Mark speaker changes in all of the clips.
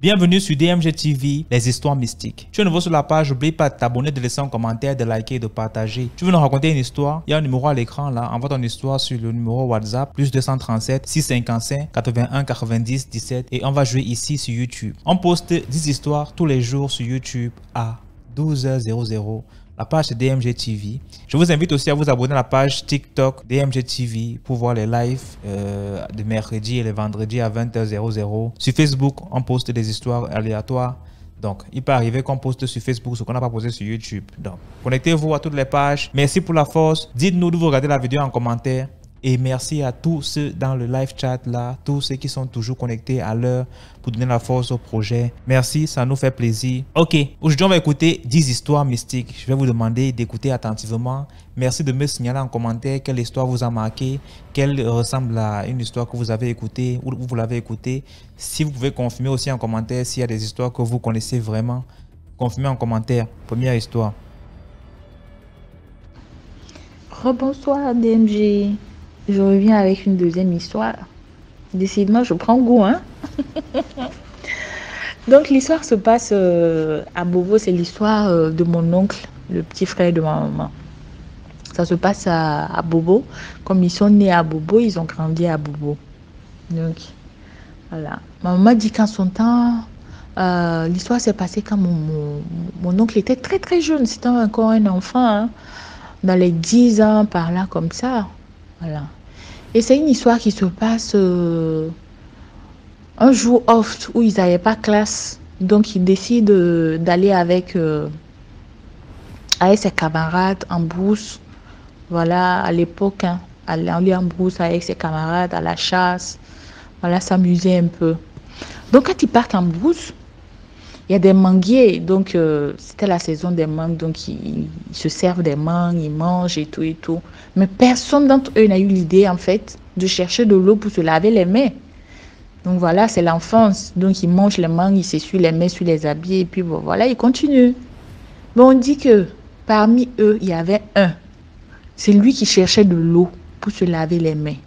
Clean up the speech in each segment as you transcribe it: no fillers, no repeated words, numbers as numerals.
Speaker 1: Bienvenue sur DMG TV, les histoires mystiques. Tu es nouveau sur la page, n'oublie pas de t'abonner, de laisser un commentaire, de liker et de partager. Tu veux nous raconter une histoire? Il y a un numéro à l'écran là, envoie ton histoire sur le numéro WhatsApp, plus 237 655 81 90 17 et on va jouer ici sur YouTube. On poste 10 histoires tous les jours sur YouTube à 12h00. La page c'est DMG TV. Je vous invite aussi à vous abonner à la page TikTok DMG TV pour voir les lives de mercredi et les vendredis à 20h00. Sur Facebook, on poste des histoires aléatoires. Donc, il peut arriver qu'on poste sur Facebook ce qu'on n'a pas posté sur YouTube. Donc, connectez-vous à toutes les pages. Merci pour la force. Dites-nous d'où vous regardez la vidéo en commentaire. Et merci à tous ceux dans le live chat là, tous ceux qui sont toujours connectés à l'heure pour donner la force au projet. Merci, ça nous fait plaisir. Ok, aujourd'hui on va écouter 10 histoires mystiques. Je vais vous demander d'écouter attentivement. Merci de me signaler en commentaire quelle histoire vous a marqué, quelle ressemble à une histoire que vous avez écoutée ou vous l'avez écoutée. Si vous pouvez confirmer aussi en commentaire s'il y a des histoires que vous connaissez vraiment. Confirmez en commentaire. Première histoire.
Speaker 2: Rebonsoir DMG. Je reviens avec une deuxième histoire. Décidément, je prends goût, hein. Donc, l'histoire se passe à Bobo. C'est l'histoire de mon oncle, le petit frère de ma maman. Ça se passe à Bobo. Comme ils sont nés à Bobo, ils ont grandi à Bobo. Donc, voilà. Ma maman dit qu'en son temps, l'histoire s'est passée quand mon oncle était très, très jeune. C'était encore un enfant, hein, dans les 10 ans, par là, comme ça. Voilà. Et c'est une histoire qui se passe un jour off où ils n'avaient pas classe. Donc, ils décident d'aller avec ses camarades en brousse. Voilà, à l'époque, hein, aller en brousse avec ses camarades à la chasse. Voilà, s'amuser un peu. Donc, quand ils partent en brousse, il y a des manguiers. Donc, c'était la saison des mangues. Donc, ils se servent des mangues, ils mangent et tout et tout. Mais personne d'entre eux n'a eu l'idée, en fait, de chercher de l'eau pour se laver les mains. Donc, voilà, c'est l'enfance. Donc, ils mangent les mangues, ils s'essuient les mains sur les habits. Et puis, bon, voilà, ils continuent. Mais on dit que parmi eux, il y avait un. C'est lui qui cherchait de l'eau pour se laver les mains.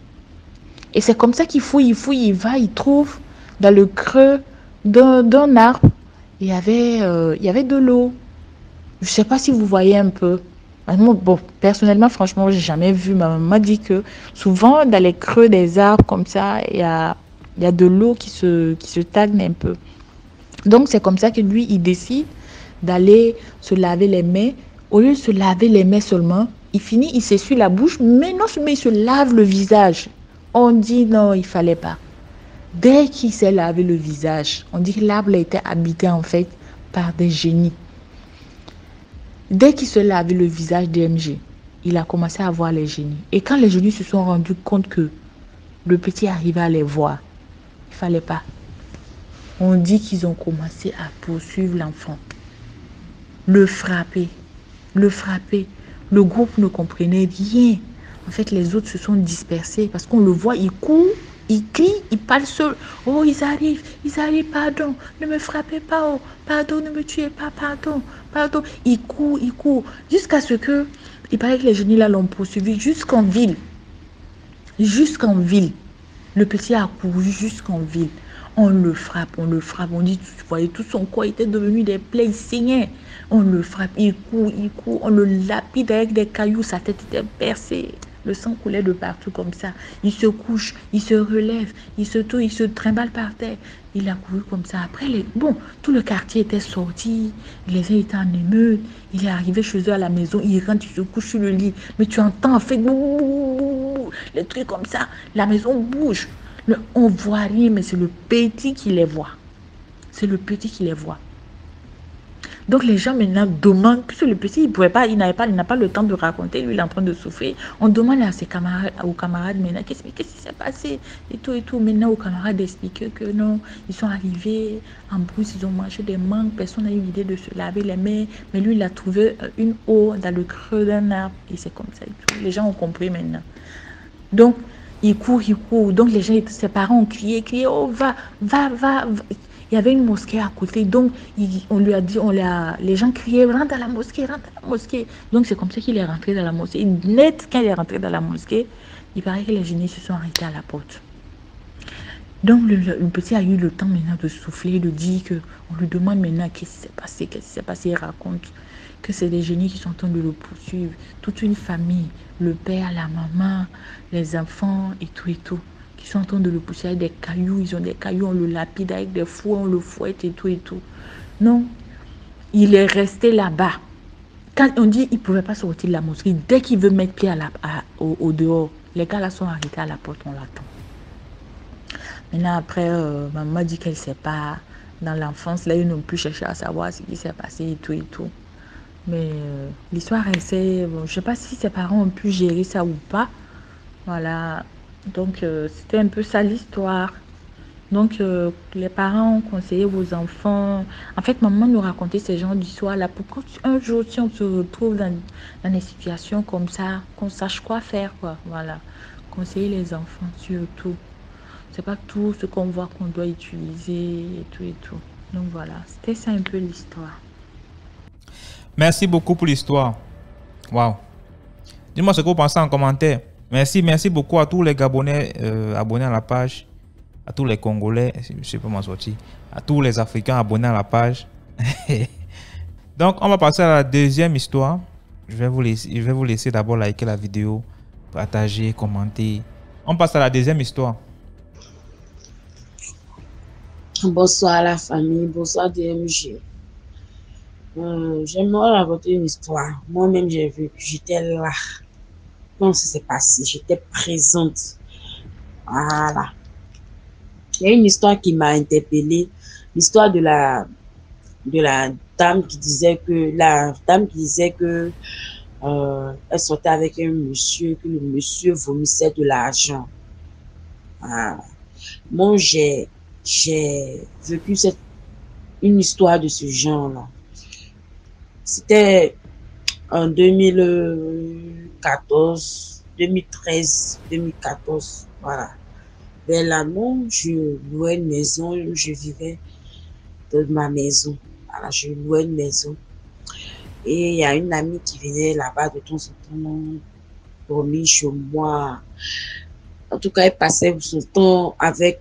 Speaker 2: Et c'est comme ça qu'il fouille, il va, il trouve dans le creux d'un arbre. Il y avait de l'eau. Je ne sais pas si vous voyez un peu. Bon, personnellement, franchement, je n'ai jamais vu. Ma maman dit que souvent, dans les creux des arbres comme ça, il y a de l'eau qui se stagne un peu. Donc, c'est comme ça que lui, il décide d'aller se laver les mains. Au lieu de se laver les mains seulement, il finit, il s'essuie la bouche, mais non seulement il se lave le visage. On dit non, il ne fallait pas. Dès qu'il s'est lavé le visage, on dit que l'arbre était habité en fait par des génies. Dès qu'il se lavait le visage d'MG, il a commencé à voir les génies. Et quand les génies se sont rendus compte que le petit arrivait à les voir, il ne fallait pas. On dit qu'ils ont commencé à poursuivre l'enfant, le frapper, le frapper. Le groupe ne comprenait rien. En fait, les autres se sont dispersés parce qu'on le voit, il court. Il crie, il parle seul. Oh, ils arrivent, pardon, ne me frappez pas, oh, pardon, ne me tuez pas, pardon, pardon. Il court, jusqu'à ce que, il paraît que les génies là l'ont poursuivi jusqu'en ville. Jusqu'en ville. Le petit a couru jusqu'en ville. On le frappe, on dit, tu voyais tout son corps, il était devenu des plaies, il saignait. On le frappe, il court, on le lapide avec des cailloux, sa tête était percée. Le sang coulait de partout comme ça. Il se couche, il se relève, il se tourne, il se trimballe par terre. Il a couru comme ça. Après, tout le quartier était sorti. Les gens étaient en émeute. Il est arrivé chez eux à la maison. Il rentre, il se couche sur le lit. Mais tu entends en fait les trucs comme ça. La maison bouge. On voit rien, mais c'est le petit qui les voit. C'est le petit qui les voit. Donc les gens maintenant demandent, puisque le petit, il n'a pas le temps de raconter, lui il est en train de souffrir. On demande à ses camarades, aux camarades maintenant, qu'est-ce qui s'est passé et tout. Maintenant aux camarades d'expliquer que non, ils sont arrivés en brousse, ils ont mangé des mangues, personne n'a eu l'idée de se laver les mains, mais lui il a trouvé une eau dans le creux d'un arbre et c'est comme ça et tout. Les gens ont compris maintenant. Donc il court. Donc les gens, ses parents ont crié, oh va. Il y avait une mosquée à côté, donc on lui a dit, les gens criaient, rentre à la mosquée. Donc c'est comme ça qu'il est rentré dans la mosquée. Net, quand il est rentré dans la mosquée, Il paraît que les génies se sont arrêtés à la porte. Donc, le petit a eu le temps maintenant de souffler, de dire que on lui demande maintenant qu'est-ce qui s'est passé, qu'est-ce qui s'est passé. Il raconte que c'est des génies qui sont en train de le poursuivre. Toute une famille, le père, la maman, les enfants et tout, qui sont en train de le pousser avec des cailloux. Ils ont des cailloux, on le lapide avec des fouets, on le fouette et tout. Non, il est resté là-bas. Quand on dit qu'il ne pouvait pas sortir de la mosquée, dès qu'il veut mettre pied au dehors, les gars là sont arrêtés à la porte, on l'attend. Maintenant, après, maman dit qu'elle ne sait pas. Dans l'enfance, là, ils n'ont plus cherché à savoir ce qui s'est passé et tout. Mais l'histoire, je ne sais pas si ses parents ont pu gérer ça ou pas. Voilà. Donc, c'était un peu ça l'histoire. Donc, les parents ont conseillé aux enfants. En fait, maman nous racontait ce genre d'histoire-là pour qu'un jour, si on se retrouve dans des situations comme ça, qu'on sache quoi faire, quoi. Voilà. Conseiller les enfants, surtout. C'est pas tout ce qu'on voit qu'on doit utiliser et tout. Donc, voilà. C'était ça un peu l'histoire.
Speaker 1: Merci beaucoup pour l'histoire. Waouh. Dis-moi ce que vous pensez en commentaire. Merci beaucoup à tous les Gabonais abonnés à la page. À tous les Congolais, je ne sais pas m'en sortir, à tous les Africains abonnés à la page. Donc, on va passer à la deuxième histoire. Je vais vous laisser d'abord liker la vidéo, partager, commenter. On passe à la deuxième histoire.
Speaker 3: Bonsoir la famille, bonsoir DMG. J'aimerais raconter une histoire. Moi-même, j'ai vu, j'étais là. Quand ça s'est passé, j'étais présente. Voilà. Il y a une histoire qui m'a interpellée, l'histoire de la dame qui disait que elle sortait avec un monsieur, que le monsieur vomissait de l'argent. Moi, j'ai vécu une histoire de ce genre-là. C'était en 2014, 2013, 2014, voilà. Vers l'année, je louais une maison, je vivais dans ma maison. Voilà, je louais une maison. Et il y a une amie qui venait là-bas de temps en temps dormir chez moi. En tout cas, elle passait son temps avec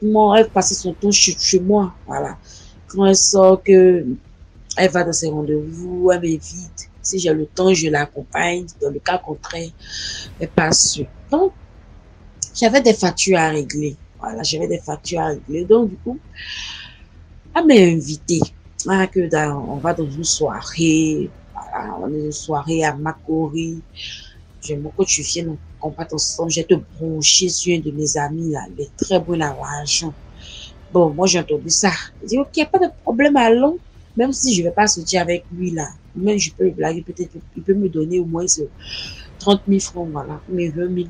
Speaker 3: moi, elle passait son temps chez moi. Voilà. Quand elle sort, elle va dans ses rendez-vous, elle m'invite. Si j'ai le temps, je l'accompagne. Dans le cas contraire, elle passe. Donc, j'avais des factures à régler. Voilà, j'avais des factures à régler. Donc, du coup, elle m'a invité. On va dans une soirée. Voilà, on est dans une soirée à Makori. J'aime beaucoup que tu viennes, on parte ensemble. Je vais te brancher sur un de mes amis, là. Il est très bon à l'argent. Bon, moi, j'ai entendu ça. Je dis, ok, pas de problème, allons. Même si je ne vais pas sortir avec lui, là. Même je peux le blaguer, peut-être, il peut me donner au moins 30 000 francs, voilà. Mais 20 000.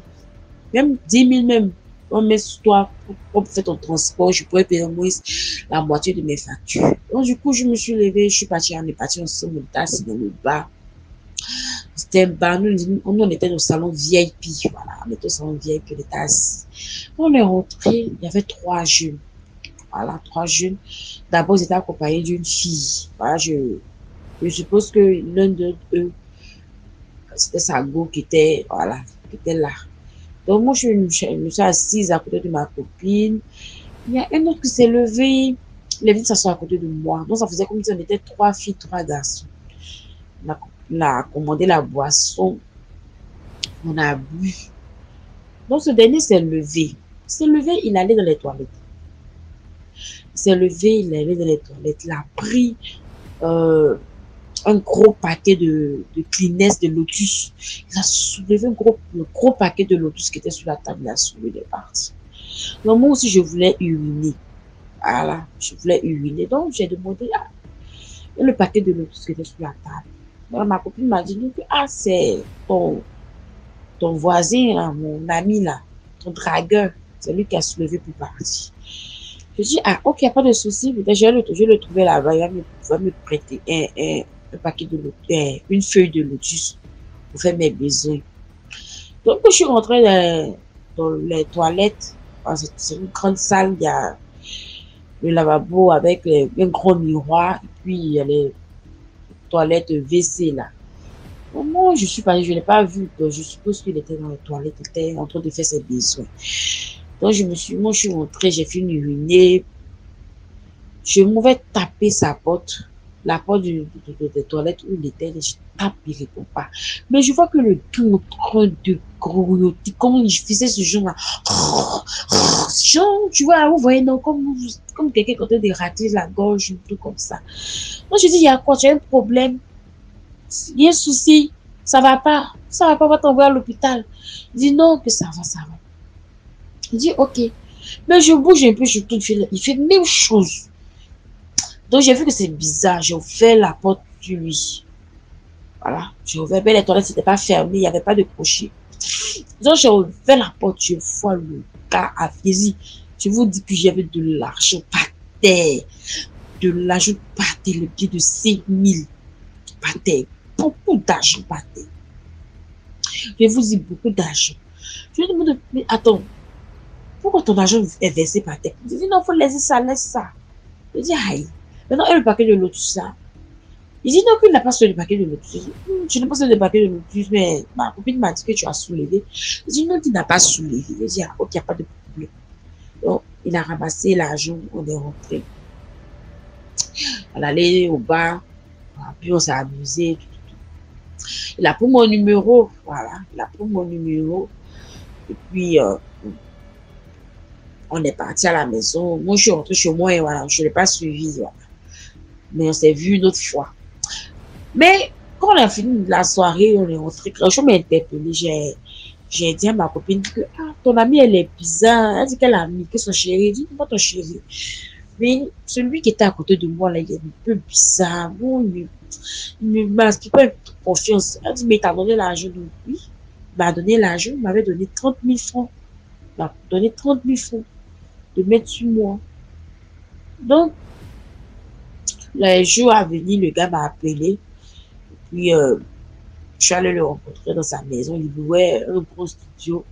Speaker 3: Même 10 000 même. On met sur toi pour faire ton transport, je pourrais payer au moins la moitié de mes factures. Donc, du coup, je me suis levée, on est parti ensemble, on était assis dans le bar. C'était un bar, on était au salon VIP, voilà, on était au salon VIP, on était assis. Quand on est rentré, il y avait 3 jeunes. Voilà, 3 jeunes. D'abord, ils étaient accompagnés d'une fille. Voilà, je suppose que l'un d'eux, c'était sa go qui était, voilà, qui était là. Donc, moi, je me suis assise à côté de ma copine. Il y a un autre qui s'est levé. Il est venu s'asseoir à côté de moi. Donc, ça faisait comme si on était 3 filles, 3 garçons. On a commandé la boisson. On a bu. Donc, ce dernier s'est levé. Il s'est levé, il allait dans les toilettes. Il s'est levé, il allait dans les toilettes. Il a pris un gros paquet de Kleenex, de Lotus. Il a soulevé un gros paquet de Lotus qui était sur la table. Il a soulevé des parties. Donc, moi aussi, je voulais uriner. Voilà, je voulais uriner. Donc, j'ai demandé le paquet de Lotus qui était sur la table. Donc, ma copine m'a dit que c'est ton voisin, là, mon ami, là, ton dragueur. C'est lui qui a soulevé pour partir. Je dis, ok, il n'y a pas de souci. Je vais le trouver là-bas. Il va me prêter un paquet de Lotus, une feuille de Lotus pour faire mes besoins. Donc, quand je suis rentrée dans les toilettes, c'est une grande salle, il y a le lavabo avec un gros miroir, et puis il y a les toilettes WC là. Moi, je suis partie, je ne l'ai pas vu. Donc, je suppose qu'il était dans les toilettes, il était en train de faire ses besoins. Donc, moi, je suis rentrée, j'ai fait une urinée. Je m'en vais taper sa porte, la porte des toilettes où il était. Je tape, il ne répond pas. Mais je vois que le tout est en train de grognoter, comme je faisais ce genre-là. Genre, tu vois, vous voyez, non, comme quelqu'un qui est en train de rater la gorge, tout comme ça. Moi, je dis, il y a quoi? Tu as un problème? Il y a un souci? Ça va pas? Ça va pas, on va t'envoyer à l'hôpital. Il dit non, que ça va, ça va. Il dit ok. Mais je bouge un peu, je tourne, il fait la même chose. Donc j'ai vu que c'est bizarre, j'ai ouvert la porte sur lui. Voilà, j'ai ouvert, mais les toilettes n'étaient pas fermées, il n'y avait pas de crochet. Donc j'ai ouvert la porte, je vois le gars à Fizi. Je vous dis que j'avais de l'argent par terre. De l'argent par terre, le pied de 5 000 par terre. Beaucoup d'argent par terre. Je vous dis beaucoup d'argent. Je lui demande, mais attends, pourquoi ton argent est versé par terre? Il dit non, il faut laisser ça, laisse ça. Je dis aïe. Maintenant, et le paquet de lotus là? Il dit non, qu'il n'a pas sur le paquet de lotus. Je dis, tu n'as pas sur le paquet de lotus, mais ma copine m'a dit que tu as soulevé. Il dit non, tu n'as pas soulevé. Je dis ah, ok, il n'y a pas de problème. Donc, il a ramassé l'argent, on est rentré. On allait au bar, puis on s'est amusé. Il a pris mon numéro, voilà, il a pris mon numéro. Et puis, on est parti à la maison. Moi, je suis rentrée chez moi et voilà, je ne l'ai pas suivi. Voilà. Mais on s'est vu une autre fois. Mais quand on a fini la soirée, on est rentré. Quand je m'ai interpellée, j'ai dit à ma copine que ah, ton amie, elle est bizarre. Elle dit qu'elle a mis que son chéri. Elle dit, pas ton chéri. Mais celui qui était à côté de moi, là, il est un peu bizarre. Bon, il ne m'inspire pas confiance. Elle dit, mais t'as donné l'argent. Donc, oui, il m'a donné l'argent. Il m'avait donné 30 000 francs. Il m'a donné 30 000 francs de mettre sur moi. Donc, le jour à venir, le gars m'a appelé. Puis, je suis allée le rencontrer dans sa maison. Il louait un gros studio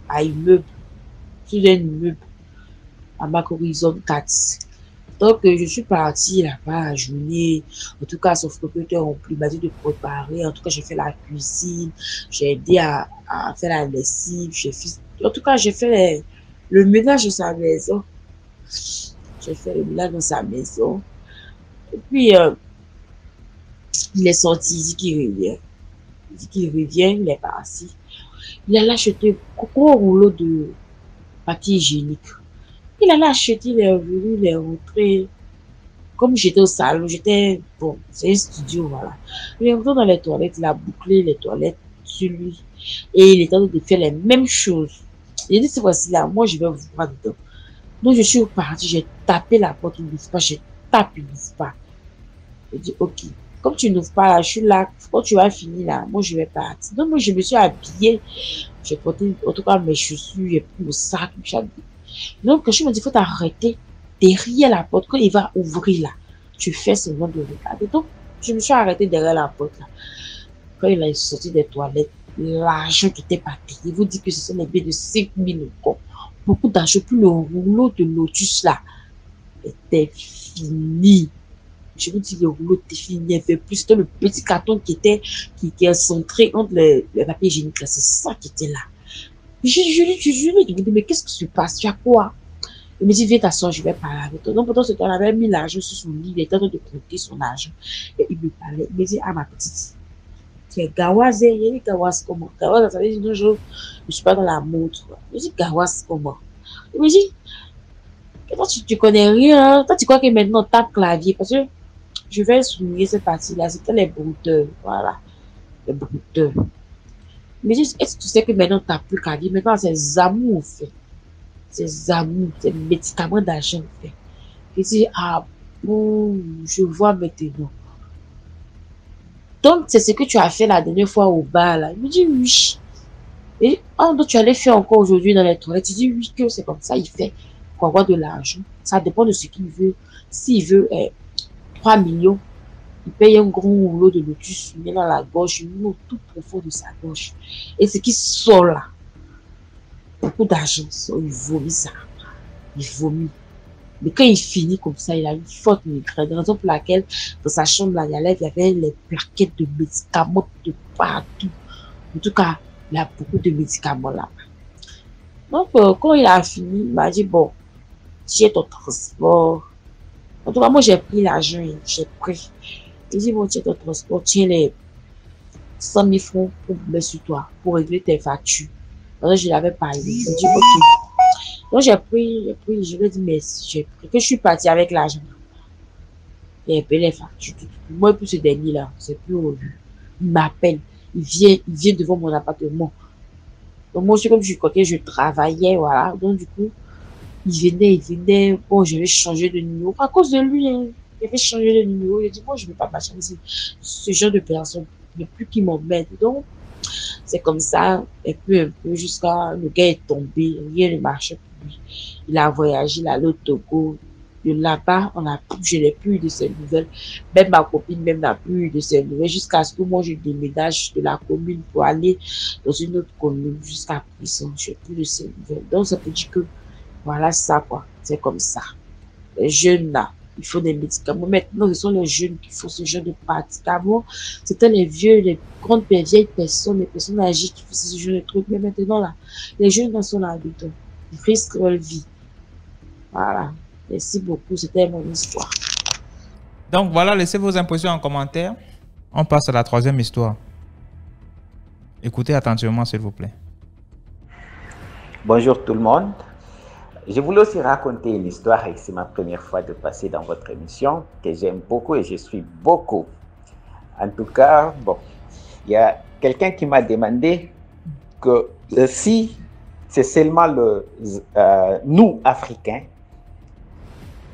Speaker 3: à immeuble, sous un immeuble à Macorizon 4. Donc, je suis partie là-bas à journée. En tout cas, son propriétaire rempli, m'a dit de préparer. En tout cas, j'ai fait la cuisine. J'ai aidé à faire la lessive. En tout cas, j'ai fait le ménage de sa maison. J'ai fait le ménage dans sa maison. Et puis, il est sorti, il dit qu'il revient. Il dit qu'il revient, il est parti. Il allait acheter un gros rouleau de papier hygiénique. Il allait acheter, il est revenu, il est rentré. Comme j'étais au salon, bon, c'est un studio, voilà. Il est rentré dans les toilettes, il a bouclé les toilettes sur lui. Et il est en train de faire les mêmes choses. Il a dit, cette fois-ci là, moi je vais vous voir dedans. Donc je suis partie, j'ai tapé la porte, il n'ouvre pas, j'ai tapé, il n'ouvre pas. Il dit, ok, comme tu n'ouvres pas là, je suis là, quand tu vas finir là, moi je vais partir. Donc moi je me suis habillée, j'ai porté en tout cas mes chaussures, j'ai pris le sac, je me suis habillée. Donc quand je me dis, il faut t'arrêter derrière la porte, quand il va ouvrir là, tu fais seulement de regarder. Donc je me suis arrêtée derrière la porte là. Quand il est sorti des toilettes, l'argent qui était parti, il vous dit que ce sont les billets de 5 000 €. Beaucoup d'argent, puis le rouleau de lotus là était fini. Je vous dis, le rouleau était fini, il y avait plus. C'était le petit carton qui est centré entre le papier hygiénique. C'est ça qui était là. Je lui ai demandé, mais qu'est-ce qui se passe? Tu as quoi? Il me dit, viens t'asseoir, je vais parler avec toi. Donc, pendant ce temps, il avait mis l'argent sur son lit, il était en train de compter son argent. Et il me parlait. Il me dit, ah, ma petite, tu es Gawaz, il dit, Gawaz comment? Gawaz, ça veut dire, non, je ne suis pas dans la montre. Il me dit, Gawaz comment? Il me dit, toi, tu connais rien. Toi, tu crois que maintenant, tape clavier. Parce que je vais souligner cette partie-là. C'était les brouteurs. Voilà. Les brouteurs. Mais est-ce que tu sais que maintenant, tu n'as plus clavier? Maintenant, c'est Zamou, en fait. C'est Zamou. C'est médicament d'argent, en fait. Je dis, ah bon, je vois maintenant. Donc, c'est ce que tu as fait la dernière fois au bar, là. Il me dit, oui. Et, donc, tu allais faire encore aujourd'hui dans les toilettes. Il dit, oui, que c'est comme ça, il fait pour avoir de l'argent. Ça dépend de ce qu'il veut. S'il veut 3 millions, il paye un gros rouleau de lotus, il met dans la gorge, il met tout profond de sa gorge. Et ce qui sort là, beaucoup d'argent, il vomit ça. Il vomit. Mais quand il finit comme ça, il a une forte migraine. Raison pour laquelle, dans sa chambre, là, il y avait les plaquettes de médicaments de partout. En tout cas, il y a beaucoup de médicaments là. Donc, quand il a fini, il m'a dit, bon, tiens ton transport. En tout cas, moi, j'ai pris l'argent, j'ai pris. Il dit, bon, tiens ton transport, tiens les 100 000 francs pour mettre sur toi, pour régler tes factures. Donc, je l'avais parlé. Je dis, ok. Donc, j'ai pris, je lui ai dit, merci, j'ai pris. Que je suis partie avec l'argent. Et puis, les factures. Moi, plus ce dernier-là, c'est plus au lieu. Il m'appelle. Il vient devant mon appartement. Donc, moi aussi, comme je crois que je travaillais, voilà. Donc, du coup, il venait. Bon, je vais changer de numéro. À cause de lui, hein. Je vais changer de numéro. Il dit, moi, je ne vais pas marcher ici. Ce genre de personne, il n'y a plus qui m'emmène. Donc, c'est comme ça, un peu, jusqu'à le gars est tombé, rien ne marchait pour lui. Il a voyagé, il est allé au Togo. De là-bas, je n'ai plus eu de ses nouvelles. Même ma copine même n'a plus eu de ses nouvelles jusqu'à ce que moi je déménage de la commune pour aller dans une autre commune jusqu'à présent. Je n'ai plus de ses nouvelles. Donc, ça peut dire que voilà ça, quoi. C'est comme ça. Les jeunes là, il faut des médicaments. Maintenant, ce sont les jeunes qui font ce genre de pratiques. Avant, c'était les vieux, les grandes, vieilles personnes, les personnes âgées qui faisaient ce genre de trucs. Mais maintenant, là, les jeunes là sont là dedans. Ils risquent leur vie. Voilà. Merci beaucoup. C'était mon histoire.
Speaker 1: Donc voilà, laissez vos impressions en commentaire. On passe à la troisième histoire. Écoutez attentivement, s'il vous plaît.
Speaker 4: Bonjour tout le monde. Je voulais aussi raconter une histoire et c'est ma première fois de passer dans votre émission que j'aime beaucoup et je suis beaucoup. En tout cas, bon, il y a quelqu'un qui m'a demandé que si c'est seulement nous, Africains,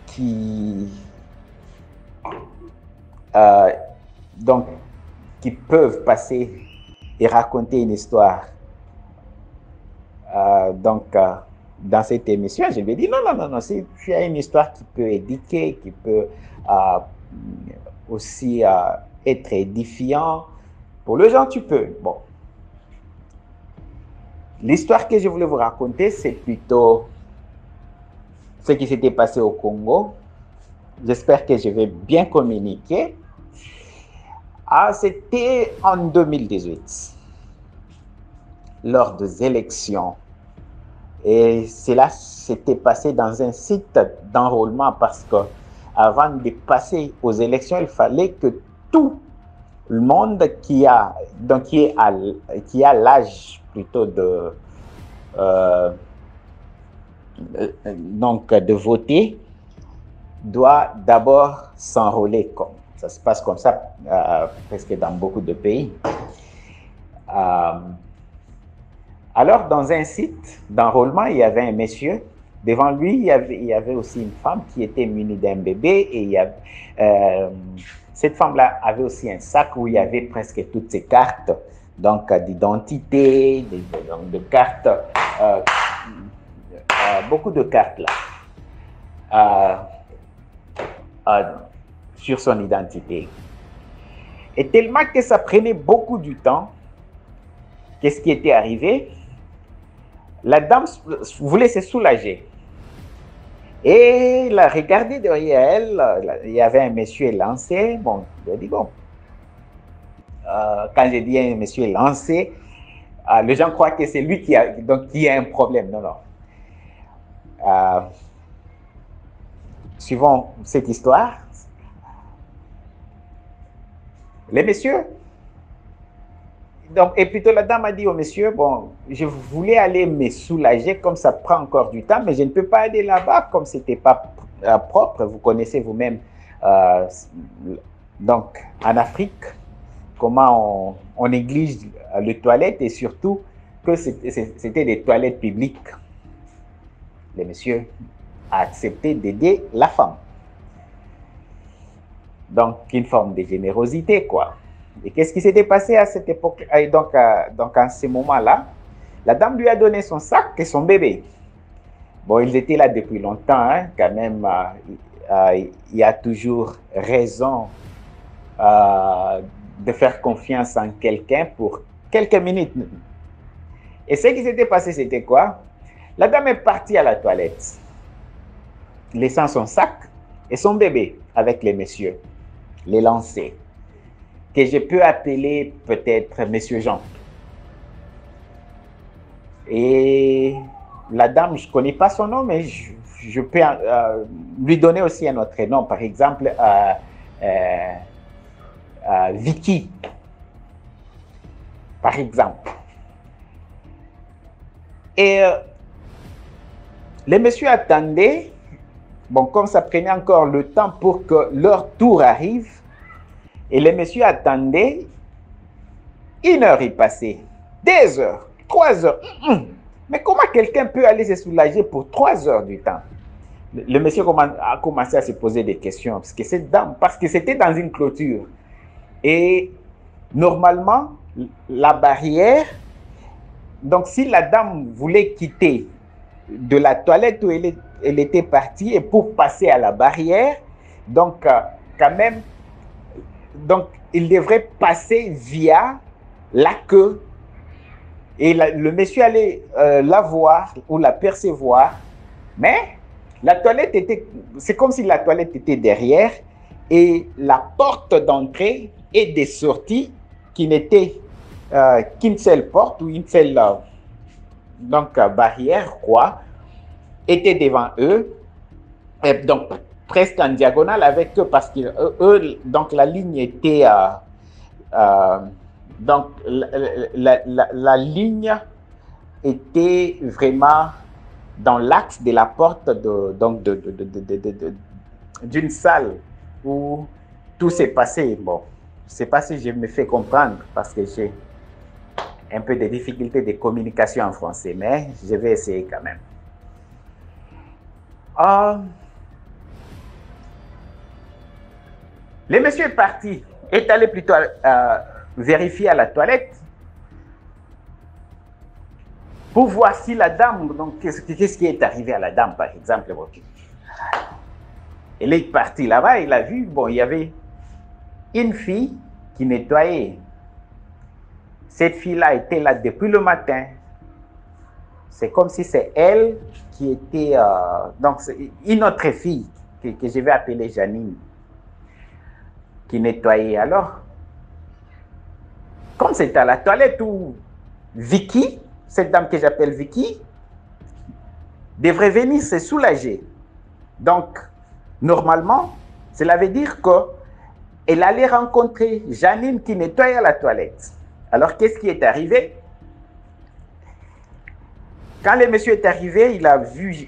Speaker 4: qui peuvent passer et raconter une histoire dans cette émission, je lui ai dit non, si tu as une histoire qui peut éduquer, qui peut aussi être édifiant pour les gens, tu peux. Bon. L'histoire que je voulais vous raconter, c'est plutôt ce qui s'était passé au Congo. J'espère que je vais bien communiquer. C'était en 2018, lors des élections. Et cela s'était passé dans un site d'enrôlement parce que avant de passer aux élections, il fallait que tout le monde qui a l'âge plutôt de voter doit d'abord s'enrôler. Ça se passe comme ça presque dans beaucoup de pays. Alors, dans un site d'enrôlement, il y avait un monsieur. Devant lui, il y avait aussi une femme qui était munie d'un bébé. Et cette femme-là avait aussi un sac où il y avait presque toutes ses cartes, donc d'identité, de cartes, beaucoup de cartes là, sur son identité. Et tellement que ça prenait beaucoup du temps, qu'est-ce qui était arrivé? La dame voulait se soulager. Et elle a regardé derrière elle, il y avait un monsieur lancé. Bon, je lui ai dit, bon, quand j'ai dit un monsieur lancé, les gens croient que c'est lui qui a un problème. Non. Suivons cette histoire. Les messieurs, et plutôt la dame a dit au monsieur, bon, je voulais aller me soulager, comme ça prend encore du temps, mais je ne peux pas aller là-bas, comme ce n'était pas propre. Vous connaissez vous-même, donc en Afrique, comment on néglige les toilettes et surtout que c'était des toilettes publiques. Le monsieur a accepté d'aider la femme. Donc, une forme de générosité, quoi. Et qu'est-ce qui s'était passé à cette époque? Donc, à ce moment-là, la dame lui a donné son sac et son bébé. Bon, ils étaient là depuis longtemps, hein, quand même. Il y a toujours raison de faire confiance en quelqu'un pour quelques minutes. Et ce qui s'était passé, c'était quoi? La dame est partie à la toilette. laissant son sac et son bébé avec les messieurs, les lancers, que je peux appeler peut-être Monsieur Jean. Et la dame, je ne connais pas son nom, mais je peux lui donner aussi un autre nom, par exemple Vicky, par exemple. Et les messieurs attendaient, bon, comme ça prenait encore le temps pour que leur tour arrive, et les messieurs attendaient, 1 heure est passée, 2 heures, 3 heures. Mais comment quelqu'un peut aller se soulager pour 3 heures du temps? Le monsieur a commencé à se poser des questions, parce que cette dame, parce que c'était dans une clôture. Et normalement, la barrière, donc si la dame voulait quitter de la toilette où elle était partie et pour passer à la barrière, donc quand même, donc il devrait passer via la queue. Et le monsieur allait la voir ou la percevoir, mais la toilette était, c'est comme si la toilette était derrière et la porte d'entrée et de sortie qui n'était qu'une seule porte ou une seule barrière, quoi, était devant eux, et donc presque en diagonale avec eux parce que eux, donc la ligne était donc la ligne était vraiment dans l'axe de la porte d'une salle où tout s'est passé. Bon, je ne sais pas si je me fais comprendre parce que j'ai un peu de difficultés de communication en français, mais je vais essayer quand même. Le monsieur est parti, est allé plutôt vérifier à la toilette pour voir si la dame, donc qu'est-ce qui est arrivé à la dame par exemple. Elle est partie là-bas, il a vu, bon, il y avait une fille qui nettoyait. Cette fille-là était là depuis le matin. C'est comme si c'est elle qui était, donc une autre fille que je vais appeler Janine, qui nettoyait. Alors, comme c'était à la toilette où Vicky, cette dame que j'appelle Vicky, devrait venir se soulager. Donc, normalement, cela veut dire qu'elle allait rencontrer Janine qui nettoyait la toilette. Alors, qu'est-ce qui est arrivé? Quand le monsieur est arrivé, il a vu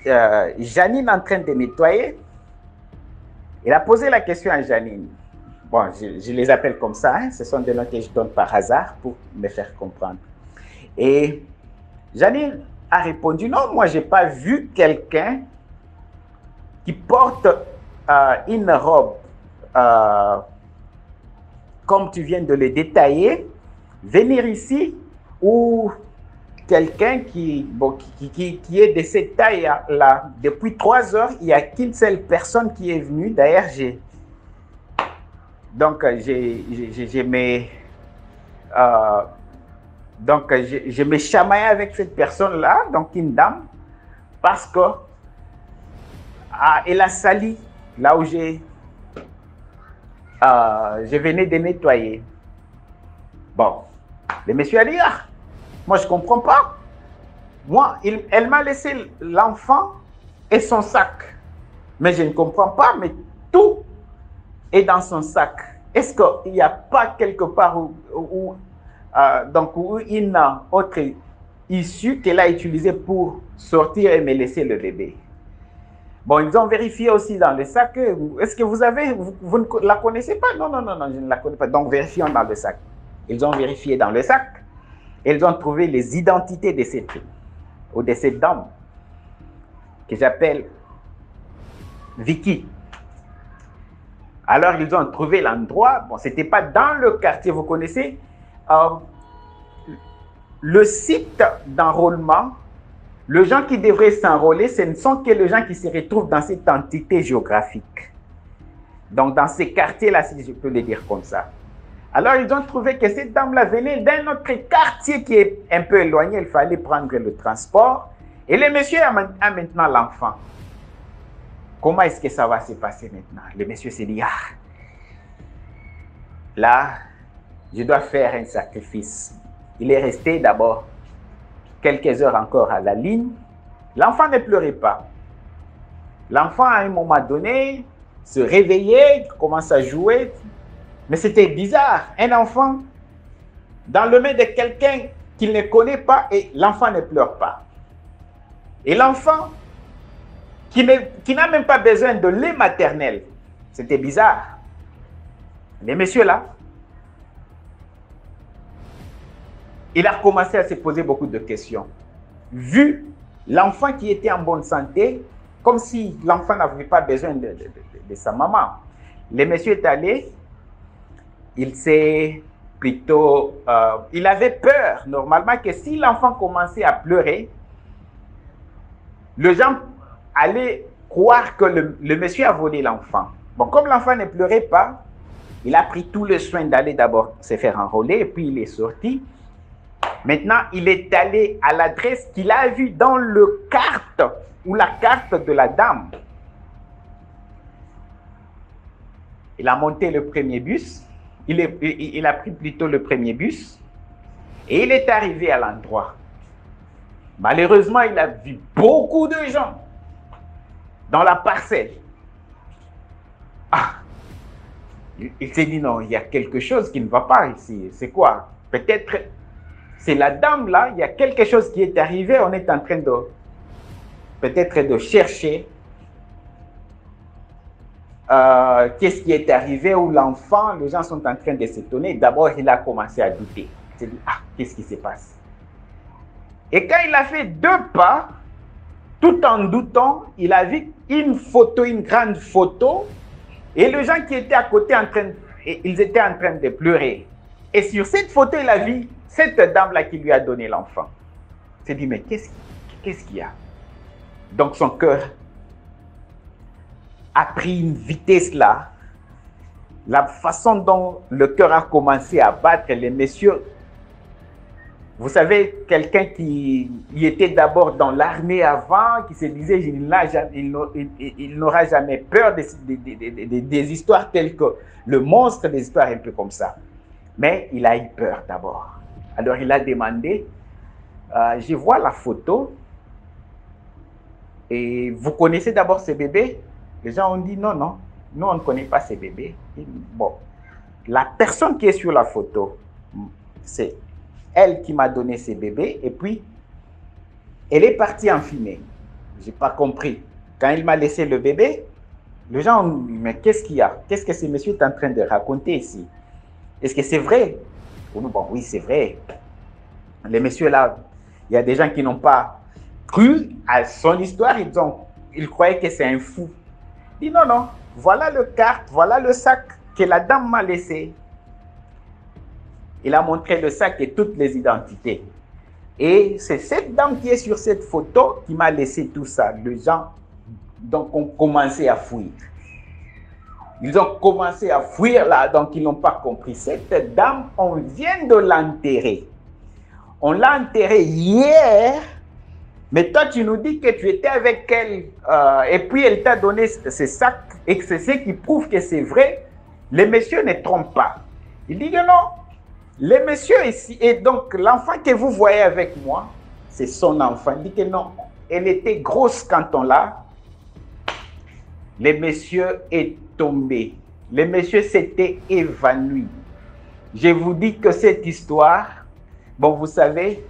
Speaker 4: Janine en train de nettoyer. Il a posé la question à Janine. Bon, je les appelle comme ça, hein. Ce sont des noms que je donne par hasard pour me faire comprendre. Et Janine a répondu, non, moi, je n'ai pas vu quelqu'un qui porte une robe, comme tu viens de le détailler, venir ici, ou quelqu'un qui est de cette taille-là. Depuis 3 heures, il n'y a qu'une seule personne qui est venue. D'ailleurs, je me chamaillais avec cette personne-là, donc une dame, parce que elle a sali là où je venais de nettoyer. Bon, le monsieur a dit, ah, moi je ne comprends pas. Moi, elle m'a laissé l'enfant et son sac. Mais je ne comprends pas, mais tout est dans son sac. Est-ce qu'il n'y a pas quelque part où une autre issue qu'elle a utilisée pour sortir et me laisser le bébé? Bon, ils ont vérifié aussi dans le sac. Est-ce que vous ne la connaissez pas? Non, non, non, non, je ne la connais pas. Donc, vérifions dans le sac. Ils ont vérifié dans le sac. Et ils ont trouvé les identités de cette fille ou de cette dame que j'appelle Vicky. Alors, ils ont trouvé l'endroit. Bon, ce n'était pas dans le quartier, vous connaissez. Le site d'enrôlement, les gens qui devraient s'enrôler, ce ne sont que les gens qui se retrouvent dans cette entité géographique. Donc, dans ces quartiers-là, si je peux le dire comme ça. Alors, ils ont trouvé que cette dame-là venait d'un autre quartier qui est un peu éloigné. Il fallait prendre le transport. Et le monsieur a maintenant l'enfant. comment est-ce que ça va se passer maintenant? Le monsieur s'est dit, ah, là, je dois faire un sacrifice. Il est resté d'abord quelques heures encore à la ligne. L'enfant ne pleurait pas. L'enfant, à un moment donné, se réveillait, commence à jouer. Mais c'était bizarre. Un enfant dans le main de quelqu'un qu'il ne connaît pas et l'enfant ne pleure pas. Et l'enfant qui n'a même pas besoin de lait maternel. C'était bizarre. Les messieurs là, il a commencé à se poser beaucoup de questions. Vu l'enfant qui était en bonne santé, comme si l'enfant n'avait pas besoin de sa maman. Le monsieur est allé, il s'est plutôt... il avait peur, normalement, que si l'enfant commençait à pleurer, les gens allaient croire que le monsieur a volé l'enfant. Bon, comme l'enfant ne pleurait pas, il a pris tout le soin d'aller d'abord se faire enrôler, et puis il est sorti. Maintenant, il est allé à l'adresse qu'il a vue dans le carte, ou la carte de la dame. Il a monté le premier bus, il a pris plutôt le premier bus, et il est arrivé à l'endroit. Malheureusement, il a vu beaucoup de gens dans la parcelle. Ah, il s'est dit, non, il y a quelque chose qui ne va pas ici. C'est quoi? Peut-être, c'est la dame là, il y a quelque chose qui est arrivé, on est en train de, peut-être de chercher qu'est-ce qui est arrivé où l'enfant, les gens sont en train de s'étonner. D'abord, il a commencé à douter. Il s'est dit, ah, qu'est-ce qui se passe? Et quand il a fait 2 pas, tout en doutant, il a vu une photo, une grande photo, et les gens qui étaient à côté, ils étaient en train de pleurer. Et sur cette photo, il a vu cette dame-là qui lui a donné l'enfant. Il s'est dit, mais qu'est-ce qu'il y a? Donc son cœur a pris une vitesse là. La façon dont le cœur a commencé à battre, les messieurs, vous savez, quelqu'un qui était d'abord dans l'armée avant, qui se disait, il n'aura jamais peur des histoires telles que le monstre, des histoires un peu comme ça. Mais il a eu peur d'abord. Alors il a demandé, je vois la photo, et vous connaissez d'abord ce bébé? Les gens ont dit, non, non, nous on ne connaît pas ces bébés. Bon, la personne qui est sur la photo, c'est elle qui m'a donné ces bébés, et puis elle est partie en fumée. Je n'ai pas compris. Quand il m'a laissé le bébé, les gens ont dit, mais qu'est-ce qu'il y a? Qu'est-ce que ce monsieur est en train de raconter ici? Est-ce que c'est vrai? Bon, oui, c'est vrai. Les messieurs là, il y a des gens qui n'ont pas cru à son histoire, ils croyaient que c'est un fou. Il dit, non, non, voilà le carte, voilà le sac que la dame m'a laissé. Il a montré le sac et toutes les identités. Et c'est cette dame qui est sur cette photo qui m'a laissé tout ça. Les gens donc, ont commencé à fuir. Ils ont commencé à fuir là, donc ils n'ont pas compris. Cette dame, on vient de l'enterrer. On l'a enterrée hier, mais toi tu nous dis que tu étais avec elle et puis elle t'a donné ce sac et que c'est ce qui prouve que c'est vrai. Les messieurs ne trompent pas. Il dit que non. Les messieurs ici, et donc l'enfant que vous voyez avec moi, c'est son enfant. Il dit que non, elle était grosse quand on l'a. Le monsieur est tombé. Le monsieur s'était évanoui. Je vous dis que cette histoire, bon, vous savez,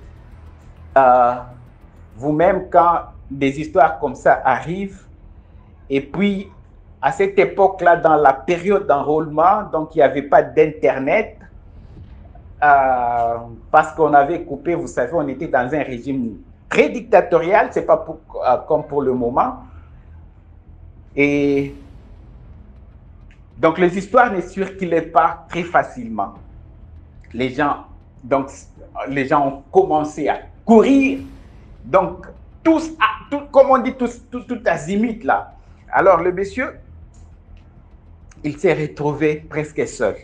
Speaker 4: vous-même, quand des histoires comme ça arrivent, et puis à cette époque-là, dans la période d'enrôlement, donc il n'y avait pas d'Internet, parce qu'on avait coupé, vous savez, on était dans un régime très dictatorial, c'est pas comme pour le moment. Et donc les histoires ne circulaient pas très facilement. Les gens ont commencé à courir, donc comme on dit, tout azimut là. Alors le monsieur, il s'est retrouvé presque seul.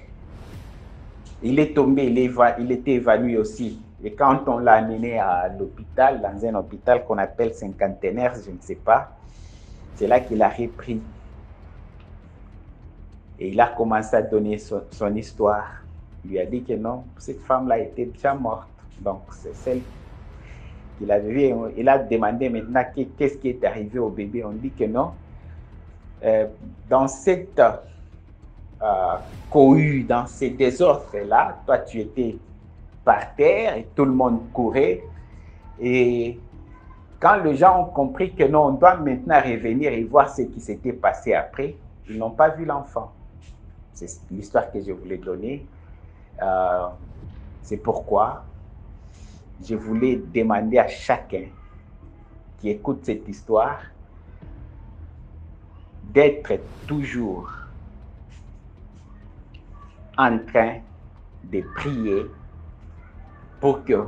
Speaker 4: Il est tombé, il était évanoui aussi. Et quand on l'a amené à l'hôpital, dans un hôpital qu'on appelle cinquantenaire, je ne sais pas, C'est là qu'il a repris. Et il a commencé à donner son histoire. Il lui a dit que non, cette femme-là était déjà morte. Donc, c'est celle qu'il avait vue. Il a demandé maintenant qu'est-ce qui est arrivé au bébé. On dit que non. Dans cette cohue, dans ces désordres-là, toi, tu étais par terre et tout le monde courait. Et quand les gens ont compris que non, on doit maintenant revenir et voir ce qui s'était passé après, ils n'ont pas vu l'enfant. C'est l'histoire que je voulais donner. C'est pourquoi je voulais demander à chacun qui écoute cette histoire d'être toujours en train de prier pour que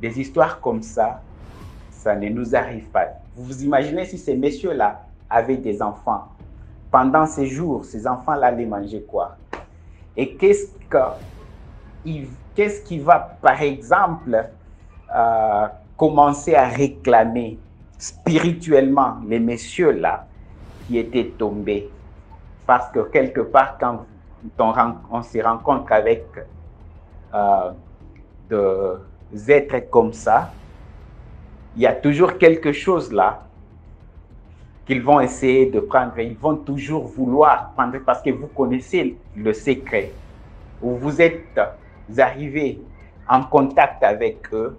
Speaker 4: des histoires comme ça ne nous arrive pas. Vous vous imaginez si ces messieurs-là avaient des enfants, pendant ces jours, ces enfants-là allaient manger quoi? Et qu'est-ce qui va, par exemple, commencer à réclamer spirituellement les messieurs-là qui étaient tombés? Parce que quelque part, quand on se rencontre avec des êtres comme ça, il y a toujours quelque chose là qu'ils vont essayer de prendre. Ils vont toujours vouloir prendre parce que vous connaissez le secret. Vous êtes arrivés en contact avec eux.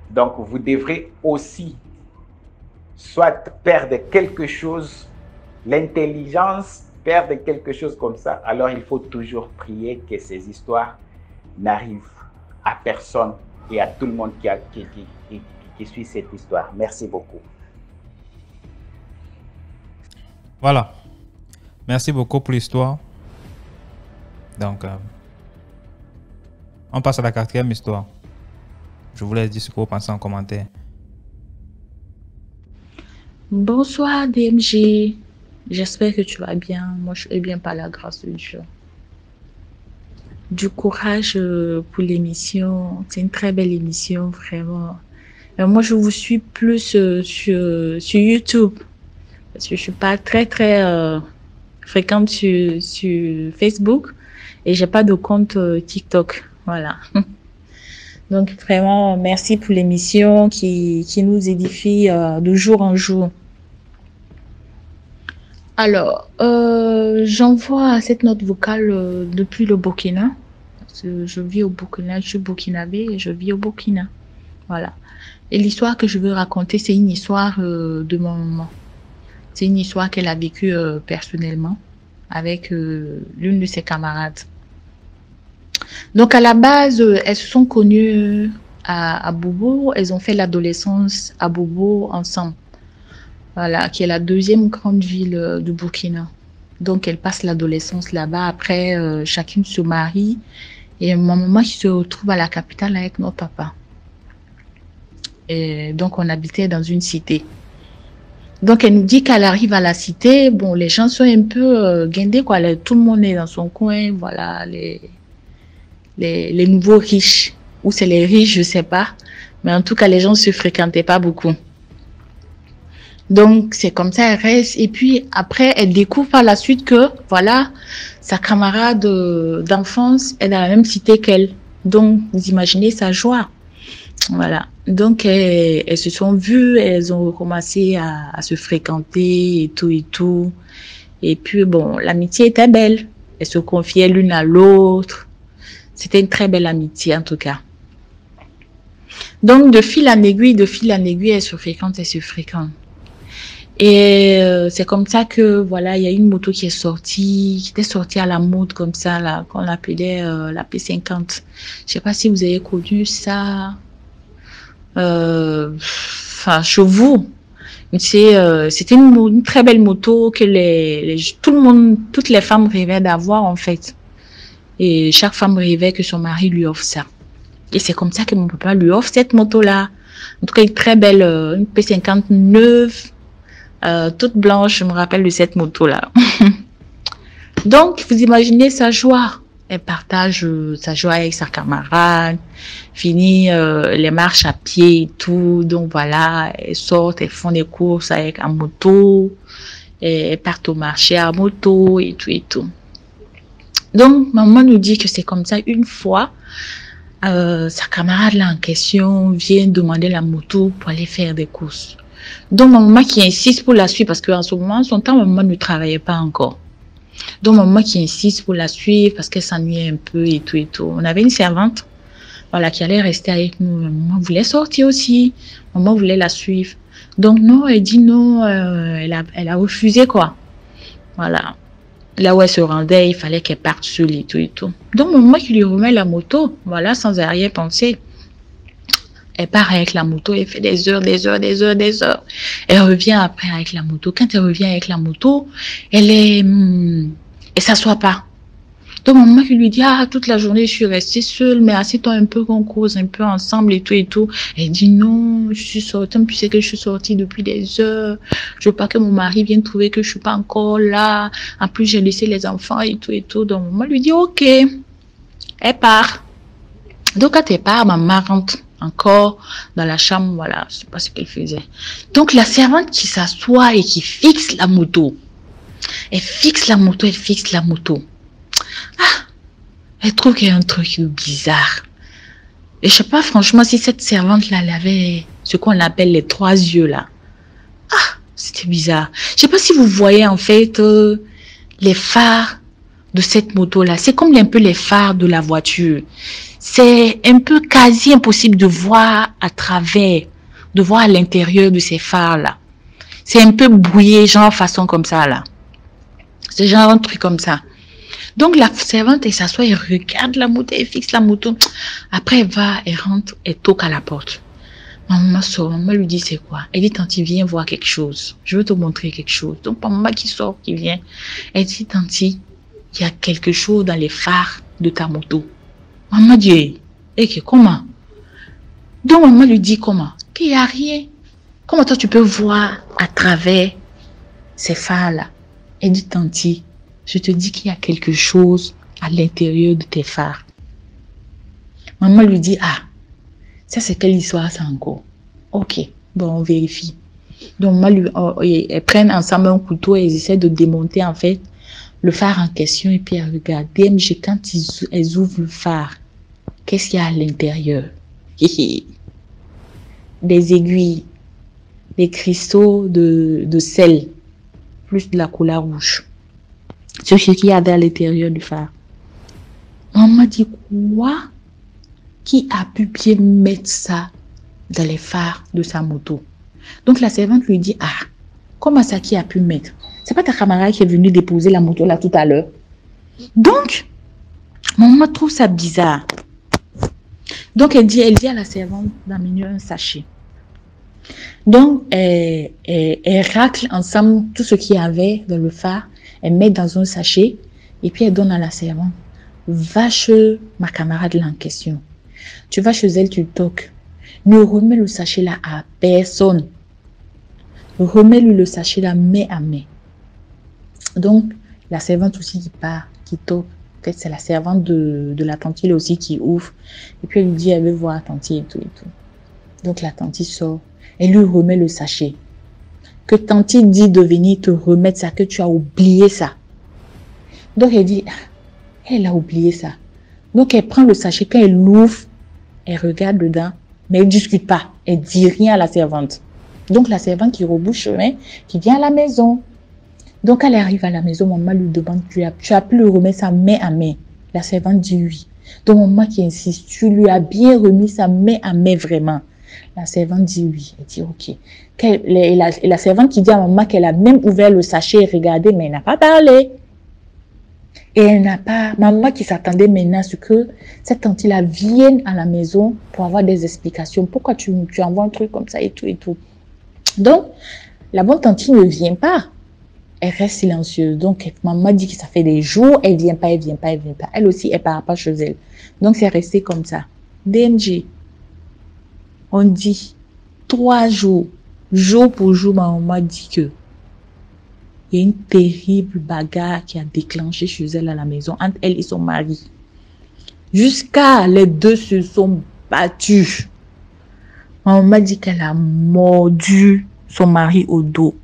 Speaker 4: Donc, vous devrez aussi soit perdre quelque chose, l'intelligence, perdre quelque chose comme ça. Alors, il faut toujours prier que ces histoires n'arrivent à personne et à tout le monde qui suit cette histoire. Merci beaucoup.
Speaker 1: Voilà. Merci beaucoup pour l'histoire. Donc, on passe à la 4e histoire. Je vous laisse dire ce que vous pensez en commentaire.
Speaker 2: Bonsoir DMG. J'espère que tu vas bien. Moi, je vais bien par la grâce de Dieu. Du courage pour l'émission. C'est une très belle émission, vraiment. Moi, je vous suis plus sur YouTube. Parce que je suis pas très fréquente sur Facebook. Et j'ai pas de compte TikTok. Voilà. Donc, vraiment, merci pour l'émission qui nous édifie de jour en jour. Alors, j'envoie cette note vocale depuis le Burkina. Parce que je vis au Burkina, je suis burkinabé et je vis au Burkina. Voilà. Et l'histoire que je veux raconter, c'est une histoire de ma maman. C'est une histoire qu'elle a vécue personnellement avec l'une de ses camarades. Donc, à la base, elles se sont connues à Bobo. Elles ont fait l'adolescence à Bobo ensemble. Voilà, qui est la deuxième grande ville du Burkina. Donc, elles passent l'adolescence là-bas. Après, chacune se marie. Et ma maman qui se retrouve à la capitale avec notre papa. Et donc, on habitait dans une cité. Donc, elle nous dit qu'elle arrive à la cité. Bon, les gens sont un peu guindés, quoi. Tout le monde est dans son coin. Voilà, les nouveaux riches. Ou c'est les riches, je sais pas. Mais en tout cas, les gens ne se fréquentaient pas beaucoup. Donc, c'est comme ça, elle reste. Et puis, après, elle découvre par la suite que, voilà, sa camarade d'enfance est dans la même cité qu'elle. Donc, vous imaginez sa joie. Voilà. Donc, elles se sont vues, elles ont commencé à se fréquenter et tout et tout. Et puis, bon, l'amitié était belle. Elles se confiaient l'une à l'autre. C'était une très belle amitié, en tout cas. Donc, de fil en aiguille, elles se fréquentent, Et c'est comme ça que, voilà, il y a une moto qui était sortie à la mode comme ça, là, qu'on appelait la P50. Je sais pas si vous avez connu ça. Enfin, chez vous. C'était une très belle moto que toutes les femmes rêvaient d'avoir, en fait. Et chaque femme rêvait que son mari lui offre ça. Et c'est comme ça que mon papa lui offre cette moto-là. En tout cas, une très belle, une P50 neuve. Toute blanche, je me rappelle de cette moto-là. Donc, vous imaginez sa joie. Elle partage sa joie avec sa camarade, finit les marches à pied et tout. Donc voilà, elles sortent, elles font des courses avec en moto, et elles partent au marché à moto et tout et tout. Donc maman nous dit que c'est comme ça une fois. Sa camarade là en question vient demander la moto pour aller faire des courses. Donc maman qui insiste pour la suivre parce qu'en ce moment, son temps, maman ne travaillait pas encore. Donc maman qui insiste pour la suivre parce qu'elle s'ennuyait un peu et tout et tout. On avait une servante, voilà, qui allait rester avec nous. Maman voulait sortir aussi. Maman voulait la suivre. Donc non, elle dit non, elle a refusé quoi. Voilà. Là où elle se rendait, il fallait qu'elle parte seule et tout et tout. Donc maman qui lui remet la moto, voilà, sans arrière-pensée. Elle part avec la moto, elle fait des heures. Elle revient après avec la moto. Quand elle revient avec la moto, elle s'assoit pas. Donc maman qui lui dit, ah, toute la journée je suis restée seule, mais assieds-toi un peu qu'on cause un peu ensemble et tout et tout. Elle dit non, je suis sortie, puis c'est que je suis sortie depuis des heures. Je veux pas que mon mari vienne trouver que je suis pas encore là. En plus j'ai laissé les enfants et tout et tout. Donc maman lui dit ok. Elle part. Donc quand elle part, maman rentre encore dans la chambre, voilà, je sais pas ce qu'elle faisait. Donc la servante qui s'assoit et qui fixe la moto. Elle fixe la moto. Ah, elle trouve qu'il y a un truc bizarre. Et je sais pas franchement si cette servante-là, elle avait ce qu'on appelle les 3 yeux là. Ah, c'était bizarre. Je sais pas si vous voyez en fait les phares de cette moto-là. C'est comme un peu les phares de la voiture. C'est un peu quasi impossible de voir à travers, de voir à l'intérieur de ces phares-là. C'est un peu brouillé, genre façon comme ça là. C'est genre un truc comme ça. Donc la servante, elle s'assoit, elle regarde la moto, elle fixe la moto. Après, elle va, elle rentre, elle toque à la porte. Maman sort, maman lui dit c'est quoi? Elle dit, tanti, viens voir quelque chose. Je veux te montrer quelque chose. Donc maman qui sort, qui vient. Elle dit, tanti, il y a quelque chose dans les phares de ta moto. Maman dit, et comment? Donc maman lui dit comment? Qu'il n'y a rien. Comment toi tu peux voir à travers ces phares-là? Elle dit, tanti, je te dis qu'il y a quelque chose à l'intérieur de tes phares. Maman lui dit, ah, ça c'est quelle histoire ça encore? Ok, bon, on vérifie. Donc maman elles prennent ensemble un couteau et elles essaient de démonter en fait le phare en question et puis elles regardent. DMG, quand elles ouvrent le phare, qu'est-ce qu'il y a à l'intérieur? Des aiguilles, des cristaux de sel, plus de la couleur rouge. C'est ce qu'il y a à l'intérieur du phare. Maman dit quoi? Qui a pu bien mettre ça dans les phares de sa moto? Donc la servante lui dit, ah, comment ça qui a pu mettre? C'est pas ta camarade qui est venue déposer la moto là tout à l'heure? Donc, maman trouve ça bizarre. Donc elle dit à la servante d'amener un sachet. Donc elle racle ensemble tout ce qu'il y avait dans le phare. Elle met dans un sachet et puis elle donne à la servante. Va chez ma camarade là en question. Tu vas chez elle, tu toques. Ne remets le sachet là à personne. Remets-lui le sachet là main à main. Donc, la servante aussi qui part, qui toque. Peut-être c'est la servante de la tante aussi qui ouvre. Et puis elle lui dit, elle veut voir la tante et tout et tout. Donc la tante sort. Elle lui remet le sachet. Que tante dit de venir te remettre ça, que tu as oublié ça. Donc elle dit, elle a oublié ça. Donc elle prend le sachet, quand elle l'ouvre, elle regarde dedans, mais elle ne discute pas. Elle ne dit rien à la servante. Donc la servante qui rebouche chemin, qui vient à la maison. Donc elle arrive à la maison, maman lui demande, tu as pu lui remettre sa main à main? La servante dit oui. Donc maman qui insiste, tu lui as bien remis sa main à main vraiment? La servante dit oui. Elle dit ok. Et la servante qui dit à maman qu'elle a même ouvert le sachet et regardé, mais elle n'a pas parlé. Et elle n'a pas, maman qui s'attendait maintenant à ce que cette tante-là vienne à la maison pour avoir des explications. Pourquoi tu envoies un truc comme ça et tout et tout. Donc, la bonne tante ne vient pas. Elle reste silencieuse. Donc, maman dit que ça fait des jours, elle vient pas. Elle aussi, elle part pas chez elle. Donc, c'est resté comme ça. DMG, on dit 3 jours, jour pour jour, ma maman dit que il y a une terrible bagarre qui a déclenché chez elle à la maison entre elle et son mari. Jusqu'à les deux se sont battus. Ma maman dit qu'elle a mordu son mari au dos.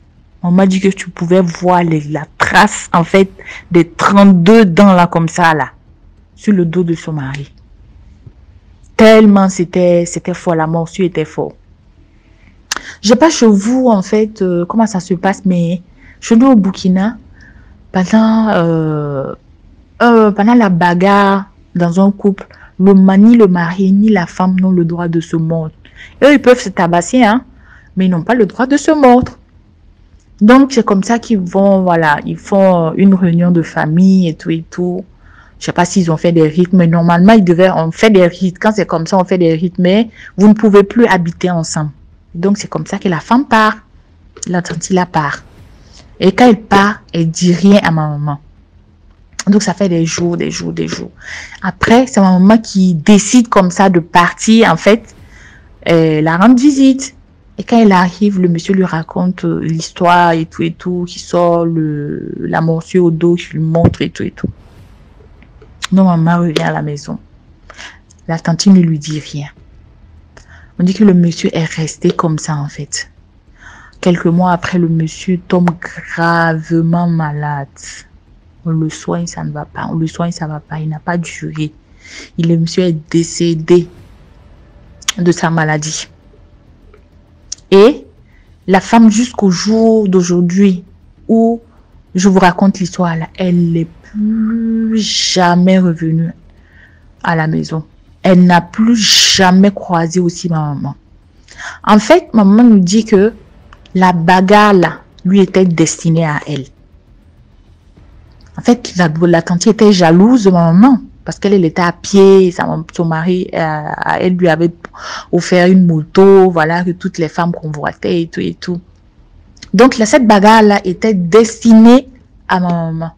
Speaker 2: Ma maman dit que tu pouvais voir la trace, en fait, des 32 dents là, comme ça, là, sur le dos de son mari. Tellement c'était fort, la morsure était fort. Je sais pas chez vous, en fait, comment ça se passe, mais chez nous au Burkina, pendant la bagarre dans un couple, ni le mari ni la femme n'ont le droit de se mordre. Eux, ils peuvent se tabasser, hein, mais ils n'ont pas le droit de se mordre. Donc, c'est comme ça qu'ils vont, voilà, ils font une réunion de famille et tout et tout. Je sais pas s'ils ont fait des rites, mais normalement, on fait des rites. Quand c'est comme ça, on fait des rites, mais vous ne pouvez plus habiter ensemble. Donc, c'est comme ça que la femme part. La tante, la part. Et quand elle part, elle dit rien à ma maman. Donc, ça fait des jours. Après, c'est ma maman qui décide comme ça de partir, en fait, la rendre visite. Et quand elle arrive, le monsieur lui raconte l'histoire et tout, qui sort la morsure au dos, qui lui montre et tout. Donc, maman revient à la maison. La tante ne lui dit rien. On dit que le monsieur est resté comme ça, en fait. Quelques mois après, le monsieur tombe gravement malade. On le soigne, ça ne va pas. On le soigne, ça ne va pas. Il n'a pas duré. Le monsieur est décédé de sa maladie. Et la femme, jusqu'au jour d'aujourd'hui, où je vous raconte l'histoire, là, elle n'est plus jamais revenue à la maison. Elle n'a plus jamais croisé aussi ma maman. En fait, ma maman nous dit que la bagarre, là, lui était destinée à elle. En fait, la tante était jalouse de ma maman parce qu'elle était à pied, son mari, elle lui avait offert une moto, voilà, que toutes les femmes convoitaient et tout. Donc, cette bagarre-là était destinée à ma maman.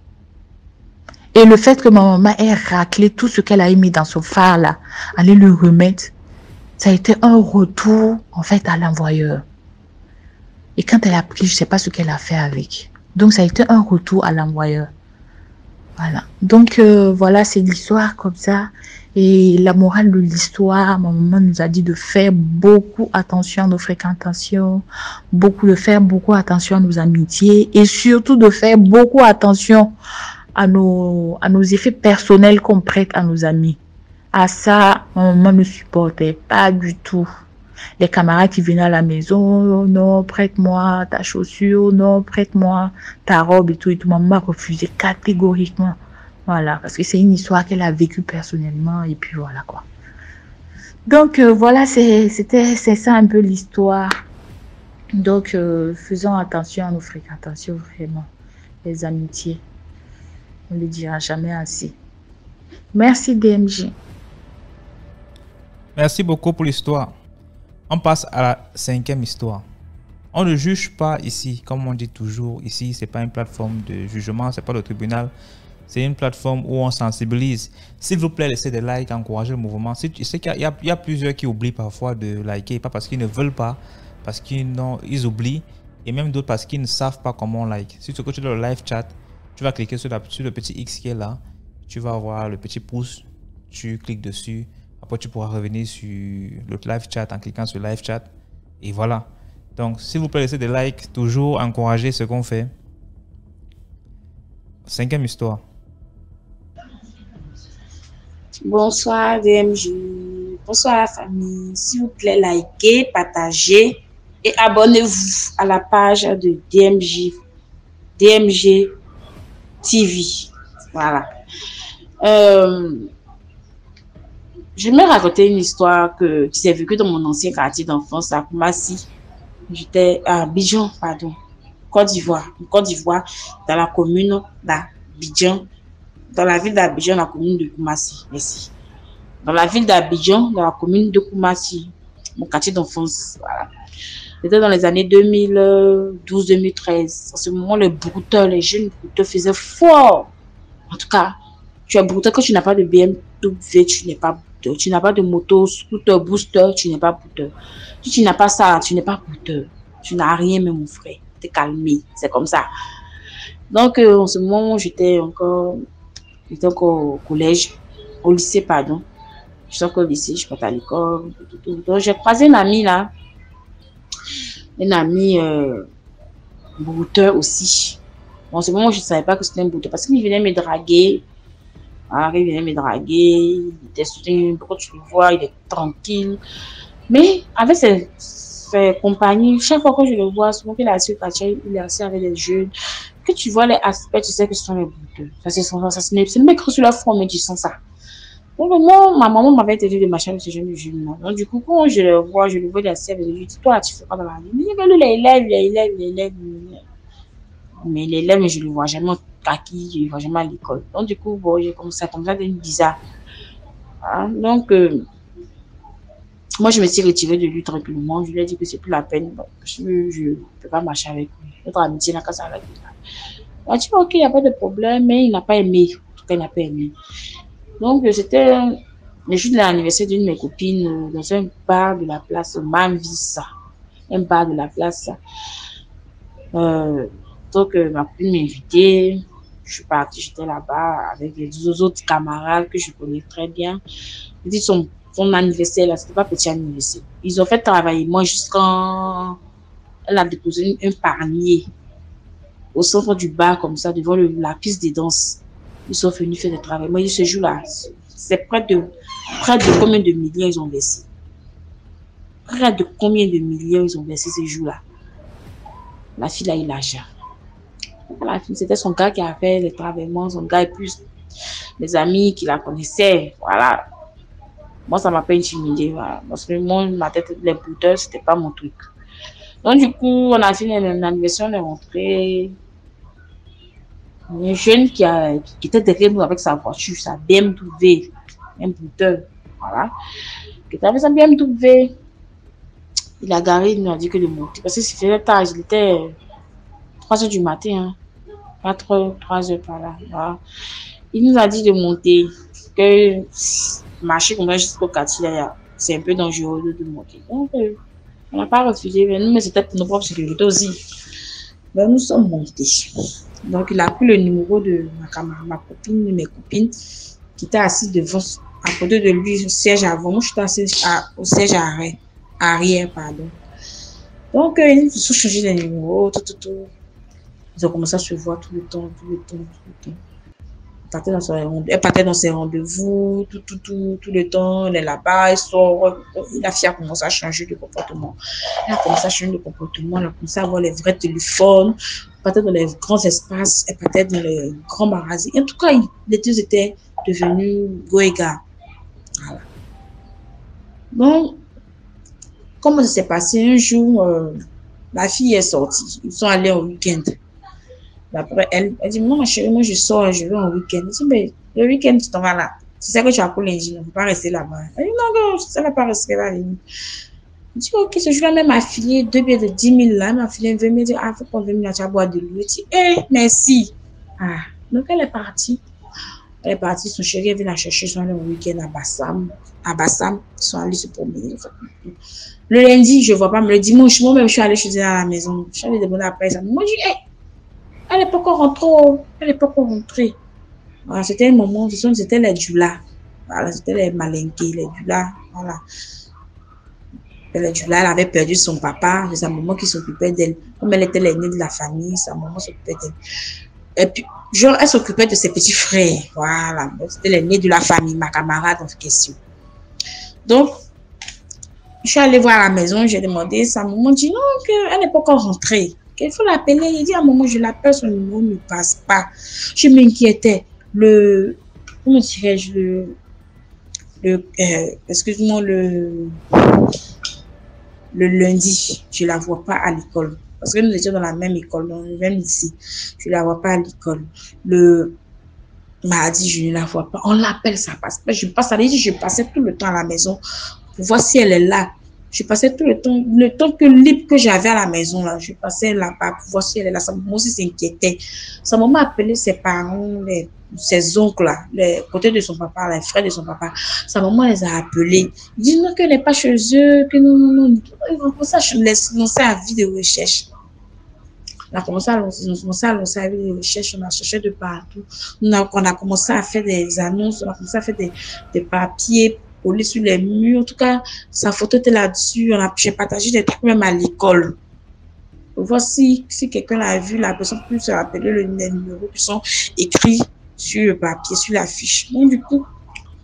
Speaker 2: Et le fait que ma maman ait raclé tout ce qu'elle a mis dans son phare, là, aller le remettre, ça a été un retour, en fait, à l'envoyeur. Et quand elle a pris, je ne sais pas ce qu'elle a fait avec. Donc, ça a été un retour à l'envoyeur. Voilà. Donc, voilà, c'est l'histoire comme ça. Et la morale de l'histoire, ma maman nous a dit de faire beaucoup attention à nos fréquentations, de faire beaucoup attention à nos amitiés et surtout de faire beaucoup attention à nos effets personnels qu'on prête à nos amis. À ça, ma maman ne supportait pas du tout. Les camarades qui venaient à la maison, oh, non, prête-moi ta chaussure, non, prête-moi ta robe et tout. Ma maman refusait catégoriquement. Voilà, parce que c'est une histoire qu'elle a vécue personnellement et puis voilà quoi. Donc voilà, c'est ça un peu l'histoire. Donc faisons attention à nos fréquentations vraiment, les amitiés. On ne le dira jamais assez. Merci DMJ.
Speaker 1: Merci beaucoup pour l'histoire. On passe à la 5e histoire. On ne juge pas ici, comme on dit toujours. Ici, c'est pas une plateforme de jugement, c'est pas le tribunal. C'est une plateforme où on sensibilise. S'il vous plaît, laissez des likes, encouragez le mouvement. Si tu sais qu'il y a plusieurs qui oublient parfois de liker, pas parce qu'ils ne veulent pas, parce qu'ils oublient, et même d'autres parce qu'ils ne savent pas comment on like. Si tu es dans le live chat, tu vas cliquer sur le petit X qui est là, tu vas voir le petit pouce, tu cliques dessus, après tu pourras revenir sur le live chat en cliquant sur live chat, et voilà. Donc, s'il vous plaît, laissez des likes, toujours encourager ce qu'on fait. 5e histoire.
Speaker 3: Bonsoir DMJ, bonsoir la famille. S'il vous plaît, likez, partagez et abonnez-vous à la page de DMJ TV. Voilà. Je vais raconter une histoire qui s'est vécue dans mon ancien quartier d'enfance à Koumassi. J'étais à Abidjan, pardon, Côte d'Ivoire, dans la commune d'Abidjan. Dans la ville d'Abidjan, la commune de Koumassi. Merci. Dans la ville d'Abidjan, dans la commune de Koumassi, mon quartier d'enfance. Voilà. C'était dans les années 2012-2013. En ce moment, les jeunes brouteurs faisaient fort. En tout cas, tu es brouteur quand tu n'as pas de BMW, tu n'es pas brouteur. Tu n'as pas de moto, scooter, booster, tu n'es pas brouteur. Si tu n'as pas ça, tu n'es pas brouteur. Tu n'as rien, mais mon frère. T'es calmé. C'est comme ça. Donc, en ce moment, j'étais encore au collège. au lycée, pardon. Je sors au lycée, je partais à l'école. Donc, j'ai croisé une amie là. Une amie brouteur aussi. Bon, c'est moment où je ne savais pas que c'était un brouteur parce qu'il venait me draguer. Ah, il venait me draguer. Il était soutenu. Pourquoi tu le vois? Il est tranquille. Mais avec ses compagnies, chaque fois que je le vois, souvent qu'il est assis au quartier, il est assis avec des jeunes. Que tu vois les aspects, tu sais que ce sont les brouteux. Ça, c'est le mec sur la forme, mais tu sens ça. Donc, moi, ma maman m'avait dit de machin de ce jeune jeune. Donc, du coup, quand je le vois il est assis avec lui, je dis, toi, tu fais quoi dans la vie? Il dit, lui, il est élève. Mais l'élève, je ne le vois jamais à qui, je ne le vois jamais à l'école. Donc, du coup, bon, j'ai commencé à devenir bizarre. Hein? Donc, moi, je me suis retirée de lui tranquillement. Je lui ai dit que c'est plus la peine. Bon, je ne peux pas marcher avec lui. Notre amitié n'a qu'à s'arrêter là. Il a dit, ok, il n'y a pas de problème, mais il n'a pas aimé. En tout cas, il n'a pas aimé. Donc, c'était le jour de l'anniversaire d'une de mes copines dans un bar de la place Manvisa. Un bar de la place. Donc, ma copine m'a invitée. Je suis partie, j'étais là-bas avec les deux autres camarades que je connais très bien. Je dis son anniversaire, là, c'était pas petit anniversaire. Ils ont fait travailler moi jusqu'en... Elle a déposé un panier au centre du bar, comme ça, devant la piste de danse. Ils sont venus faire le travail. Moi, ce jour-là, c'est près de combien de millions ils ont versé? Près de combien de millions ils ont versé ce jour-là? La fille a eu l'argent. C'était son gars qui a fait le travail, son gars et plus les amis qui la connaissaient. Voilà. Moi, ça m'a pas intimidé. Voilà. Parce que moi, ma tête, les bouteurs, c'était pas mon truc. Donc, du coup, on a fini l'anniversaire, on est rentré. Un jeune qui était derrière nous avec sa voiture, sa BMW, un bouteur. Voilà. Qui était avec sa BMW. Il a garé, il nous a dit que de monter. Parce que c'était tard, il était 3 heures du matin. 4 heures, 3 heures par là. Voilà. Il nous a dit de monter. Que marcher comme ça jusqu'au quartier, c'est un peu dangereux de monter. Donc, on n'a pas refusé. Mais c'était pour nos propres sécurités aussi. Donc, nous sommes montés. Donc, il a pris le numéro de ma copine, de mes copines, qui était assise devant, à côté de lui, au siège avant. Moi, je suis assise au siège arrière, pardon. Donc, ils ont changé les numéros, tout. Ils ont commencé à se voir tout le temps. Elle partait dans ses rendez-vous, tout le temps. Elle est là-bas, elle sort. La fille a commencé à changer de comportement. Elle a commencé à avoir les vrais téléphones. Elle partait dans les grands espaces, elle partait dans les grands magasins. En tout cas, les deux étaient devenus goégas. Voilà. Donc, comment ça s'est passé? Un jour, la fille est sortie. Ils sont allés au week-end. Après, elle dit, non, ma chérie, moi je sors, je vais en week-end. Je dis, mais le week-end, tu t'en vas là. Tu sais que tu as pour l'ingénieur, il ne faut pas rester là-bas. Elle dit, non, ça ne va pas rester là. Je dis, ok, ce jour-là, même m'a filé 2 billets de 10 000 là. Elle m'a filé 20 000. Elle dit, ah, faut qu'on 20 000 là, tu vas boire de l'eau. Je dis, merci. Ah, donc elle est partie. Son chéri est venu la chercher, ils sont allés au week-end à Bassam. Ils sont allés se promener. Le lundi, je ne vois pas, mais le dimanche, moi-même, je suis allée chez elle à la maison. Je suis allée demander après ça. Moi, je dis, hey, elle n'est pas encore rentrée. Voilà, c'était un moment, c'était les Dula. Voilà, c'était les Malinqués, les Dula. Voilà. Les Dula, elle avait perdu son papa, c'est sa maman qui s'occupait d'elle. Comme elle était l'aînée de la famille, sa maman s'occupait d'elle. Et puis, genre, elle s'occupait de ses petits frères. Voilà. C'était l'aînée de la famille, ma camarade en question. Donc, je suis allée voir à la maison, j'ai demandé, sa maman dit non, qu'elle n'est pas encore rentrée. Qu'il faut l'appeler. Il dit à un moment, je l'appelle, son numéro ne passe pas. Je m'inquiétais. Comment dirais-je, excuse-moi, le lundi, je ne la vois pas à l'école. Parce que nous étions dans la même école, dans le même lycée. Je ne la vois pas à l'école. Le mardi, je ne la vois pas. On l'appelle, ça passe pas. Je passais tout le temps à la maison pour voir si elle est là. Je passais tout le temps libre que j'avais à la maison, là, je passais là-bas pour voir si elle est là. Sa maman aussi s'inquiétait. Sa maman appelait ses parents, ses oncles, là, les côtés de son papa, les frères de son papa. Sa maman les a appelés. Ils disent non, qu'elle n'est pas chez eux, que non. Ils vont commencer à lancer un vie de recherche. On a commencé à lancer avec des recherches, on a cherché de partout. On a commencé à faire des annonces, on a commencé à faire des papiers collés sur les murs. En tout cas, sa photo était là-dessus. J'ai partagé des trucs même à l'école. Voici, si quelqu'un l'a vu, la personne peut se rappeler les numéros qui sont écrits sur le papier, sur la fiche. Donc, du coup,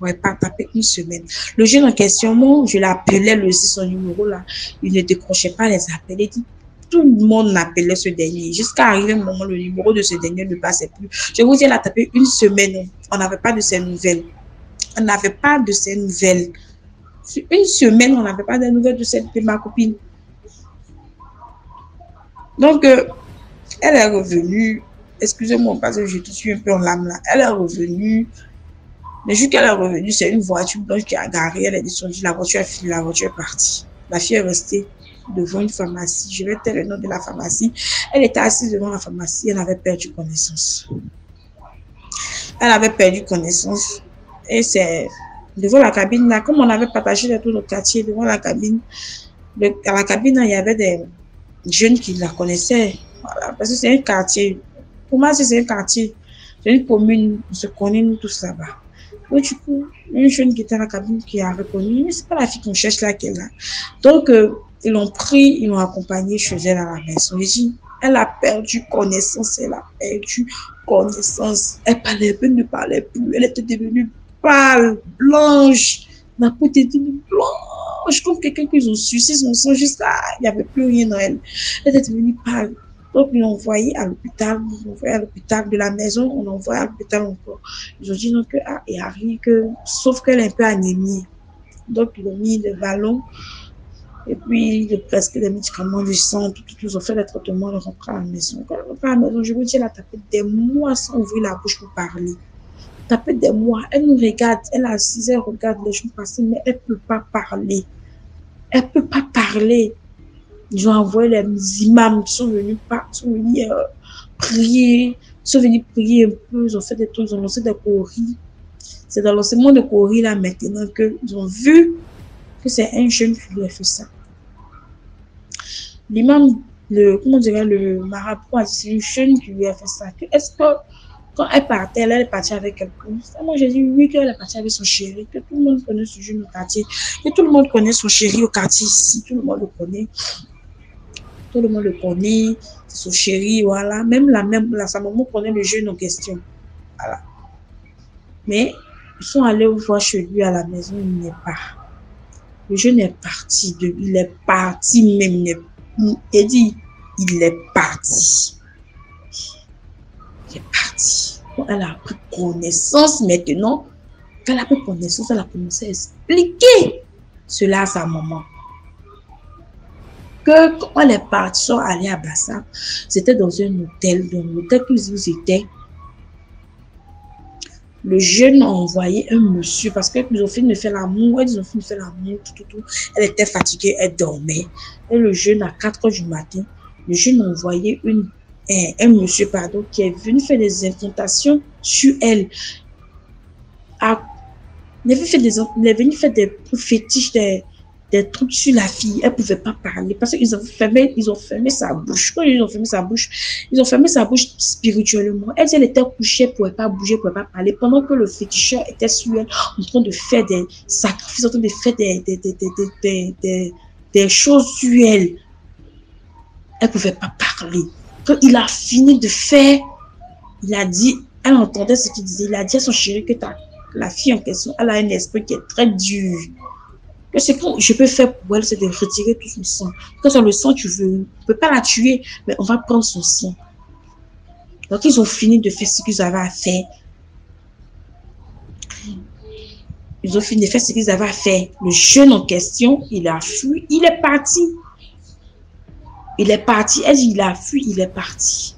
Speaker 3: on n'aurait pas tapé une semaine. Le jeune en question, moi, je l'appelais, le son numéro là, il ne décrochait pas les appels. Il dit, tout le monde appelait ce dernier. Jusqu'à arriver un moment, le numéro de ce dernier ne passait plus. Je vous dis, elle a tapé une semaine. On n'avait pas de ses nouvelles. On n'avait pas de ses nouvelles. Sur une semaine, on n'avait pas de nouvelles de ma copine. Donc, elle est revenue. Excusez-moi parce que je suis un peu en lame là. Elle est revenue. Le jour qu'elle est revenue, c'est une voiture blanche qui a garé. Elle est descendue. La voiture a fini. La voiture est partie. La fille est restée devant une pharmacie. Je vais taire le nom de la pharmacie. Elle était assise devant la pharmacie. Elle avait perdu connaissance. Elle avait perdu connaissance. Et c'est devant la cabine là. Comme on avait partagé tout le quartier devant la cabine. À la cabine là, il y avait des jeunes qui la connaissaient. Voilà, parce que c'est un quartier. Pour moi, c'est un quartier. C'est une commune. On se connaît nous tous là-bas. Donc, du coup, une jeune qui était à la cabine qui a reconnu, mais c'est pas la fille qu'on cherche là qu'elle a. Donc, ils l'ont pris, ils l'ont accompagnée chez elle à la maison. J'ai dit, elle a perdu connaissance, elle a perdu connaissance. Elle parlait plus, ne parlait plus. Elle était devenue pâle, blanche. La peau était devenue blanche, comme quelqu'un qui ont sucé son sang jusqu'à, il n'y avait plus rien dans elle. Elle était devenue pâle. Donc, ils l'ont envoyé à l'hôpital, de la maison, on l'a envoyé à l'hôpital encore. Ils ont dit non, il n'y a rien sauf qu'elle est un peu anémie. Donc, ils ont mis le ballon, et puis presque des médicaments du sang, ils ont fait les traitements, ils rentrent à la maison. Quand elle rentre à la maison, je vous dis, elle a tapé des mois sans ouvrir la bouche pour parler. Tapé des mois, elle nous regarde, elle est assise, elle regarde les gens passer, mais elle ne peut pas parler. Elle ne peut pas parler. Ils ont envoyé les imams qui sont venus prier, sont venus prier un peu, ils ont fait des trucs, ils ont lancé des choris. C'est dans l'enseignement de choris là maintenant qu'ils ont vu que c'est un jeune qui lui a fait ça. L'imam, le marabout a dit c'est une jeune qui lui a fait ça. Est-ce que quand elle partait, elle est partie avec quelqu'un? Moi j'ai dit oui, qu'elle est partie avec son chéri, que tout le monde connaît ce jeune au quartier, que tout le monde connaît son chéri au quartier ici, tout le monde le connaît. Tout le monde le connaît, c'est son chéri, voilà. Même sa maman connaît le jeune en question. Voilà. Mais ils sont allés voir chez lui à la maison, il n'est pas. Le jeune est parti, il est parti même. Il dit, il est parti. Il est parti. Quand elle a pris connaissance maintenant, quand elle a pris connaissance, elle a commencé à expliquer cela à sa maman. Que quand les partis sont allés à Bassam, c'était dans un hôtel, dans l'hôtel qu'ils étaient. Le jeune a envoyé un monsieur parce qu'ils ont fini de faire l'amour, tout. Elle était fatiguée, elle dormait. Et le jeune, à 4 heures du matin, le jeune a envoyé un monsieur qui est venu faire des incantations sur elle. Il est venu faire des fétiches, des trucs sur la fille. Elle ne pouvait pas parler parce qu'ils ont fermé sa bouche. Quand ils ont fermé sa bouche, spirituellement. Elle était couchée, elle ne pouvait pas bouger, elle ne pouvait pas parler. Pendant que le féticheur était sur elle, en train de faire des sacrifices, en train de faire des choses sur elle. Elle ne pouvait pas parler. Quand il a fini de faire, il a dit, elle entendait ce qu'il disait. Il a dit à son chéri que la fille en question, elle a un esprit qui est très dur. Que ce que je peux faire pour elle, c'est de retirer tout son sang. Quand c'est le sang, tu ne peux pas la tuer, mais on va prendre son sang. Donc, ils ont fini de faire ce qu'ils avaient à faire. Ils ont fini de faire ce qu'ils avaient à faire. Le jeune en question, il a fui, il est parti. Il est parti. Elle dit, il a fui, il est parti.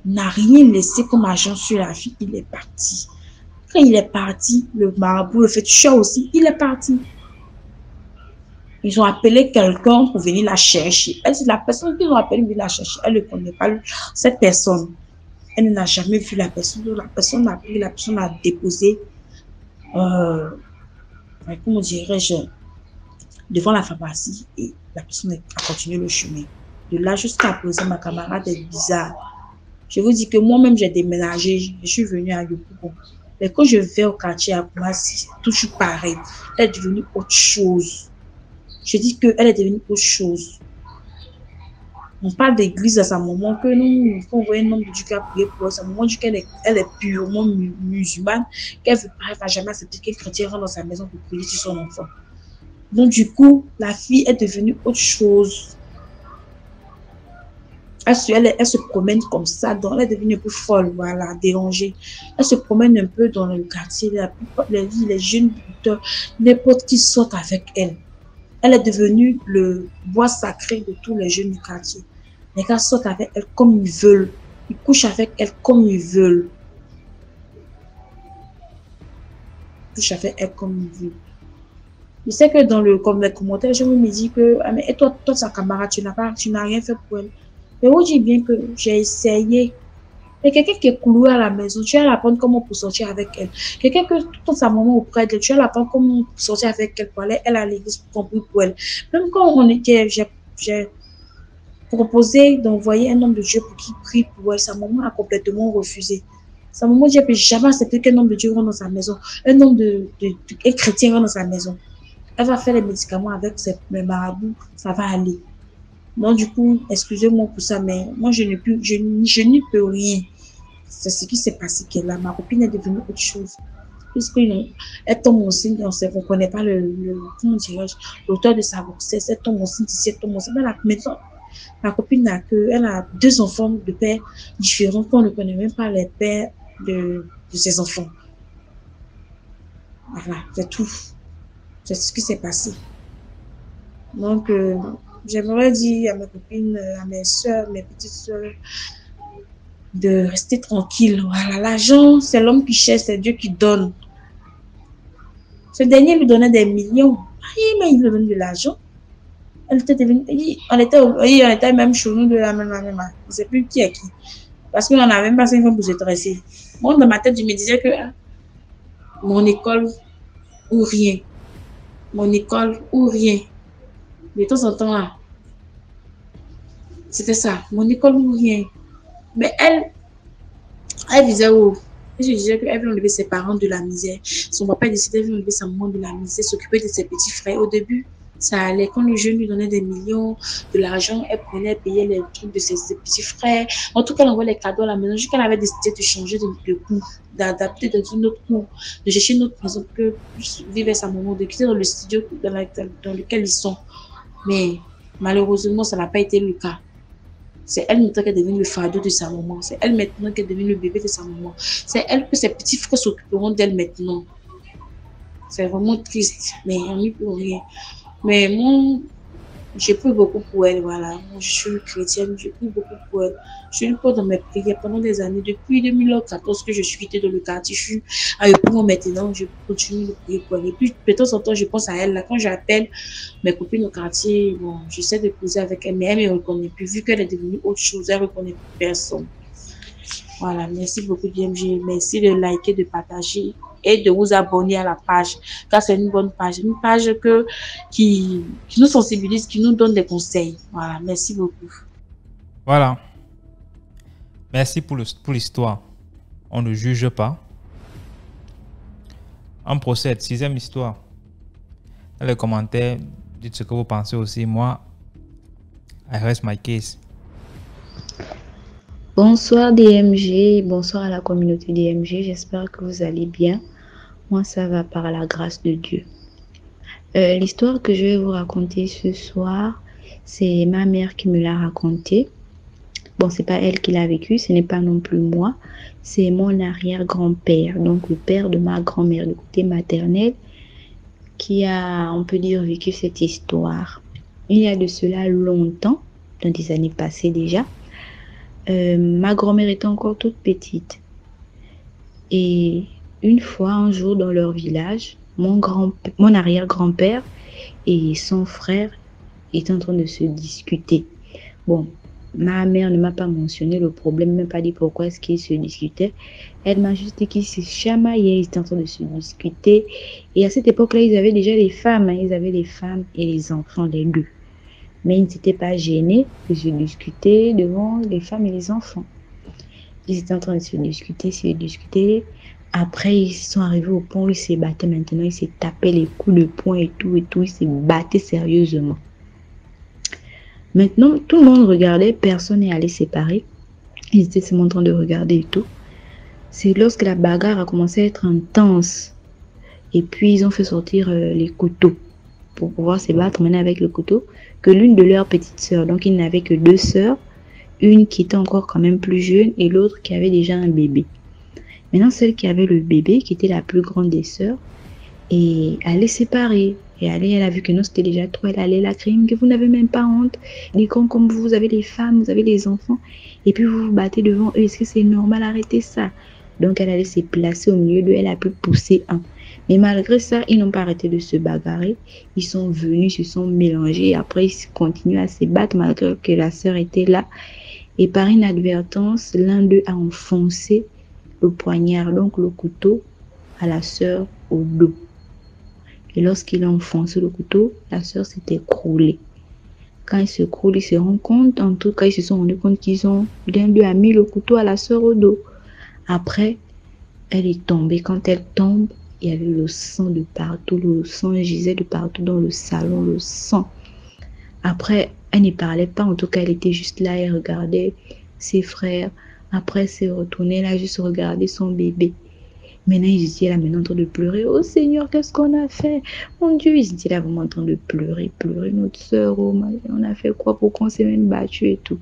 Speaker 3: Il n'a rien laissé comme agent sur la fille, il est parti. Quand il est parti, le marabout, le féticheur aussi, il est parti. Ils ont appelé quelqu'un pour venir la chercher. Elle dit, la personne qu'ils ont appelé pour venir la chercher, elle ne connaît pas cette personne. Elle n'a jamais vu la personne. Donc la personne a pris, la personne a déposé, comment dirais-je, devant la pharmacie et la personne a continué le chemin.
Speaker 5: De là jusqu'à présent, ma camarade est bizarre. Je vous dis que moi-même, j'ai déménagé. Je suis venue à Yopougon. Mais quand je vais au quartier à Koumassi, c'est toujours pareil. Elle est devenue autre chose. Je dis qu'elle est devenue autre chose. On parle d'église à sa maman, que nous, il faut envoyer un homme de Dieu qui a prié pour elle. Sa maman dit qu'elle est purement musulmane, qu'elle ne va jamais accepter qu'un chrétien rentre dans sa maison pour prier sur son enfant. Donc, du coup, la fille est devenue autre chose. Elle se promène comme ça, donc elle est devenue un peu folle, voilà, dérangée. Elle se promène un peu dans le quartier, les jeunes buteurs, n'importe qui sort avec elle. Elle est devenue le bois sacré de tous les jeunes du quartier. Les gars sortent avec elle comme ils veulent. Ils couchent avec elle comme ils veulent. Ils couchent avec elle comme ils veulent. Je sais que dans comme les commentaires, je me dis que, ah, mais et toi, sa camarade, tu n'as rien fait pour elle. Mais moi, je dis bien que j'ai essayé. Mais quelqu'un qui est cloué à la maison, tu vas l'apprendre comment pour sortir avec elle. Quelqu'un que toute sa maman auprès d'elle, tu vas l'apprendre comment pour sortir avec elle, pour aller elle à l'église, compris pour elle. Même quand j'ai proposé d'envoyer un homme de Dieu pour qu'il prie pour elle, sa maman a complètement refusé. Sa maman dit, elle ne peut jamais accepter qu'un homme de Dieu rentre dans sa maison, un chrétien rentre dans sa maison. Elle va faire les médicaments avec ses marabouts, ça va aller. Donc, du coup, excusez-moi pour ça, mais moi, je n'y peux rien. C'est ce qui s'est passé qu'elle a. Ma copine est devenue autre chose. Puisqu'elle tombe enceinte, on ne connaît pas l'auteur de sa grossesse. Elle tombe enceinte ici, elle tombe enceinte. Maintenant, ma copine elle a 2 enfants de pères différents qu'on ne connaît même pas les pères de ses enfants. Voilà, c'est tout. C'est ce qui s'est passé. Donc, j'aimerais dire à mes copines, à mes soeurs, mes petites soeurs, de rester tranquille. Voilà, l'argent, c'est l'homme qui cherche, c'est Dieu qui donne. Ce dernier lui donnait des millions. Mais il lui donne de l'argent. Elle était devenue, on était même chez nous de la même manière. Je ne sais plus qui est qui. Parce qu'on n'avait même pas 5 ans pour se dresser. Moi, dans ma tête, je me disais que mon école ou rien. Mon école ou rien. De temps en temps, là, c'était ça. Mon école ou rien. Mais elle disait où? Je disais qu'elle veut enlever ses parents de la misère. Son papa décidait d'enlever sa maman de la misère, s'occuper de ses petits frères. Au début, ça allait. Quand le jeune lui donnait des millions, de l'argent, elle prenait, payait les trucs de ses petits frères. En tout cas, elle envoyait les cadeaux à la maison. Jusqu'à qu'elle avait décidé de changer de cours, d'adapter dans une autre cour, de chercher une autre maison pour que vivre avec sa maman, de quitter dans le studio dans lequel ils sont. Mais malheureusement, ça n'a pas été le cas. C'est elle maintenant qui est devenue le fardeau de sa maman. C'est elle maintenant qui est devenue le bébé de sa maman. C'est elle que ses petits frères s'occuperont d'elle maintenant. C'est vraiment triste, mais on n'y peut rien. Mais moi, j'ai pris beaucoup pour elle, voilà. Moi, je suis chrétienne, j'ai pris beaucoup pour elle. Je suis pas dans mes prières pendant des années. Depuis 2014 que je suis quittée dans le quartier, je suis à Yopougon maintenant, je continue de prier pour elle. Et puis, de temps en temps, je pense à elle. Là, quand j'appelle mes copines au quartier, bon, j'essaie de poser avec elle, mais elle ne me reconnaît plus. Vu qu'elle est devenue autre chose, elle ne reconnaît plus personne. Voilà, merci beaucoup, DMG. Merci de liker, de partager et de vous abonner à la page, car c'est une bonne page. Une page qui nous sensibilise, qui nous donne des conseils. Voilà, merci beaucoup.
Speaker 1: Voilà. Merci pour l'histoire. On ne juge pas. On procède. 6e histoire. Dans les commentaires, dites ce que vous pensez aussi. Moi, I rest my case.
Speaker 2: Bonsoir DMG, bonsoir à la communauté DMG. J'espère que vous allez bien. Moi, ça va par la grâce de Dieu. L'histoire que je vais vous raconter ce soir, c'est ma mère qui me l'a racontée. Bon, c'est pas elle qui l'a vécu, ce n'est pas non plus moi. C'est mon arrière-grand-père, donc le père de ma grand-mère, du côté maternel, qui a, on peut dire, vécu cette histoire. Il y a de cela longtemps, dans des années passées déjà. Ma grand-mère était encore toute petite. Et une fois, un jour, dans leur village, mon arrière-grand-père et son frère étaient en train de se discuter. Bon, ma mère ne m'a pas mentionné le problème, même pas dit pourquoi est-ce qu'ils se discutaient. Elle m'a juste dit qu'ils se chamaillaient, ils étaient en train de se discuter. Et à cette époque-là, ils avaient déjà les femmes, hein, ils avaient les femmes et les enfants, les deux. Mais ils n'étaient pas gênés de se discuter devant les femmes et les enfants. Ils étaient en train de se discuter. Après, ils sont arrivés au point où ils se battaient maintenant. Ils se tapaient les coups de poing et tout. Ils se battaient sérieusement. Maintenant, tout le monde regardait. Personne n'est allé séparer. Ils étaient seulement en train de regarder et tout. C'est lorsque la bagarre a commencé à être intense. Et puis, ils ont fait sortir les couteaux pour pouvoir se battre maintenant avec le couteau. Que l'une de leurs petites sœurs, donc ils n'avaient que 2 sœurs, une qui était encore quand même plus jeune et l'autre qui avait déjà un bébé. Maintenant, celle qui avait le bébé, qui était la plus grande des sœurs, et elle les séparer. Et elle a vu que non, c'était déjà trop. Elle allait la crier, que vous n'avez même pas honte. Les cons comme vous avez les femmes, vous avez les enfants. Et puis vous vous battez devant eux. Est-ce que c'est normal? Arrêtez ça. Donc elle allait se placer au milieu d'eux. Elle a pu pousser un. Mais malgré ça, ils n'ont pas arrêté de se bagarrer. Ils sont venus, se sont mélangés. Et après, ils continuent à se battre malgré que la sœur était là. Et par inadvertance, l'un d'eux a enfoncé le poignard, donc le couteau, à la sœur au dos. Et lorsqu'il a enfoncé le couteau, la sœur s'est écroulée. Quand ils se croulent, ils se rendent compte, en tout cas, ils se sont rendus compte l'un d'eux a mis le couteau à la sœur au dos. Après, elle est tombée. Quand elle tombe, il y avait le sang de partout. Le sang gisait de partout dans le salon, le sang. Après, elle ne parlait pas. En tout cas, elle était juste là et regardait ses frères. Après, elle s'est retournée là, juste regarder son bébé. Maintenant, ils étaient là maintenant en train de pleurer. Oh Seigneur, qu'est-ce qu'on a fait? Mon Dieu, ils étaient là vraiment en train de pleurer notre soeur. Oh, on a fait quoi pour qu'on s'est même battu et tout.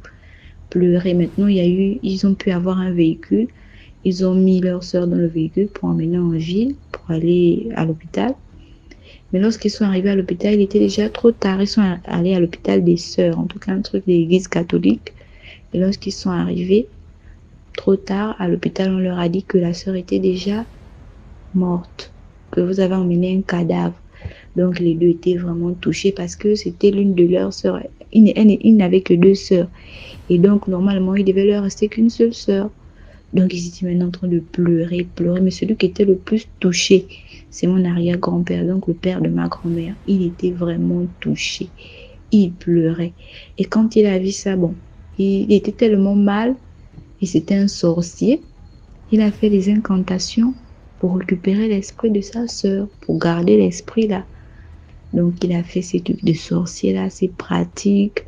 Speaker 2: Pleurer. Maintenant, ils ont pu avoir un véhicule. Ils ont mis leur soeur dans le véhicule pour emmener en ville, pour aller à l'hôpital. Mais lorsqu'ils sont arrivés à l'hôpital, il était déjà trop tard. Ils sont allés à l'hôpital des sœurs, en tout cas un truc de l'église catholique. Et lorsqu'ils sont arrivés, trop tard, à l'hôpital, on leur a dit que la sœur était déjà morte, que vous avez emmené un cadavre. Donc les deux étaient vraiment touchés parce que c'était l'une de leurs sœurs. Ils n'avaient que 2 sœurs. Et donc normalement, il devait leur rester qu'une seule sœur. Donc ils étaient maintenant en train de pleurer. Mais celui qui était le plus touché, c'est mon arrière-grand-père, donc le père de ma grand-mère. Il était vraiment touché. Il pleurait. Et quand il a vu ça, bon, il était tellement mal. Et c'était un sorcier. Il a fait des incantations pour récupérer l'esprit de sa sœur, pour garder l'esprit là. Donc il a fait ces trucs de sorcier là, ces pratiques.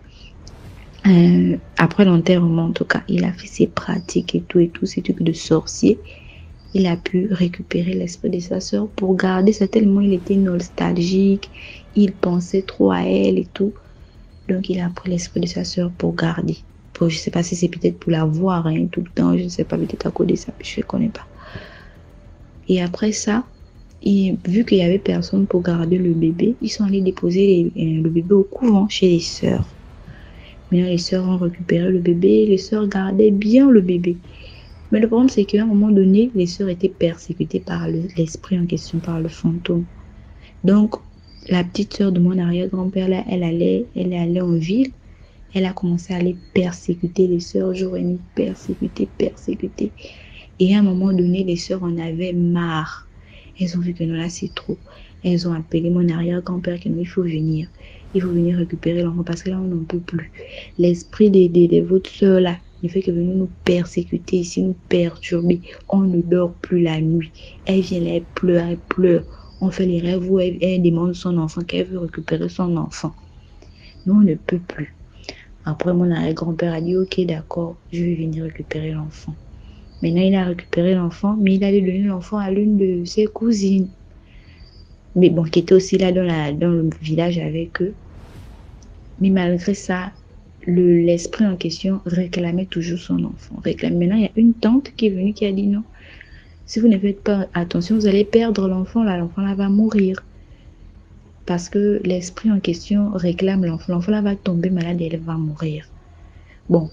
Speaker 2: Après l'enterrement en tout cas, il a fait ses pratiques et tout, ces trucs de sorcier. Il a pu récupérer l'esprit de sa sœur pour garder ça, tellement il était nostalgique. Il pensait trop à elle et tout. Donc il a pris l'esprit de sa sœur pour garder. Je ne sais pas si c'est peut-être pour la voir tout le temps, je ne sais pas, peut-être à cause de ça, je ne connais pas. Et après ça, vu qu'il n'y avait personne pour garder le bébé, ils sont allés déposer le bébé au couvent chez les sœurs. Maintenant, les sœurs ont récupéré le bébé, les sœurs gardaient bien le bébé. Mais le problème, c'est qu'à un moment donné, les sœurs étaient persécutées par l'esprit en question, par le fantôme. Donc, la petite sœur de mon arrière-grand-père, là, elle allait en ville. Elle a commencé à aller persécuter les sœurs jour et nuit, persécuter. Et à un moment donné, les sœurs en avaient marre. Elles ont vu que non, là, c'est trop. Elles ont appelé mon arrière-grand-père que non, il faut venir. Il faut venir récupérer l'enfant parce que là, on n'en peut plus. L'esprit de votre sœur, là, ne fait que venir nous persécuter ici, nous perturber. On ne dort plus la nuit. Elle vient là, elle pleure. On fait les rêves où elle demande son enfant, qu'elle veut récupérer son enfant. Nous, on ne peut plus. Après, mon arrière-grand-père a dit, ok, d'accord, je vais venir récupérer l'enfant. Maintenant, il a récupéré l'enfant, mais il allait donner l'enfant à l'une de ses cousines. Mais bon, qui était aussi là dans le village avec eux. Mais malgré ça, l'esprit en question réclamait toujours son enfant. Maintenant, il y a une tante qui est venue qui a dit non. Si vous ne faites pas attention, vous allez perdre l'enfant là va mourir. Parce que l'esprit en question réclame l'enfant. L'enfant là va tomber malade et elle va mourir. Bon,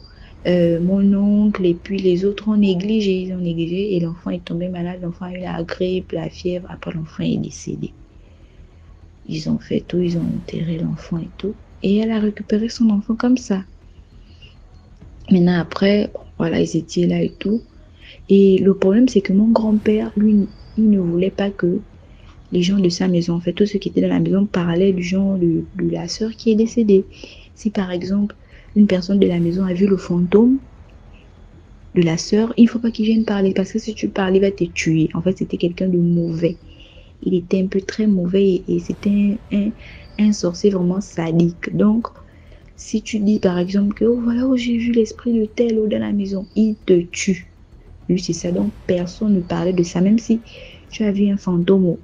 Speaker 2: mon oncle et puis les autres ont négligé. Ils ont négligé et l'enfant est tombé malade. L'enfant a eu la grippe, la fièvre. Après, l'enfant est décédé. Ils ont fait tout, ils ont enterré l'enfant et tout. Et elle a récupéré son enfant comme ça. Maintenant, après, voilà, ils étaient là et tout. Et le problème, c'est que mon grand-père, lui, il ne voulait pas que les gens de sa maison, en fait, tous ceux qui étaient dans la maison parlaient du genre de la sœur qui est décédée. Si par exemple, une personne de la maison a vu le fantôme de la sœur, il ne faut pas qu'il vienne parler parce que si tu parles, il va te tuer. En fait, c'était quelqu'un de mauvais. Il était un peu très mauvais et c'était un sorcier vraiment sadique. Donc, si tu dis par exemple que oh, voilà, oh, j'ai vu l'esprit de tel ou dans la maison, il te tue. Lui, c'est ça. Donc, personne ne parlait de ça. Même si tu as vu un fantôme,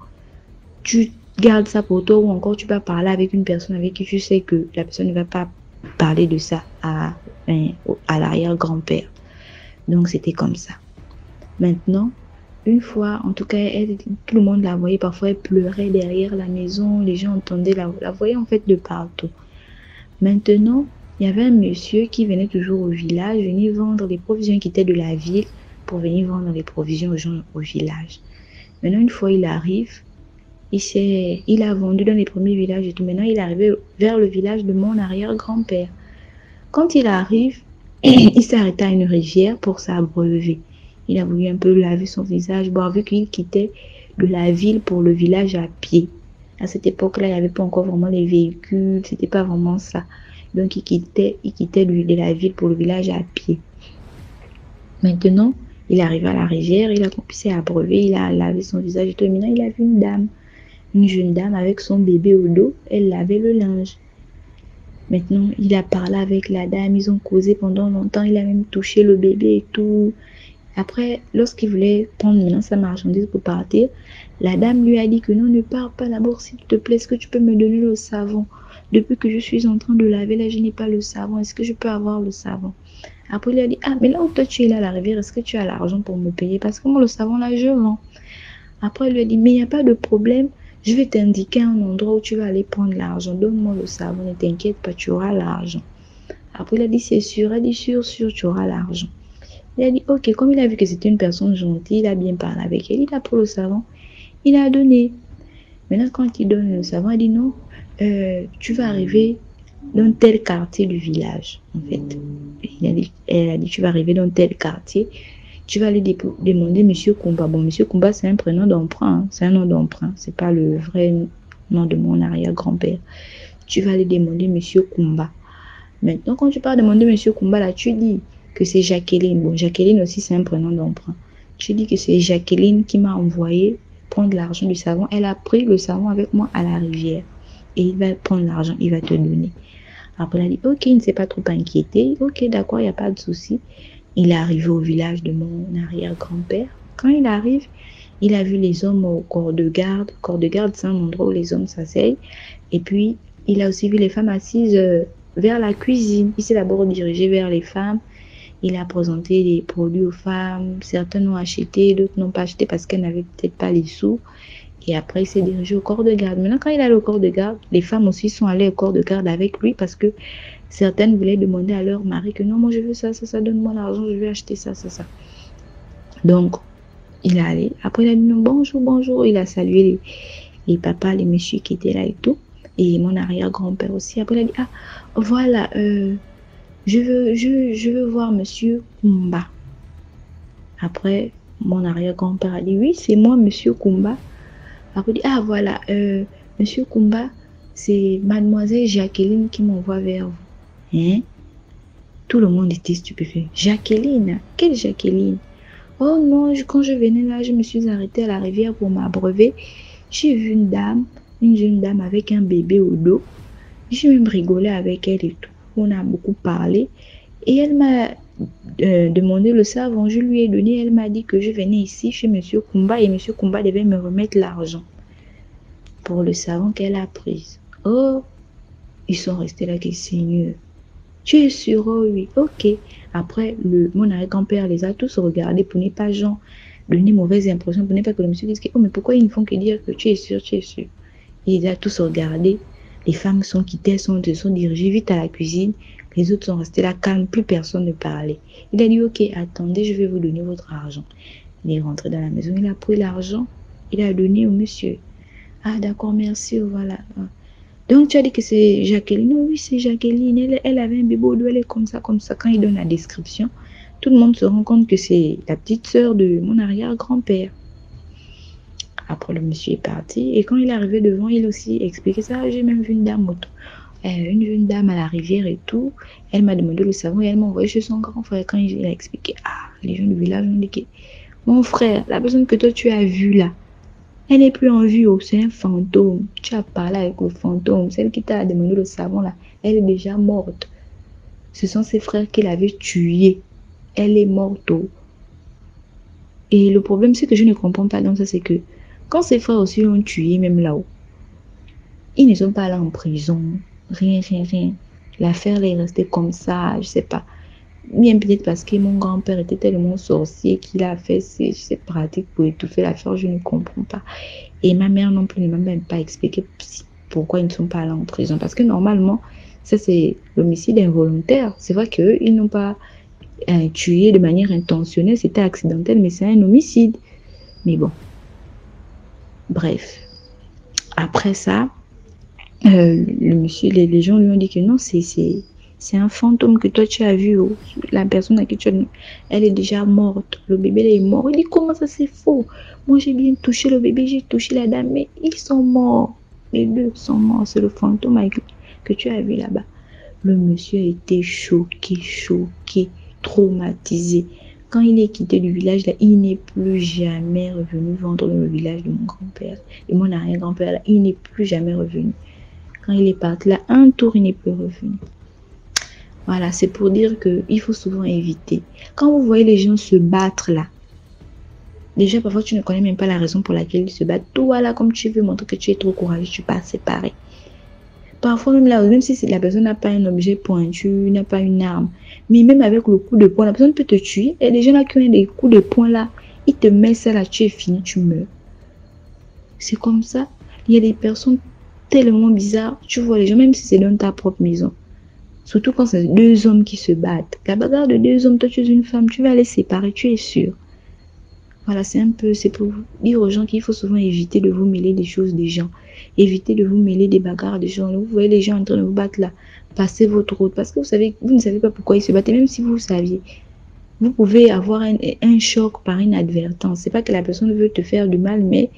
Speaker 2: tu gardes ça pour toi ou encore tu vas parler avec une personne avec qui tu sais que la personne ne va pas parler de ça à l'arrière-grand-père. Donc, c'était comme ça. Maintenant, une fois, en tout cas, tout le monde la voyait. Parfois, elle pleurait derrière la maison. Les gens entendaient, la voyaient en fait de partout. Maintenant, il y avait un monsieur qui venait toujours au village, venir vendre les provisions qui étaient de la ville pour venir vendre les provisions aux gens au village. Maintenant, une fois, il arrive, il a vendu dans les premiers villages et tout. Maintenant, il est arrivé vers le village de mon arrière-grand-père. Quand il arrive, il s'est arrêté à une rivière pour s'abreuver. Il a voulu un peu laver son visage, boire, vu qu'il quittait de la ville pour le village à pied. À cette époque-là, il n'y avait pas encore vraiment les véhicules, c'était pas vraiment ça. Donc, il quittait de la ville pour le village à pied. Maintenant, il est arrivé à la rivière, il a commencé à abreuver, il a lavé son visage et tout. Maintenant, il a vu une jeune dame avec son bébé au dos, elle lavait le linge. Maintenant, il a parlé avec la dame, ils ont causé pendant longtemps, il a même touché le bébé et tout. Après, lorsqu'il voulait prendre maintenant sa marchandise pour partir, la dame lui a dit que non, ne pars pas d'abord, s'il te plaît, est-ce que tu peux me donner le savon? Depuis que je suis en train de laver, là, je n'ai pas le savon, est-ce que je peux avoir le savon? Après, il a dit, ah, mais là où toi tu es là à la rivière, est-ce que tu as l'argent pour me payer? Parce que moi, le savon, là, je vends. Après, il lui a dit, mais il n'y a pas de problème, je vais t'indiquer un endroit où tu vas aller prendre l'argent. Donne-moi le savon, ne t'inquiète pas, tu auras l'argent. Après, il a dit, c'est sûr, elle dit, sûr, tu auras l'argent. Il a dit, ok, comme il a vu que c'était une personne gentille, il a bien parlé avec elle, il a pris le savon, il a donné. Maintenant, quand il donne le savon, il dit, non, tu vas arriver dans tel quartier du village, en fait. Elle a dit, tu vas arriver dans tel quartier, tu vas aller demander Monsieur Kumba. Bon, Monsieur Kumba, c'est un prénom d'emprunt, hein, c'est un nom d'emprunt, c'est pas le vrai nom de mon arrière-grand-père. Tu vas aller demander Monsieur Kumba. Maintenant, quand tu pars demander Monsieur Kumba, là, tu dis que c'est Jacqueline. Bon, Jacqueline aussi, c'est un prénom d'emprunt. Tu dis que c'est Jacqueline qui m'a envoyé prendre l'argent du savon. Elle a pris le savon avec moi à la rivière. Et il va prendre l'argent, il va te donner. Après, elle a dit, ok, il ne s'est pas trop inquiété. Ok, d'accord, il n'y a pas de souci. Il est arrivé au village de mon arrière-grand-père. Quand il arrive, il a vu les hommes au corps de garde. Corps de garde, c'est un endroit où les hommes s'asseyent. Et puis, il a aussi vu les femmes assises vers la cuisine. Il s'est d'abord dirigé vers les femmes. Il a présenté des produits aux femmes. Certaines ont acheté, d'autres n'ont pas acheté parce qu'elles n'avaient peut-être pas les sous. Et après, il s'est dirigé au corps de garde. Maintenant, quand il est allé au corps de garde, les femmes aussi sont allées au corps de garde avec lui parce que certaines voulaient demander à leur mari que non, moi je veux ça, donne-moi l'argent, je vais acheter ça. Donc, il est allé. Après, il a dit non, bonjour. Il a salué les papas, les messieurs qui étaient là et tout. Et mon arrière-grand-père aussi. Après, il a dit, ah, voilà, je veux voir Monsieur Kumba. Après, mon arrière-grand-père a dit, oui, c'est moi, Monsieur Kumba. Après, il dit, ah, voilà, Monsieur Kumba, c'est Mademoiselle Jacqueline qui m'envoie vers vous. Hein? Tout le monde était stupéfait. Jacqueline? Quelle Jacqueline? Oh non, quand je venais là, je me suis arrêtée à la rivière pour m'abreuver. J'ai vu une jeune dame avec un bébé au dos. J'ai même rigolé avec elle et tout. On a beaucoup parlé. Et elle m'a demandé le savon. Je lui ai donné. Elle m'a dit que je venais ici chez Monsieur Kumba et Monsieur Kumba devait me remettre l'argent pour le savon qu'elle a pris. Oh, ils sont restés là, que Seigneur. Tu es sûr? Oh oui, ok. Après, mon arrière-grand-père les a tous regardés pour ne pas donner mauvaise impression, pour ne pas que le monsieur dise que, oh, mais pourquoi ils ne font que dire que tu es sûr? Il les a tous regardés. Les femmes sont quittées, se sont dirigées vite à la cuisine. Les autres sont restés là calmes, plus personne ne parlait. Il a dit, ok, attendez, je vais vous donner votre argent. Il est rentré dans la maison, il a pris l'argent, il a donné au monsieur. Ah, d'accord, merci, voilà. Donc, tu as dit que c'est Jacqueline. Oui, c'est Jacqueline. Elle avait un bébé au dos, elle est comme ça. Quand il donne la description, tout le monde se rend compte que c'est la petite sœur de mon arrière-grand-père. Après, le monsieur est parti. Et quand il est arrivé devant, il aussi expliqué ça. J'ai même vu une dame une jeune dame à la rivière et tout. Elle m'a demandé le savon et elle m'a envoyé chez son grand frère. Quand il a expliqué, les gens du village ont dit que mon frère, la personne que toi tu as vue là, elle n'est plus en vue, c'est un fantôme. Tu as parlé avec le fantôme. Celle qui t'a demandé le savon là, elle est déjà morte. Ce sont ses frères qui l'avaient tuée. Elle est morte. Et le problème, c'est que je ne comprends pas dans ça, c'est que quand ses frères aussi l'ont tué, même là-haut, ils ne sont pas allés en prison. Rien. L'affaire est restée comme ça, je sais pas. Bien peut-être parce que mon grand-père était tellement sorcier qu'il a fait ces pratiques pour étouffer l'affaire, je ne comprends pas. Et ma mère non plus ne m'a même pas expliqué pourquoi ils ne sont pas allés en prison. Parce que normalement, ça c'est l'homicide involontaire. C'est vrai qu'eux, ils n'ont pas tué de manière intentionnelle, c'était accidentel, mais c'est un homicide. Mais bon. Bref. Après ça, le monsieur, les gens lui ont dit que non, c'est un fantôme que toi tu as vu. La personne à qui tu as... Elle est déjà morte. Le bébé est mort. Il dit comment ça c'est faux? Moi j'ai bien touché le bébé, j'ai touché la dame, mais ils sont morts. Les deux sont morts. C'est le fantôme que tu as vu là-bas. Le monsieur a été choqué, traumatisé. Quand il est quitté du village, là, il n'est plus jamais revenu vendre dans le village de mon grand-père. Et mon arrière-grand-père, là, il n'est plus jamais revenu. Quand il est parti là, un tour, il n'est plus revenu. Voilà, c'est pour dire qu'il faut souvent éviter. Quand vous voyez les gens se battre là, déjà parfois tu ne connais même pas la raison pour laquelle ils se battent. Toi là, comme tu veux montrer que tu es trop courageux, tu pars séparer. Parfois même là, même si la personne n'a pas un objet pointu, n'a pas une arme, mais même avec le coup de poing, la personne peut te tuer. Et les gens là qui ont des coups de poing là, ils te mettent ça là, tu es fini, tu meurs. C'est comme ça. Il y a des personnes tellement bizarres. Tu vois les gens, même si c'est dans ta propre maison. Surtout quand c'est deux hommes qui se battent. La bagarre de deux hommes, toi tu es une femme, tu vas les séparer, tu es sûr. Voilà, c'est pour dire aux gens qu'il faut souvent éviter de vous mêler des choses des gens. Évitez de vous mêler des bagarres des gens. Vous voyez les gens en train de vous battre là. Passez votre route. Parce que vous ne savez pas pourquoi ils se battent. Et même si vous saviez, vous pouvez avoir un choc par inadvertance. C'est pas que la personne veut te faire du mal, mais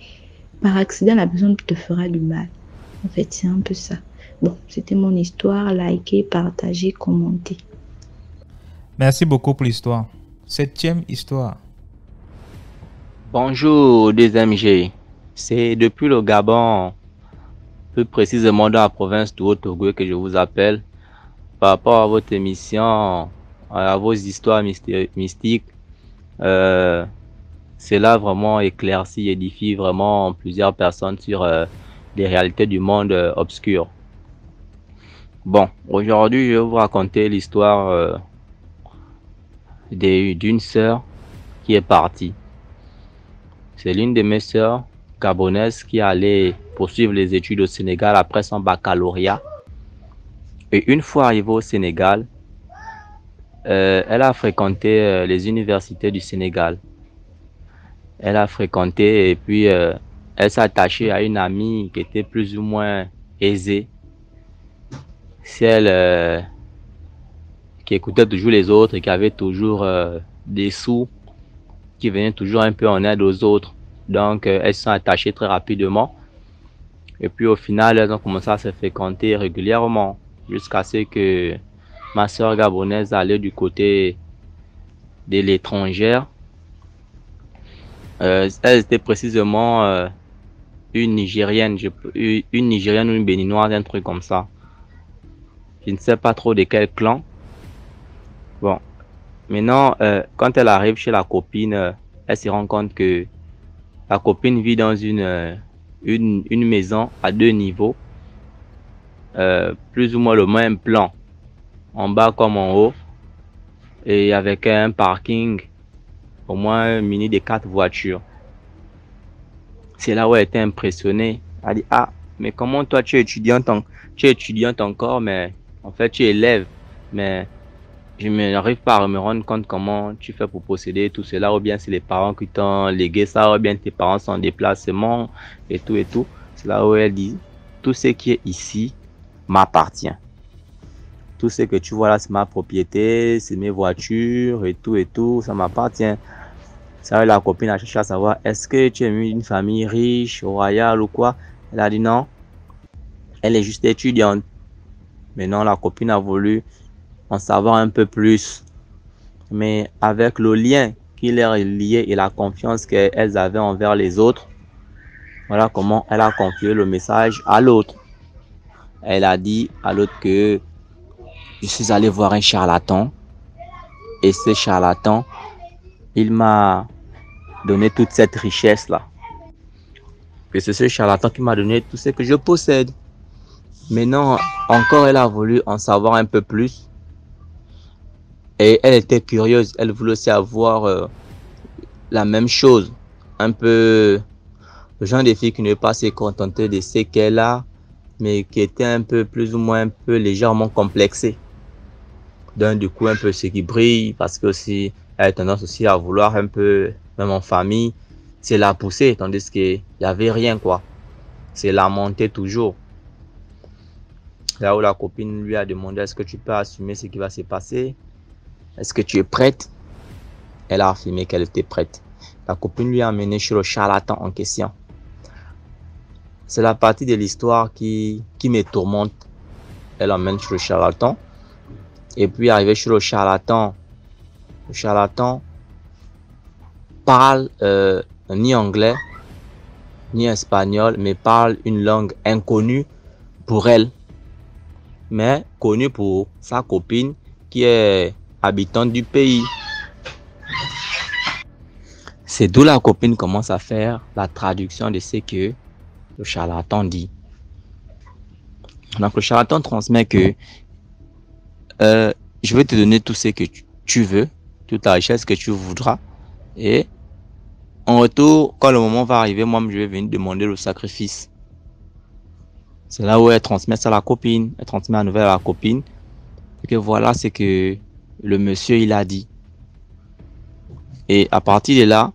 Speaker 2: par accident, la personne te fera du mal. En fait, c'est un peu ça. Bon, c'était mon histoire. Likez, partagez, commentez.
Speaker 1: Merci beaucoup pour l'histoire. 7e histoire.
Speaker 6: Bonjour, des MG. C'est depuis le Gabon, plus précisément dans la province de Haut-Togo, que je vous appelle par rapport à votre émission, à vos histoires mystiques. Cela vraiment éclaircit, édifie vraiment plusieurs personnes sur les réalités du monde obscur. Bon, aujourd'hui, je vais vous raconter l'histoire d'une sœur qui est partie. C'est l'une de mes sœurs gabonaises qui allait poursuivre les études au Sénégal après son baccalauréat. Et une fois arrivée au Sénégal, elle a fréquenté les universités du Sénégal. Elle a fréquenté et puis elle s'est attachée à une amie qui était plus ou moins aisée. Celle qui écoutait toujours les autres et qui avait toujours des sous, qui venaient toujours un peu en aide aux autres. Donc, elles se sont attachées très rapidement. Et puis, au final, elles ont commencé à se fréquenter régulièrement jusqu'à ce que ma soeur gabonaise allait du côté de l'étrangère. Elle était précisément une Nigérienne ou une Béninoise, un truc comme ça. Je ne sais pas trop de quel clan. Bon. Maintenant, quand elle arrive chez la copine, elle se rend compte que la copine vit dans une maison à 2 niveaux, plus ou moins le même plan, en bas comme en haut, et avec un parking au moins muni de 4 voitures. C'est là où elle était impressionnée. Elle dit, ah, mais comment toi tu es étudiante encore, mais en fait tu es élève, mais je n'arrive pas à me rendre compte comment tu fais pour posséder tout cela, ou bien c'est les parents qui t'ont légué ça, ou bien tes parents sont en déplacement, et tout et tout. C'est là où elle dit, tout ce qui est ici m'appartient. Tout ce que tu vois là, c'est ma propriété, c'est mes voitures, et tout, ça m'appartient. Ça, la copine a cherché à savoir, est-ce que tu es une famille riche, royale ou quoi? Elle a dit non, elle est juste étudiante. Maintenant, la copine a voulu en savoir un peu plus. Mais avec le lien qui leur est lié et la confiance qu'elles avaient envers les autres, voilà comment elle a confié le message à l'autre. Elle a dit à l'autre que je suis allé voir un charlatan et ce charlatan, il m'a donné toute cette richesse-là. Que c'est ce charlatan qui m'a donné tout ce que je possède. Maintenant, encore, elle a voulu en savoir un peu plus. Et elle était curieuse. Elle voulait aussi avoir la même chose. Un peu le genre de fille qui ne veut pas se contenter de ce qu'elle a, mais qui était un peu plus ou moins un peu légèrement complexée. Donc, du coup, un peu ce qui brille, parce que aussi, elle a tendance aussi à vouloir un peu, même en famille, c'est la pousser, tandis qu'il n'y avait rien, quoi. C'est la monter toujours. Là où la copine lui a demandé, est-ce que tu peux assumer ce qui va se passer? Est-ce que tu es prête? Elle a affirmé qu'elle était prête. La copine lui a amené chez le charlatan en question. C'est la partie de l'histoire qui me tourmente. Elle emmène chez le charlatan. Et puis, arrivé chez le charlatan parle ni anglais, ni espagnol, mais parle une langue inconnue pour elle, mais connue pour sa copine qui est habitante du pays. C'est d'où la copine commence à faire la traduction de ce que le charlatan dit. Donc, le charlatan transmet que je vais te donner tout ce que tu veux, toute la richesse que tu voudras. Et en retour, quand le moment va arriver, moi, je vais venir demander le sacrifice. C'est là où elle transmet ça à la copine. Elle transmet la nouvelle à la copine. Et que voilà ce que le monsieur, il a dit. Et à partir de là,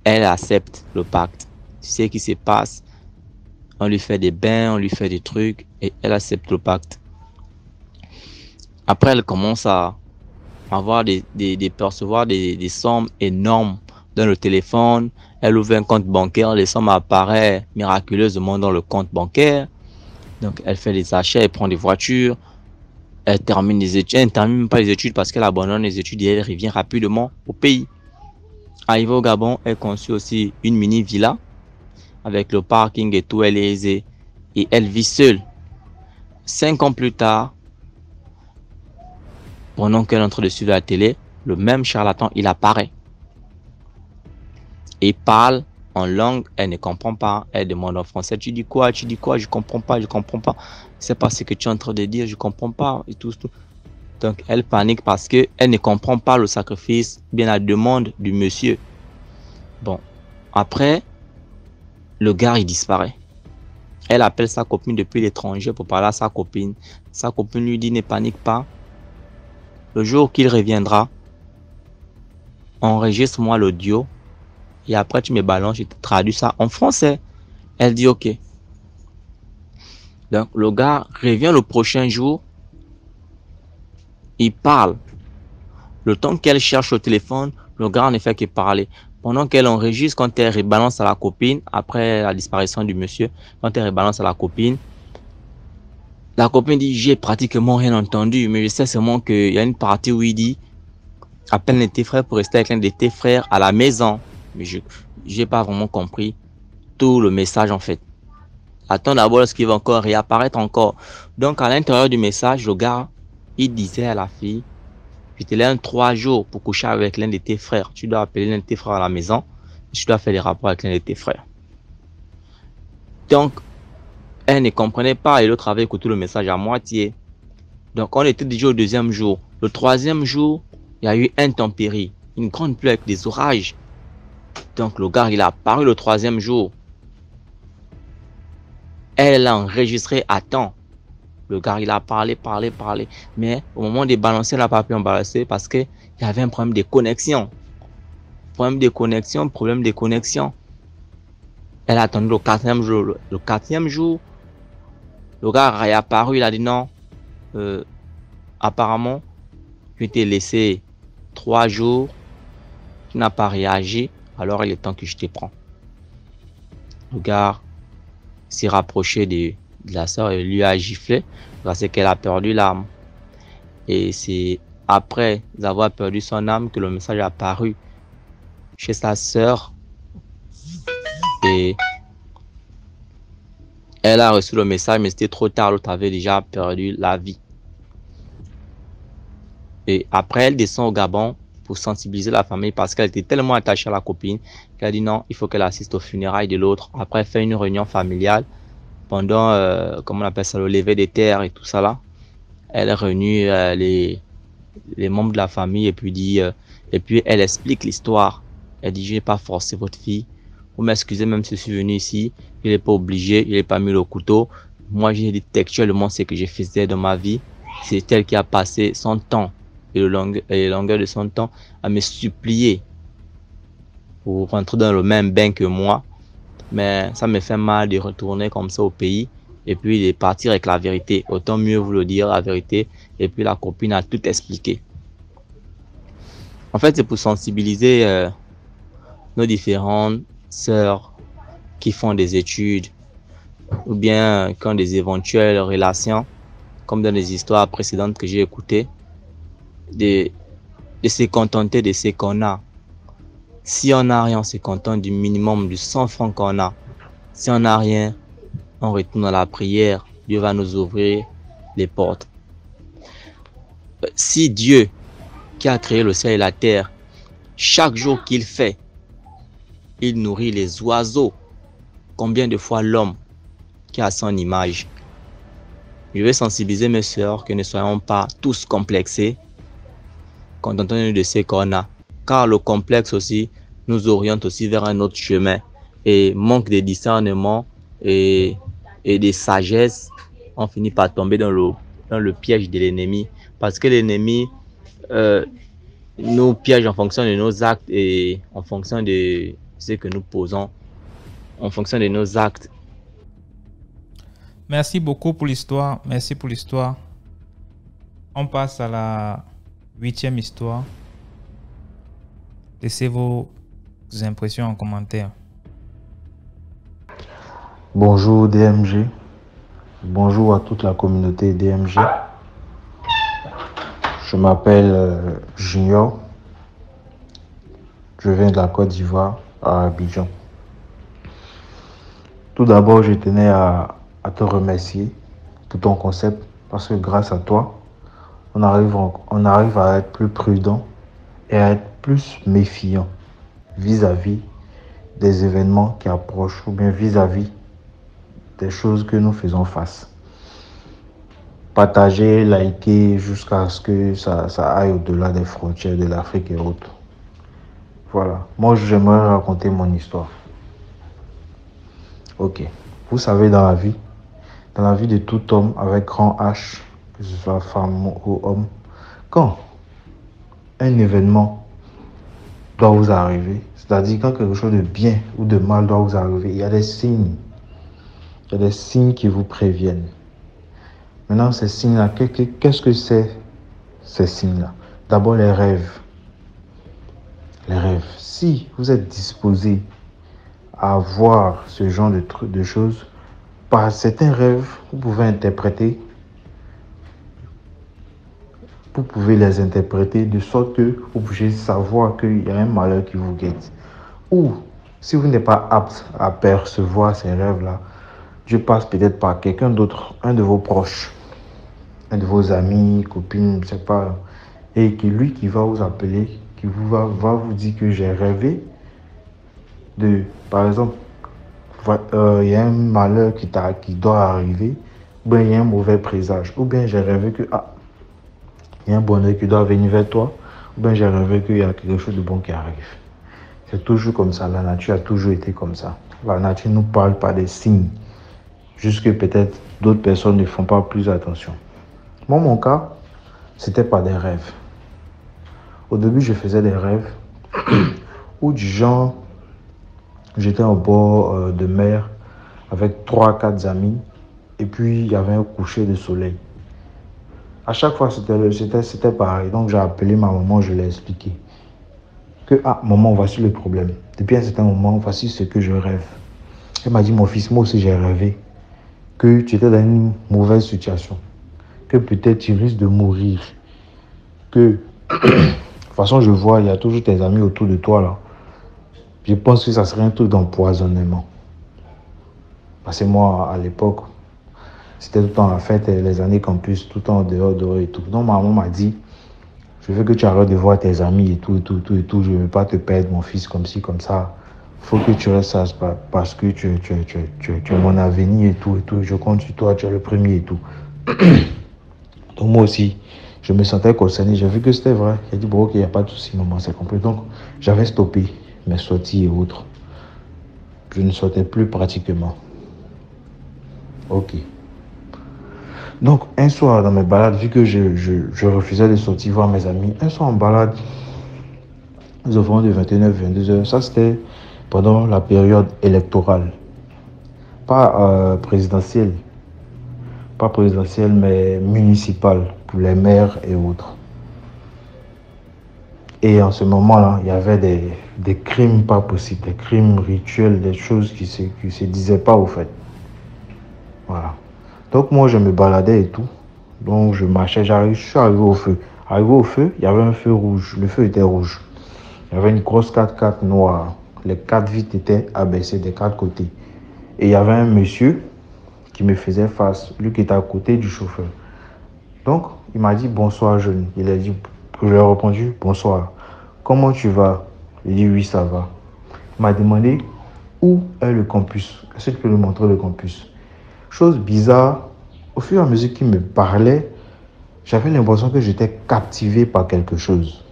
Speaker 6: elle accepte le pacte. Tu sais ce qui se passe. On lui fait des bains, on lui fait des trucs. Et elle accepte le pacte. Après, elle commence à avoir percevoir des sommes énormes dans le téléphone. Elle ouvre un compte bancaire, les sommes apparaissent miraculeusement dans le compte bancaire. Donc, elle fait des achats, elle prend des voitures, elle termine les études. Elle ne termine même pas les études parce qu'elle abandonne les études et elle revient rapidement au pays. Arrivée au Gabon, elle construit aussi une mini villa avec le parking et tout, elle est aisée. Et elle vit seule. 5 ans plus tard, pendant qu'elle est en train de suivre la télé, le même charlatan, il apparaît. Il parle en langue, elle ne comprend pas. Elle demande en français, tu dis quoi, je comprends pas. C'est pas ce que tu es en train de dire, je comprends pas. Et tout. Donc, elle panique parce qu'elle ne comprend pas le sacrifice, bien la demande du monsieur. Bon, après, le gars, il disparaît. Elle appelle sa copine depuis l'étranger pour parler à sa copine. Sa copine lui dit, ne panique pas. Le jour qu'il reviendra, enregistre-moi l'audio et après tu me balances, je te traduis ça en français. Elle dit ok. Donc le gars revient le prochain jour, il parle. Le temps qu'elle cherche au téléphone, le gars ne fait que parler. Pendant qu'elle enregistre, quand elle rebalance à la copine, après la disparition du monsieur, quand elle rebalance à la copine dit, j'ai pratiquement rien entendu, mais je sais seulement qu'il y a une partie où il dit, appelle l'un de tes frères pour rester avec l'un de tes frères à la maison. Mais je n'ai pas vraiment compris tout le message en fait. Attends d'abord ce qui va encore réapparaître encore. Donc à l'intérieur du message, le gars, il disait à la fille, je te laisse 3 jours pour coucher avec l'un de tes frères. Tu dois appeler l'un de tes frères à la maison. Tu dois faire des rapports avec l'un de tes frères. Donc, elle ne comprenait pas et l'autre avait écouté le message à moitié. Donc, on était déjà au 2e jour. Le 3e jour, il y a eu intempérie, une grande pluie avec des orages. Donc, le gars, il a apparu le 3e jour. Elle a enregistré à temps. Le gars, il a parlé. Mais au moment de balancer, elle n'a pas pu en balancer parce qu'il y avait un problème de connexion. Problème de connexion. Elle a attendu le 4e jour. Le 4e jour, le gars a réapparu, il a dit non, apparemment, je t'ai laissé 3 jours, tu n'as pas réagi, alors il est temps que je te prends. Le gars s'est rapproché de la sœur et lui a giflé parce qu'elle a perdu l'âme. Et c'est après avoir perdu son âme que le message est apparu chez sa sœur. Et elle a reçu le message, mais c'était trop tard, l'autre avait déjà perdu la vie. Et après, elle descend au Gabon pour sensibiliser la famille parce qu'elle était tellement attachée à la copine qu'elle a dit non, il faut qu'elle assiste aux funérailles de l'autre. Après, elle fait une réunion familiale pendant, comment on appelle ça, le lever des terres et tout ça là. Elle réunit les membres de la famille et puis elle explique l'histoire. Elle dit, je n'ai pas forcé votre fille. Vous m'excusez même si je suis venu ici. Il n'est pas obligé, il n'est pas mis le couteau. Moi, j'ai dit textuellement ce que je faisais dans ma vie. C'est elle qui a passé son temps et les longueurs de son temps à me supplier pour rentrer dans le même bain que moi. Mais ça me fait mal de retourner comme ça au pays et puis de partir avec la vérité. Autant mieux vous le dire, la vérité. Et puis la copine a tout expliqué. En fait, c'est pour sensibiliser nos différentes sœurs qui font des études ou bien qui ont des éventuelles relations, comme dans les histoires précédentes que j'ai écoutées, de se contenter de ce qu'on a. Si on n'a rien, on se contente du minimum, du 100 francs qu'on a. Si on n'a rien, on retourne à la prière. Dieu va nous ouvrir les portes. Si Dieu, qui a créé le ciel et la terre, chaque jour qu'il fait, il nourrit les oiseaux, combien de fois l'homme qui a son image? Je veux sensibiliser mes sœurs que ne soyons pas tous complexés, contentons-nous de ce qu'on a. Car le complexe aussi nous oriente aussi vers un autre chemin. Et manque de discernement et de sagesse, on finit par tomber dans le piège de l'ennemi. Parce que l'ennemi nous piège en fonction de nos actes et en fonction de ce que nous posons, en fonction de nos actes.
Speaker 1: Merci beaucoup pour l'histoire. Merci pour l'histoire. On passe à la 8e histoire. Laissez vos impressions en commentaire.
Speaker 7: Bonjour DMG. Bonjour à toute la communauté DMG. Je m'appelle Junior. Je viens de la Côte d'Ivoire, à Abidjan. Tout d'abord, je tenais à te remercier pour ton concept parce que grâce à toi, on arrive à être plus prudent et à être plus méfiant vis-à-vis des événements qui approchent ou bien vis-à-vis des choses que nous faisons face. Partager, liker jusqu'à ce que ça aille au-delà des frontières de l'Afrique et autres. Voilà, moi j'aimerais raconter mon histoire. Ok, vous savez dans la vie de tout homme avec grand H, que ce soit femme ou homme, quand un événement doit vous arriver, c'est-à-dire quand quelque chose de bien ou de mal doit vous arriver, il y a des signes. Il y a des signes qui vous préviennent. Maintenant, ces signes-là, qu'est-ce que c'est ces signes-là? D'abord, les rêves. Les rêves. Si vous êtes disposé à voir ce genre de choses, par certains rêves, vous pouvez les interpréter de sorte que vous puissiez savoir qu'il y a un malheur qui vous guette. Ou, si vous n'êtes pas apte à percevoir ces rêves-là, Dieu passe peut-être par quelqu'un d'autre, un de vos proches, un de vos amis, copines, je ne sais pas, et qui va vous appeler, qui va vous dire que j'ai rêvé par exemple, il y a un malheur qui doit arriver, ou bien il y a un mauvais présage, ou bien j'ai rêvé que il y a un bonheur qui doit venir vers toi, ou bien j'ai rêvé qu'il y a quelque chose de bon qui arrive. C'est toujours comme ça, la nature a toujours été comme ça. La nature ne nous parle pas des signes, juste que peut-être d'autres personnes ne font pas plus attention. Moi, mon cas, c'était pas des rêves. Au début, je faisais des rêves où du genre, j'étais au bord de mer avec 3-4 amis et puis il y avait un coucher de soleil. À chaque fois, c'était pareil. Donc, j'ai appelé ma maman, je l'ai expliqué. Que, maman, voici le problème. Depuis un certain moment, voici ce que je rêve. Elle m'a dit, mon fils, moi aussi, j'ai rêvé que tu étais dans une mauvaise situation, que peut-être tu risques de mourir, que de toute façon je vois, il y a toujours tes amis autour de toi là. Je pense que ça serait un truc d'empoisonnement. Parce que moi, à l'époque, c'était tout le temps la fête, les années campus, tout le temps dehors et tout. Donc ma maman m'a dit, je veux que tu arrêtes de voir tes amis et tout. Je ne veux pas te perdre, mon fils, comme ci, comme ça. Il faut que tu restes sage parce que tu es mon avenir et tout. Je compte sur toi, tu es le premier et tout. Donc moi aussi, je me sentais concerné. J'ai vu que c'était vrai. J'ai dit, bon, ok, il n'y a pas de souci, maman, c'est compris. Donc j'avais stoppé mes sorties et autres. Je ne sortais plus pratiquement. Ok. Donc, un soir dans mes balades, vu que je refusais de sortir voir mes amis, un soir en balade, aux environs de 21h, 22h, ça c'était pendant la période électorale. Pas présidentielle, mais municipale, pour les maires et autres. Et en ce moment-là, il y avait des crimes pas possibles, des crimes rituels, des choses qui se disaient pas au fait. Voilà. Donc moi, je me baladais et tout. Donc je marchais, je suis arrivé au feu. Arrivé au feu, il y avait un feu rouge. Le feu était rouge. Il y avait une grosse 4x4 noire. Les 4 vitres étaient abaissées des 4 côtés. Et il y avait un monsieur qui me faisait face, lui qui était à côté du chauffeur. Donc, il m'a dit bonsoir jeune. Je lui ai répondu bonsoir. Comment tu vas? Il dit oui, ça va. Il m'a demandé où est le campus. Est-ce que tu peux me montrer le campus? Chose bizarre, au fur et à mesure qu'il me parlait, j'avais l'impression que j'étais captivé par quelque chose.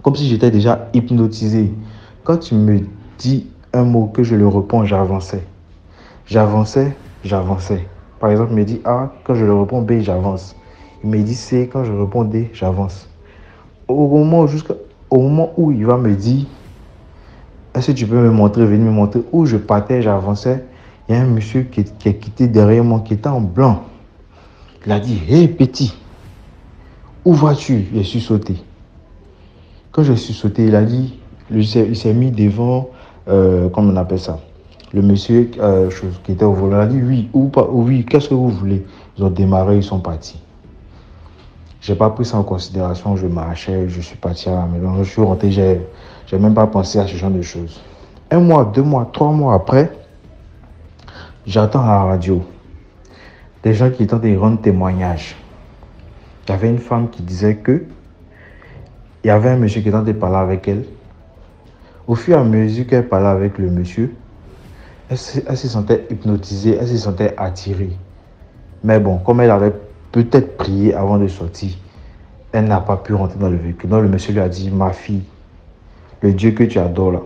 Speaker 7: Comme si j'étais déjà hypnotisé. Quand tu me dis un mot que je le réponds, j'avançais. J'avançais. Par exemple, il me dit A, quand je le réponds B, j'avance. Il me dit C, quand je réponds D, j'avance. Au moment où il va me dire, est-ce que tu peux venir me montrer où je partais, j'avançais, il y a un monsieur qui est quitté derrière moi, qui était en blanc. Il a dit, hé petit, où vas-tu? Je suis sauté. Quand je suis sauté, il a dit, il s'est mis devant, comment on appelle ça? Le monsieur qui était au volant, il a dit, oui, oui, qu'est-ce que vous voulez? Ils ont démarré, ils sont partis. Je n'ai pas pris ça en considération, je marchais, je suis parti à la maison, je suis rentré, j'ai même pas pensé à ce genre de choses. 1 mois, 2 mois, 3 mois après, j'entends à la radio des gens qui tentent de rendre témoignage. Il y avait une femme qui disait que il y avait un monsieur qui tentait de parler avec elle. Au fur et à mesure qu'elle parlait avec le monsieur, elle se sentait hypnotisée, elle se sentait attirée. Mais bon, comme elle avait peut-être prié avant de sortir, elle n'a pas pu rentrer dans le véhicule. Donc le monsieur lui a dit, ma fille, le Dieu que tu adores là,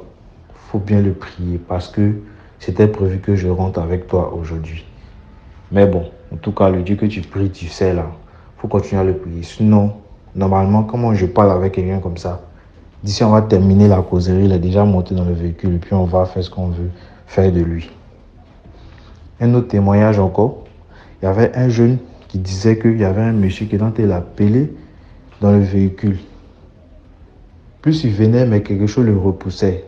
Speaker 7: il faut bien le prier parce que c'était prévu que je rentre avec toi aujourd'hui. Mais bon, en tout cas, le Dieu que tu pries, tu sais là, il faut continuer à le prier. Sinon, normalement, comment je parle avec quelqu'un comme ça? D'ici, on va terminer la causerie, il est déjà monté dans le véhicule et puis on va faire ce qu'on veut faire de lui. Un autre témoignage encore, il y avait un jeune qui disait qu'il y avait un monsieur qui tentait de l'appeler dans le véhicule. Plus il venait, mais quelque chose le repoussait.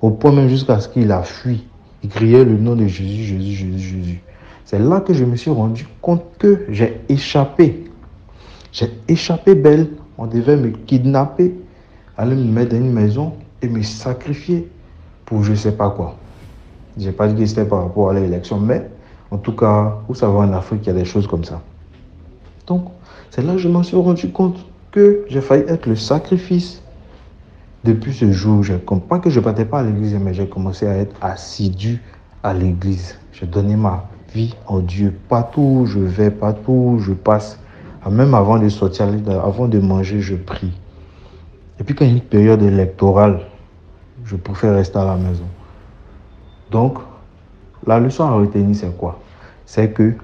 Speaker 7: Au point même jusqu'à ce qu'il a fui. Il criait le nom de Jésus, Jésus, Jésus, Jésus. C'est là que je me suis rendu compte que j'ai échappé. J'ai échappé belle. On devait me kidnapper, aller me mettre dans une maison et me sacrifier pour je ne sais pas quoi. Je n'ai pas dit que c'était par rapport à l'élection, mais en tout cas, vous savez, en Afrique, il y a des choses comme ça. Donc, c'est là que je m'en suis rendu compte que j'ai failli être le sacrifice. Depuis ce jour, pas que je ne partais pas à l'église, mais j'ai commencé à être assidu à l'église. J'ai donné ma vie en Dieu. Partout où je vais, partout où je passe, même avant de sortir, avant de manger, je prie. Et puis quand il y a une période électorale, je préfère rester à la maison. Donc, la leçon à retenir, c'est quoi? C'est que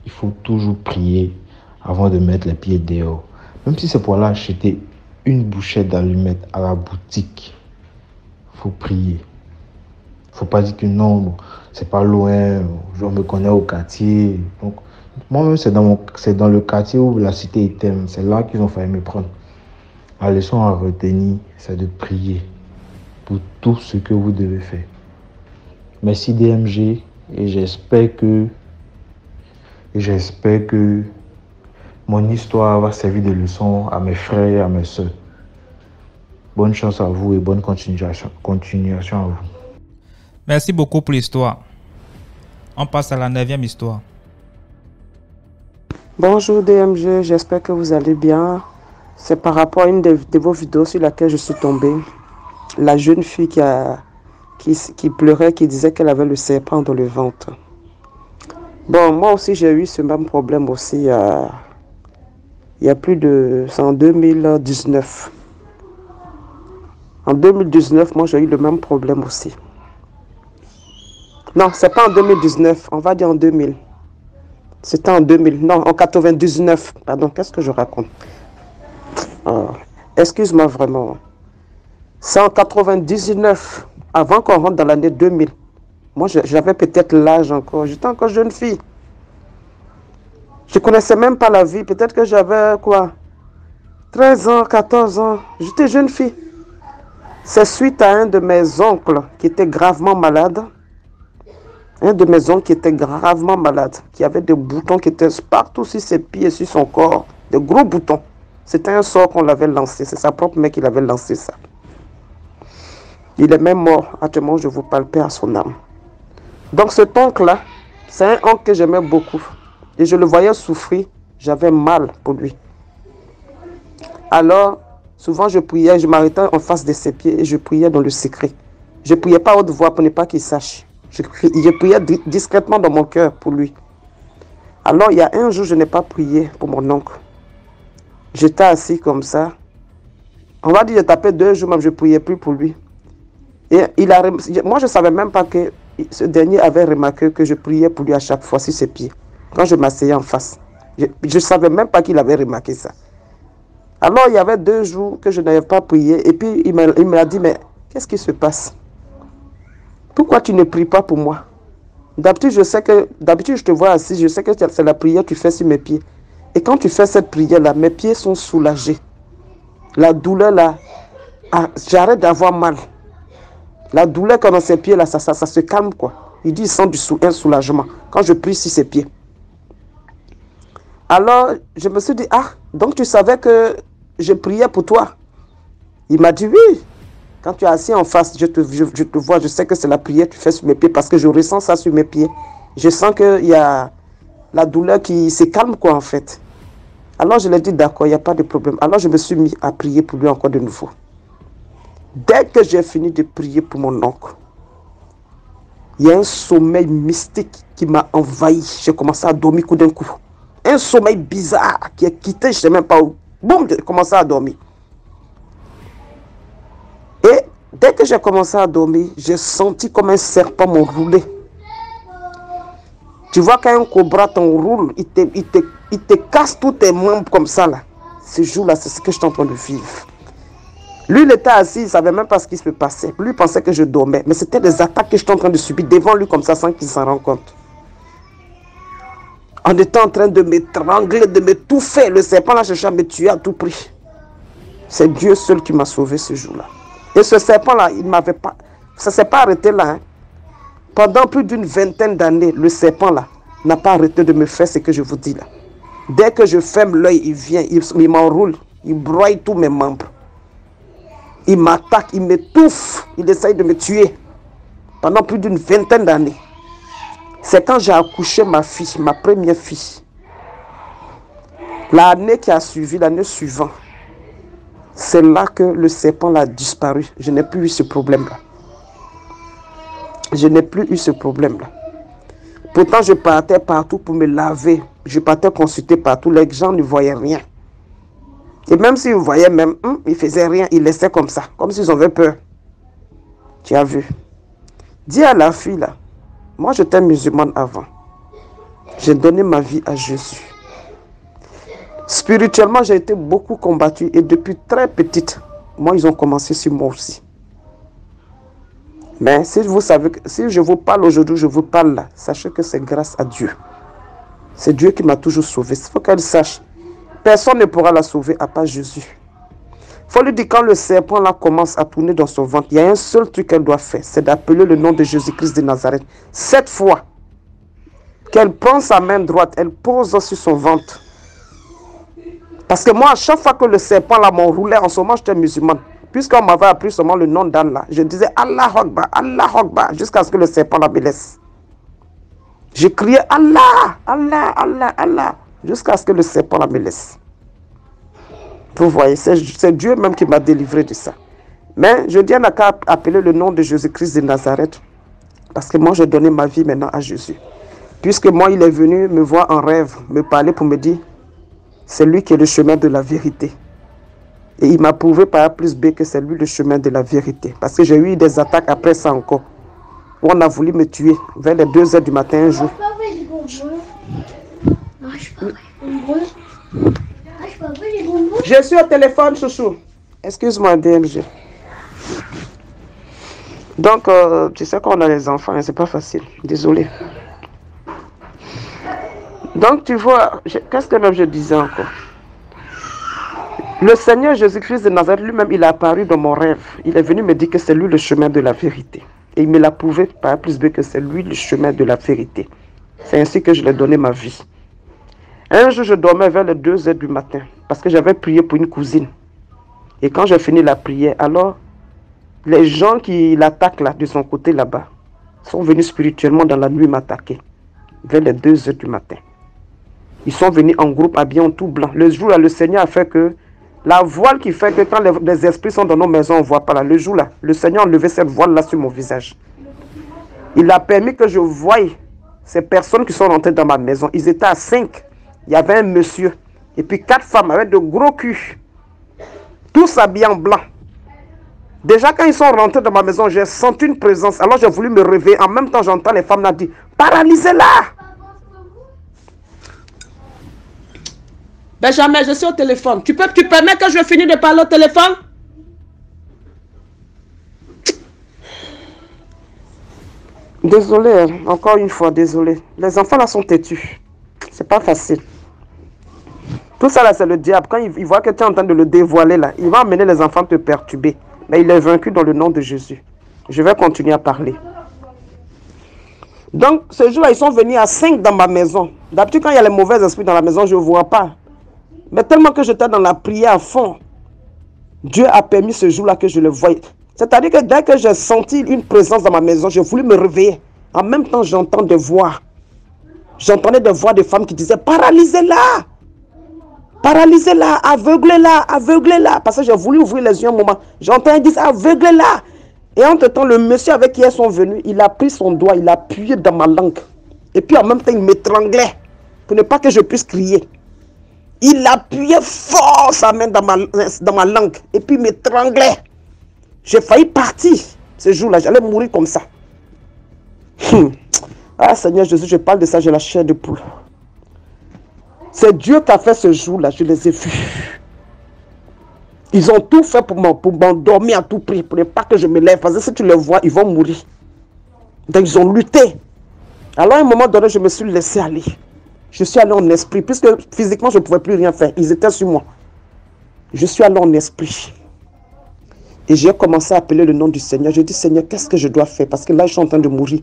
Speaker 7: il faut toujours prier avant de mettre les pieds dehors. Même si c'est pour aller acheter une bouchette d'allumettes à la boutique, il faut prier. Il ne faut pas dire que non, bon, c'est pas loin, je me connais au quartier. Donc, moi-même, c'est dans le quartier où la cité est thème. C'est là qu'ils ont failli me prendre. La leçon à retenir, c'est de prier pour tout ce que vous devez faire. Merci DMG. Et j'espère que mon histoire va servir de leçon à mes frères et à mes soeurs. Bonne chance à vous et bonne continuation à vous.
Speaker 1: Merci beaucoup pour l'histoire. On passe à la 9e histoire.
Speaker 8: Bonjour DMG, j'espère que vous allez bien. C'est par rapport à une de vos vidéos sur laquelle je suis tombée. La jeune fille qui pleurait, qui disait qu'elle avait le serpent dans le ventre. Bon, moi aussi j'ai eu ce même problème aussi il y a plus de... C'est en 2019. En 2019, moi j'ai eu le même problème aussi. Non, c'est pas en 2019, on va dire en 2000. C'était en 2000, non, en 99. Pardon, qu'est-ce que je raconte? Excuse-moi vraiment. C'est en 99, avant qu'on rentre dans l'année 2000. Moi, j'avais peut-être l'âge encore. J'étais encore jeune fille. Je ne connaissais même pas la vie. Peut-être que j'avais quoi? 13 ans, 14 ans. J'étais jeune fille. C'est suite à un de mes oncles qui était gravement malade. Un de mes oncles qui était gravement malade. Qui avait des boutons qui étaient partout sur ses pieds et sur son corps. Des gros boutons. C'était un sort qu'on l'avait lancé. C'est sa propre mère qui l'avait lancé ça. Il est même mort. Actuellement, je vous parle, paix à son âme. Donc cet oncle-là, c'est un oncle que j'aimais beaucoup. Et je le voyais souffrir. J'avais mal pour lui. Alors, souvent je priais, je m'arrêtais en face de ses pieds et je priais dans le secret. Je ne priais pas à haute voix pour ne pas qu'il sache. Je priais discrètement dans mon cœur pour lui. Alors, il y a un jour, je n'ai pas prié pour mon oncle. J'étais assis comme ça. On va dire, j'ai tapé 2 jours, même je ne priais plus pour lui. Et moi, je ne savais même pas que ce dernier avait remarqué que je priais pour lui à chaque fois sur ses pieds. Quand je m'asseyais en face. Je ne savais même pas qu'il avait remarqué ça. Alors, il y avait 2 jours que je n'avais pas prié. Et puis, il m'a dit, mais qu'est-ce qui se passe? Pourquoi tu ne pries pas pour moi? D'habitude, je te vois assis, je sais que c'est la prière que tu fais sur mes pieds. Et quand tu fais cette prière-là, mes pieds sont soulagés. La douleur, là, j'arrête d'avoir mal. La douleur quand dans ses pieds, là, ça se calme, quoi. Il dit, il sent un soulagement quand je prie sur ses pieds. Alors, je me suis dit, ah, donc tu savais que je priais pour toi? Il m'a dit, oui. Quand tu es assis en face, je te vois, je sais que c'est la prière que tu fais sur mes pieds parce que je ressens ça sur mes pieds. Je sens qu'il y a la douleur qui se calme, quoi, en fait. Alors, je lui ai dit, d'accord, il n'y a pas de problème. Alors, je me suis mis à prier pour lui encore de nouveau. Dès que j'ai fini de prier pour mon oncle, il y a un sommeil mystique qui m'a envahi. J'ai commencé à dormir coup d'un coup. Un sommeil bizarre qui est quitté, je ne sais même pas où. Boum, j'ai commencé à dormir. Et dès que j'ai commencé à dormir, j'ai senti comme un serpent m'enrouler. Tu vois quand un cobra t'enroule, il te casse tous tes membres comme ça là. Ce jour-là, c'est ce que je suis en train de vivre. Lui, il était assis, il ne savait même pas ce qui se passait. Lui, il pensait que je dormais. Mais c'était des attaques que j'étais en train de subir devant lui comme ça sans qu'il s'en rende compte. On était en train de m'étrangler, de m'étouffer. Le serpent là cherchait à me tuer à tout prix. C'est Dieu seul qui m'a sauvé ce jour-là. Et ce serpent-là, il m'avait pas... Ça ne s'est pas arrêté là. Hein. Pendant plus d'une vingtaine d'années, le serpent-là n'a pas arrêté de me faire ce que je vous dis là. Dès que je ferme l'œil, il vient, il m'enroule, il broie tous mes membres. Il m'attaque, il m'étouffe, il essaye de me tuer. Pendant plus d'une vingtaine d'années. C'est quand j'ai accouché ma fille, ma première fille. L'année qui a suivi, l'année suivante, c'est là que le serpent a disparu. Je n'ai plus eu ce problème-là. Je n'ai plus eu ce problème-là. Pourtant, je partais partout pour me laver. Je partais consulter partout. Les gens ne voyaient rien. Et même s'ils voyaient même, ils ne faisaient rien. Ils laissaient comme ça. Comme s'ils avaient peur. Tu as vu. Dis à la fille là. Moi, j'étais musulmane avant. J'ai donné ma vie à Jésus. Spirituellement, j'ai été beaucoup combattue. Et depuis très petite, moi, ils ont commencé sur moi aussi. Mais si vous savez, si je vous parle aujourd'hui, je vous parle là, sachez que c'est grâce à Dieu. C'est Dieu qui m'a toujours sauvé. Il faut qu'elle sache. Personne ne pourra la sauver à part Jésus. Il faut lui dire quand le serpent là commence à tourner dans son ventre, il y a un seul truc qu'elle doit faire, c'est d'appeler le nom de Jésus-Christ de Nazareth. 7 fois. qu'elle prend sa main droite, elle pose sur son ventre. Parce que moi, à chaque fois que le serpent là m'enroulait, en ce moment j'étais musulmane. Puisqu'on m'avait appris seulement le nom d'Allah, je disais Allah Akbar, jusqu'à ce que le serpent là me laisse. Je criais Allah, Allah, Allah, Allah, jusqu'à ce que le serpent là me laisse. Vous voyez, c'est Dieu même qui m'a délivré de ça. Mais je dis à n'a qu'à appeler le nom de Jésus-Christ de Nazareth. Parce que moi, j'ai donné ma vie maintenant à Jésus. Puisque moi, il est venu me voir en rêve, me parler pour me dire, c'est lui qui est le chemin de la vérité. Et il m'a prouvé par A plus B que c'est lui le chemin de la vérité. Parce que j'ai eu des attaques après ça encore. Où on a voulu me tuer vers les 2 h du matin un jour. Je suis au téléphone, chouchou. Excuse-moi, DMG. Donc, tu sais qu'on a les enfants, hein, c'est pas facile. Désolé. Donc, tu vois, qu'est-ce que je disais encore? Le Seigneur Jésus-Christ de Nazareth lui-même, il est apparu dans mon rêve. Il est venu me dire que c'est lui le chemin de la vérité. Et il me l'a prouvé par A plus B que c'est lui le chemin de la vérité. C'est ainsi que je lui ai donné ma vie. Un jour, je dormais vers les 2 h du matin parce que j'avais prié pour une cousine. Et quand j'ai fini la prière, alors, les gens qui l'attaquent là, de son côté là-bas, sont venus spirituellement dans la nuit m'attaquer, vers les 2 h du matin. Ils sont venus en groupe habillés en tout blanc. Le jour là, le Seigneur a fait que, la voile qui fait que quand les esprits sont dans nos maisons, on ne voit pas là. Le jour là, le Seigneur a enlevé cette voile là sur mon visage. Il a permis que je voie ces personnes qui sont rentrées dans ma maison. Ils étaient à 5. Il y avait un monsieur. Et puis 4 femmes avec de gros culs. Tous habillés en blanc. Déjà quand ils sont rentrés dans ma maison, j'ai senti une présence. Alors j'ai voulu me réveiller. En même temps, j'entends les femmes là dire, paralysez-la. Benjamin, je suis au téléphone. Tu permets que je finisse de parler au téléphone? Désolé, encore une fois, désolé. Les enfants là sont têtus. C'est pas facile. Tout ça là, c'est le diable. Quand il voit que tu es en train de le dévoiler là, il va amener les enfants te perturber. Mais il est vaincu dans le nom de Jésus. Je vais continuer à parler. Donc, ce jour-là, ils sont venus à 5 dans ma maison. D'habitude, quand il y a les mauvais esprits dans la maison, je ne vois pas. Mais tellement que j'étais dans la prière à fond, Dieu a permis ce jour-là que je le voyais. C'est-à-dire que dès que j'ai senti une présence dans ma maison, j'ai voulu me réveiller. En même temps, j'entends des voix. J'entendais des voix de femmes qui disaient, paralysez-la! Paralysez-la, aveuglez-la, aveuglez-la. Parce que j'ai voulu ouvrir les yeux un moment. J'entends dire, aveuglez-la. Et entre-temps, le monsieur avec qui elles sont venues, il a pris son doigt, il a appuyé dans ma langue. Et puis en même temps, il m'étranglait pour ne pas que je puisse crier. Il appuyait fort sa main dans ma langue. Et puis il m'étranglait. J'ai failli partir ce jour-là. J'allais mourir comme ça. Ah Seigneur Jésus, je parle de ça, j'ai la chair de poule. C'est Dieu qui a fait ce jour-là, je les ai vus. Ils ont tout fait pour m'endormir à tout prix, pour ne pas que je me lève. Parce que si tu les vois, ils vont mourir. Donc ils ont lutté. Alors à un moment donné, je me suis laissé aller. Je suis allé en esprit, puisque physiquement, je ne pouvais plus rien faire. Ils étaient sur moi. Je suis allé en esprit. Et j'ai commencé à appeler le nom du Seigneur. Je dis, Seigneur, qu'est-ce que je dois faire? Parce que là, je suis en train de mourir.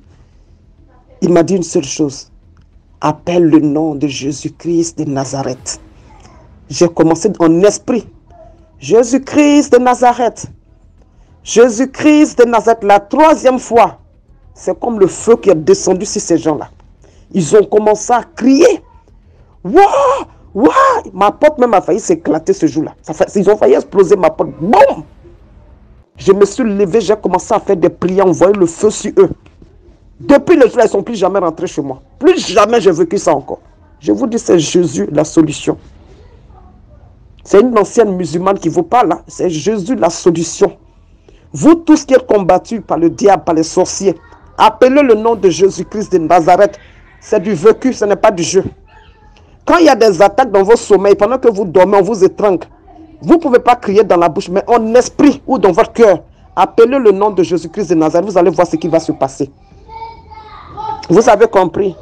Speaker 8: Il m'a dit une seule chose. Appelle le nom de Jésus-Christ de Nazareth. J'ai commencé en esprit. Jésus-Christ de Nazareth. Jésus-Christ de Nazareth. La 3e fois, c'est comme le feu qui est descendu sur ces gens-là. Ils ont commencé à crier. Waouh! Waouh! Ma porte même a failli s'éclater ce jour-là. Ils ont failli exploser ma porte. Boum! Je me suis levé, j'ai commencé à faire des prières, envoyer le feu sur eux. Depuis le jour, ils ne sont plus jamais rentrés chez moi. Plus jamais j'ai vécu ça encore. Je vous dis, c'est Jésus la solution. C'est une ancienne musulmane qui vous parle. Hein? C'est Jésus la solution. Vous tous qui êtes combattus par le diable, par les sorciers, appelez le nom de Jésus-Christ de Nazareth. C'est du vécu, ce n'est pas du jeu. Quand il y a des attaques dans vos sommeils, pendant que vous dormez, on vous étrangle. Vous ne pouvez pas crier dans la bouche, mais en esprit ou dans votre cœur. Appelez le nom de Jésus-Christ de Nazareth. Vous allez voir ce qui va se passer. Vous avez compris?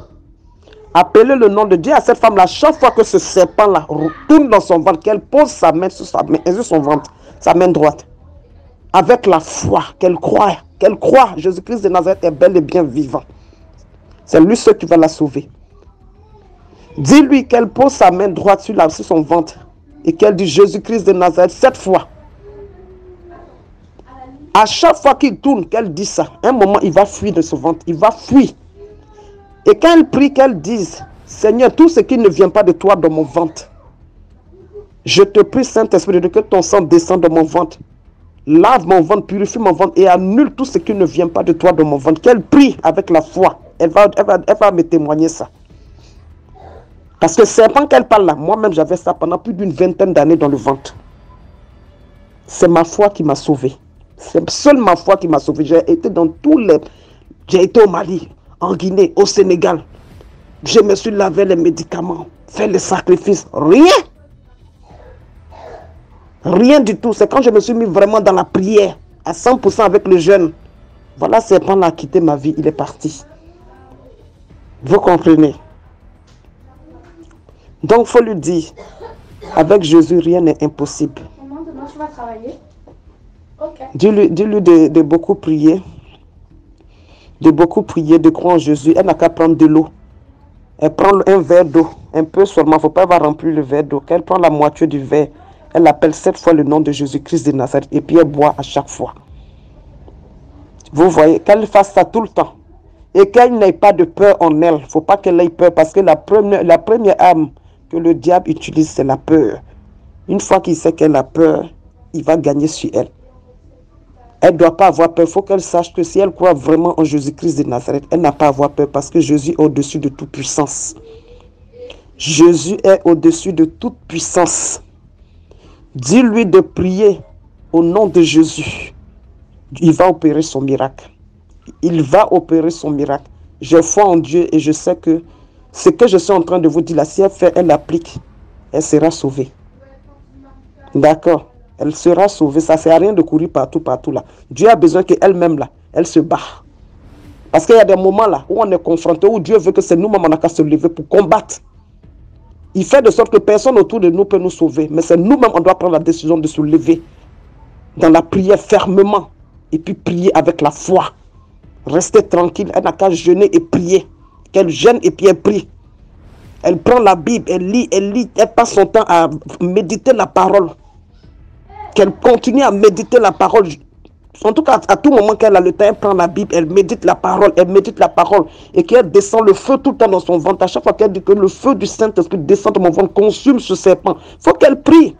Speaker 8: Appelez le nom de Dieu à cette femme-là. Chaque fois que ce serpent-là retourne dans son ventre, qu'elle pose sa main sur son ventre, sa main droite. Avec la foi, qu'elle croit. Jésus-Christ de Nazareth est bel et bien vivant. C'est lui seul qui va la sauver. Dis-lui qu'elle pose sa main droite sur son ventre et qu'elle dit Jésus-Christ de Nazareth 7 fois. À chaque fois qu'il tourne, qu'elle dit ça, un moment, il va fuir de son ventre. Il va fuir. Et quand elle prie, qu'elle dise Seigneur, tout ce qui ne vient pas de toi dans mon ventre, je te prie, Saint-Esprit de Dieu, que ton sang descende dans mon ventre. Lave mon ventre, purifie mon ventre et annule tout ce qui ne vient pas de toi dans mon ventre. Qu'elle prie avec la foi. Elle va me témoigner ça. Parce que serpent qu'elle parle là, moi-même j'avais ça pendant plus d'une vingtaine d'années dans le ventre. C'est ma foi qui m'a sauvé. C'est seule ma foi qui m'a sauvé. J'ai été dans tous les... J'ai été au Mali, en Guinée, au Sénégal. Je me suis lavé les médicaments, fait les sacrifices. Rien. Rien du tout. C'est quand je me suis mis vraiment dans la prière, à 100% avec le jeûne. Voilà, serpent là a quitté ma vie, il est parti. Vous comprenez? Donc, il faut lui dire, avec Jésus, rien n'est impossible.
Speaker 5: Maman, demain tu vas travailler? Ok.
Speaker 8: Dis-lui de beaucoup prier. De beaucoup prier, de croire en Jésus. Elle n'a qu'à prendre de l'eau. Elle prend un verre d'eau, un peu seulement. Il ne faut pas avoir rempli le verre d'eau. Qu'elle prend la moitié du verre. Elle appelle 7 fois le nom de Jésus-Christ de Nazareth. Et puis elle boit à chaque fois. Vous voyez, qu'elle fasse ça tout le temps. Et qu'elle n'ait pas de peur en elle. Il ne faut pas qu'elle ait peur parce que la première âme que le diable utilise, c'est la peur. Une fois qu'il sait qu'elle a peur, il va gagner sur elle. Elle ne doit pas avoir peur. Il faut qu'elle sache que si elle croit vraiment en Jésus-Christ de Nazareth, elle n'a pas à avoir peur parce que Jésus est au-dessus de toute puissance. Jésus est au-dessus de toute puissance. Dis-lui de prier au nom de Jésus. Il va opérer son miracle. Il va opérer son miracle. J'ai foi en Dieu et je sais que ce que je suis en train de vous dire là, si elle fait, elle applique, elle sera sauvée. D'accord? Elle sera sauvée. Ça ne sert à rien de courir partout là. Dieu a besoin qu'elle-même là, elle se bat. Parce qu'il y a des moments là où on est confronté, où Dieu veut que c'est nous-mêmes on a qu'à se lever pour combattre. Il fait de sorte que personne autour de nous peut nous sauver. Mais c'est nous-mêmes on doit prendre la décision de se lever dans la prière fermement. Et puis prier avec la foi. Rester tranquille. Elle n'a qu'à jeûner et prier. Qu'elle jeûne et puis elle prie. Elle prend la Bible, elle lit, elle passe son temps à méditer la parole. Qu'elle continue à méditer la parole. En tout cas, à tout moment qu'elle a le temps, elle prend la Bible, elle médite la parole, et qu'elle descend le feu tout le temps dans son ventre. À chaque fois qu'elle dit que le feu du Saint-Esprit descend dans mon ventre, consume ce serpent. Il faut qu'elle prie.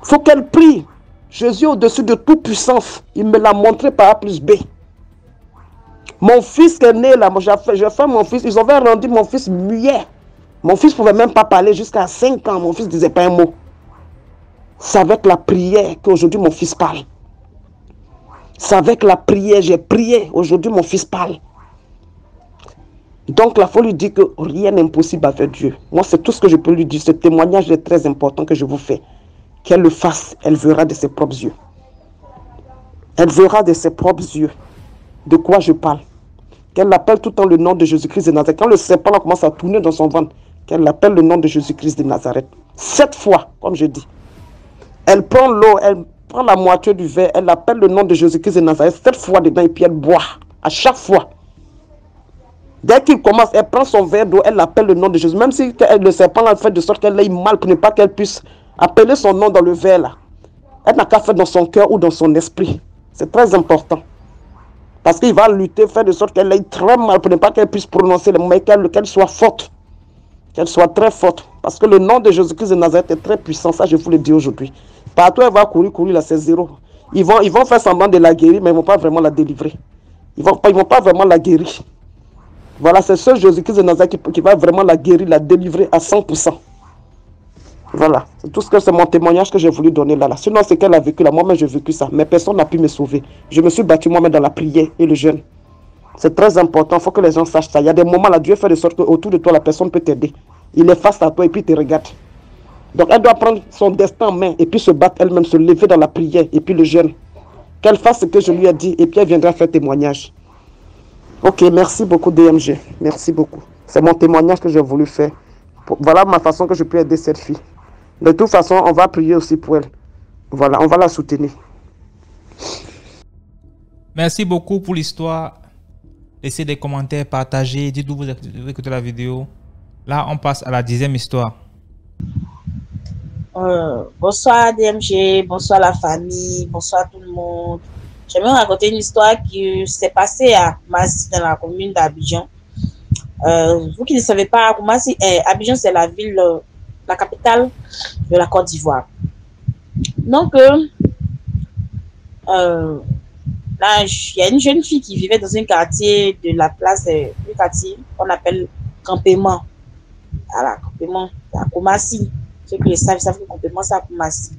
Speaker 8: Il faut qu'elle prie. Jésus est au-dessus de toute puissance. Il me l'a montré par A plus B. Mon fils qui est né là, j'ai fait mon fils, ils avaient rendu mon fils muet. Mon fils ne pouvait même pas parler jusqu'à 5 ans. Mon fils ne disait pas un mot. C'est avec la prière qu'aujourd'hui mon fils parle. C'est avec la prière, j'ai prié. Aujourd'hui mon fils parle. Donc là, il faut lui dire que rien n'est impossible avec Dieu. Moi, c'est tout ce que je peux lui dire. Ce témoignage est très important que je vous fais. Qu'elle le fasse, elle verra de ses propres yeux. Elle verra de ses propres yeux de quoi je parle. Qu'elle appelle tout le temps le nom de Jésus-Christ de Nazareth. Quand le serpent là commence à tourner dans son ventre, qu'elle appelle le nom de Jésus-Christ de Nazareth. 7 fois, comme je dis. Elle prend l'eau, elle prend la moitié du verre, elle appelle le nom de Jésus-Christ de Nazareth 7 fois dedans et puis elle boit. À chaque fois. Dès qu'il commence, elle prend son verre d'eau, elle appelle le nom de Jésus. Même si le serpent là fait de sorte qu'elle ait mal pour ne pas qu'elle puisse appeler son nom dans le verre là. Elle n'a qu'à faire dans son cœur ou dans son esprit. C'est très important. Parce qu'il va lutter, faire de sorte qu'elle ait très mal pour ne pas qu'elle puisse prononcer les mots, mais qu'elle soit forte. Qu'elle soit très forte. Parce que le nom de Jésus-Christ de Nazareth est très puissant. Ça, je vous le dis aujourd'hui. Partout, elle va courir, là, c'est zéro. Ils vont faire semblant de la guérir, mais ils ne vont pas vraiment la délivrer. Ils vont pas vraiment la guérir. Voilà, c'est ce Jésus-Christ de Nazareth qui va vraiment la guérir, la délivrer à 100%. Voilà, c'est tout ce que c'est mon témoignage que j'ai voulu donner là. Sinon, c'est qu'elle a vécu là. Moi-même, j'ai vécu ça. Mais personne n'a pu me sauver. Je me suis battu moi-même dans la prière et le jeûne. C'est très important. Il faut que les gens sachent ça. Il y a des moments là, Dieu fait de sorte qu'autour de toi, la personne peut t'aider. Il est face à toi et puis il te regarde. Donc, elle doit prendre son destin en main et puis se battre elle-même, se lever dans la prière et puis le jeûne. Qu'elle fasse ce que je lui ai dit et puis elle viendra faire témoignage. Ok, merci beaucoup DMG. Merci beaucoup. C'est mon témoignage que j'ai voulu faire. Voilà ma façon que je peux aider cette fille. De toute façon, on va prier aussi pour elle. Voilà, on va la soutenir.
Speaker 1: Merci beaucoup pour l'histoire. Laissez des commentaires, partagez, dites-nous vous écoutez la vidéo. Là, on passe à la 10e histoire.
Speaker 3: Bonsoir DMG, bonsoir la famille, bonsoir tout le monde. J'aimerais raconter une histoire qui s'est passée à Koumassi dans la commune d'Abidjan. Vous qui ne savez pas, Koumassi, Abidjan c'est la ville, la capitale de la Côte d'Ivoire. Donc, là, il y a une jeune fille qui vivait dans un quartier de la place, du quartier qu'on appelle Campement. Voilà, Campement, à Koumassi. Ceux qui le savent, ils savent que Campement, c'est à Koumassi.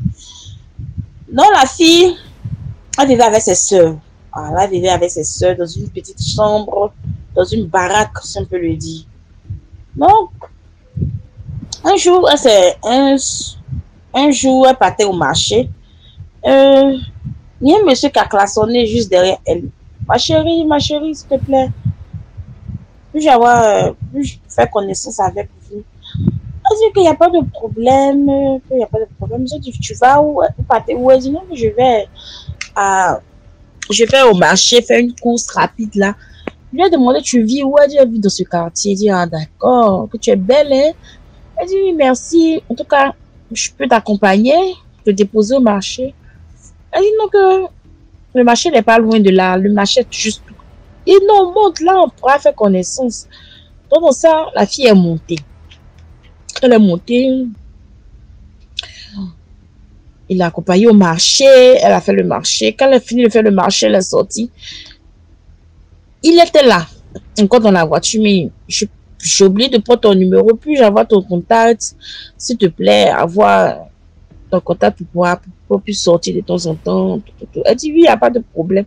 Speaker 3: Donc, la fille, elle vivait avec ses soeurs. Voilà, elle vivait avec ses soeurs dans une petite chambre, dans une baraque, si on peut le dire. Donc, un jour, elle partait au marché. Il y a un monsieur qui a klaxonné juste derrière elle. Ma chérie, s'il te plaît. Puis-je faire connaissance avec vous? Elle dit qu'il n'y a pas de problème, J'ai dit, tu vas où? Vous partez où? Elle dit, non, mais je vais au marché faire une course rapide là. Je lui ai demandé, tu vis où? Elle dit, elle vit dans ce quartier. Elle dit, ah d'accord, que tu es belle, hein? Elle dit, oui, merci. En tout cas, je peux t'accompagner, te déposer au marché. Elle dit, non, que le marché n'est pas loin de là. Le marché est juste... Et non, monte là, on pourra faire connaissance. Donc, pour ça, la fille est montée. Elle est montée. Il l'a accompagnée au marché. Elle a fait le marché. Quand elle a fini de faire le marché, elle est sortie. Il était là, encore dans la voiture, mais j'ai oublié de prendre ton numéro. Puis j'envoie ton contact. S'il te plaît, avoir ton contact pour plus sortir de temps en temps. Elle dit oui, il n'y a pas de problème.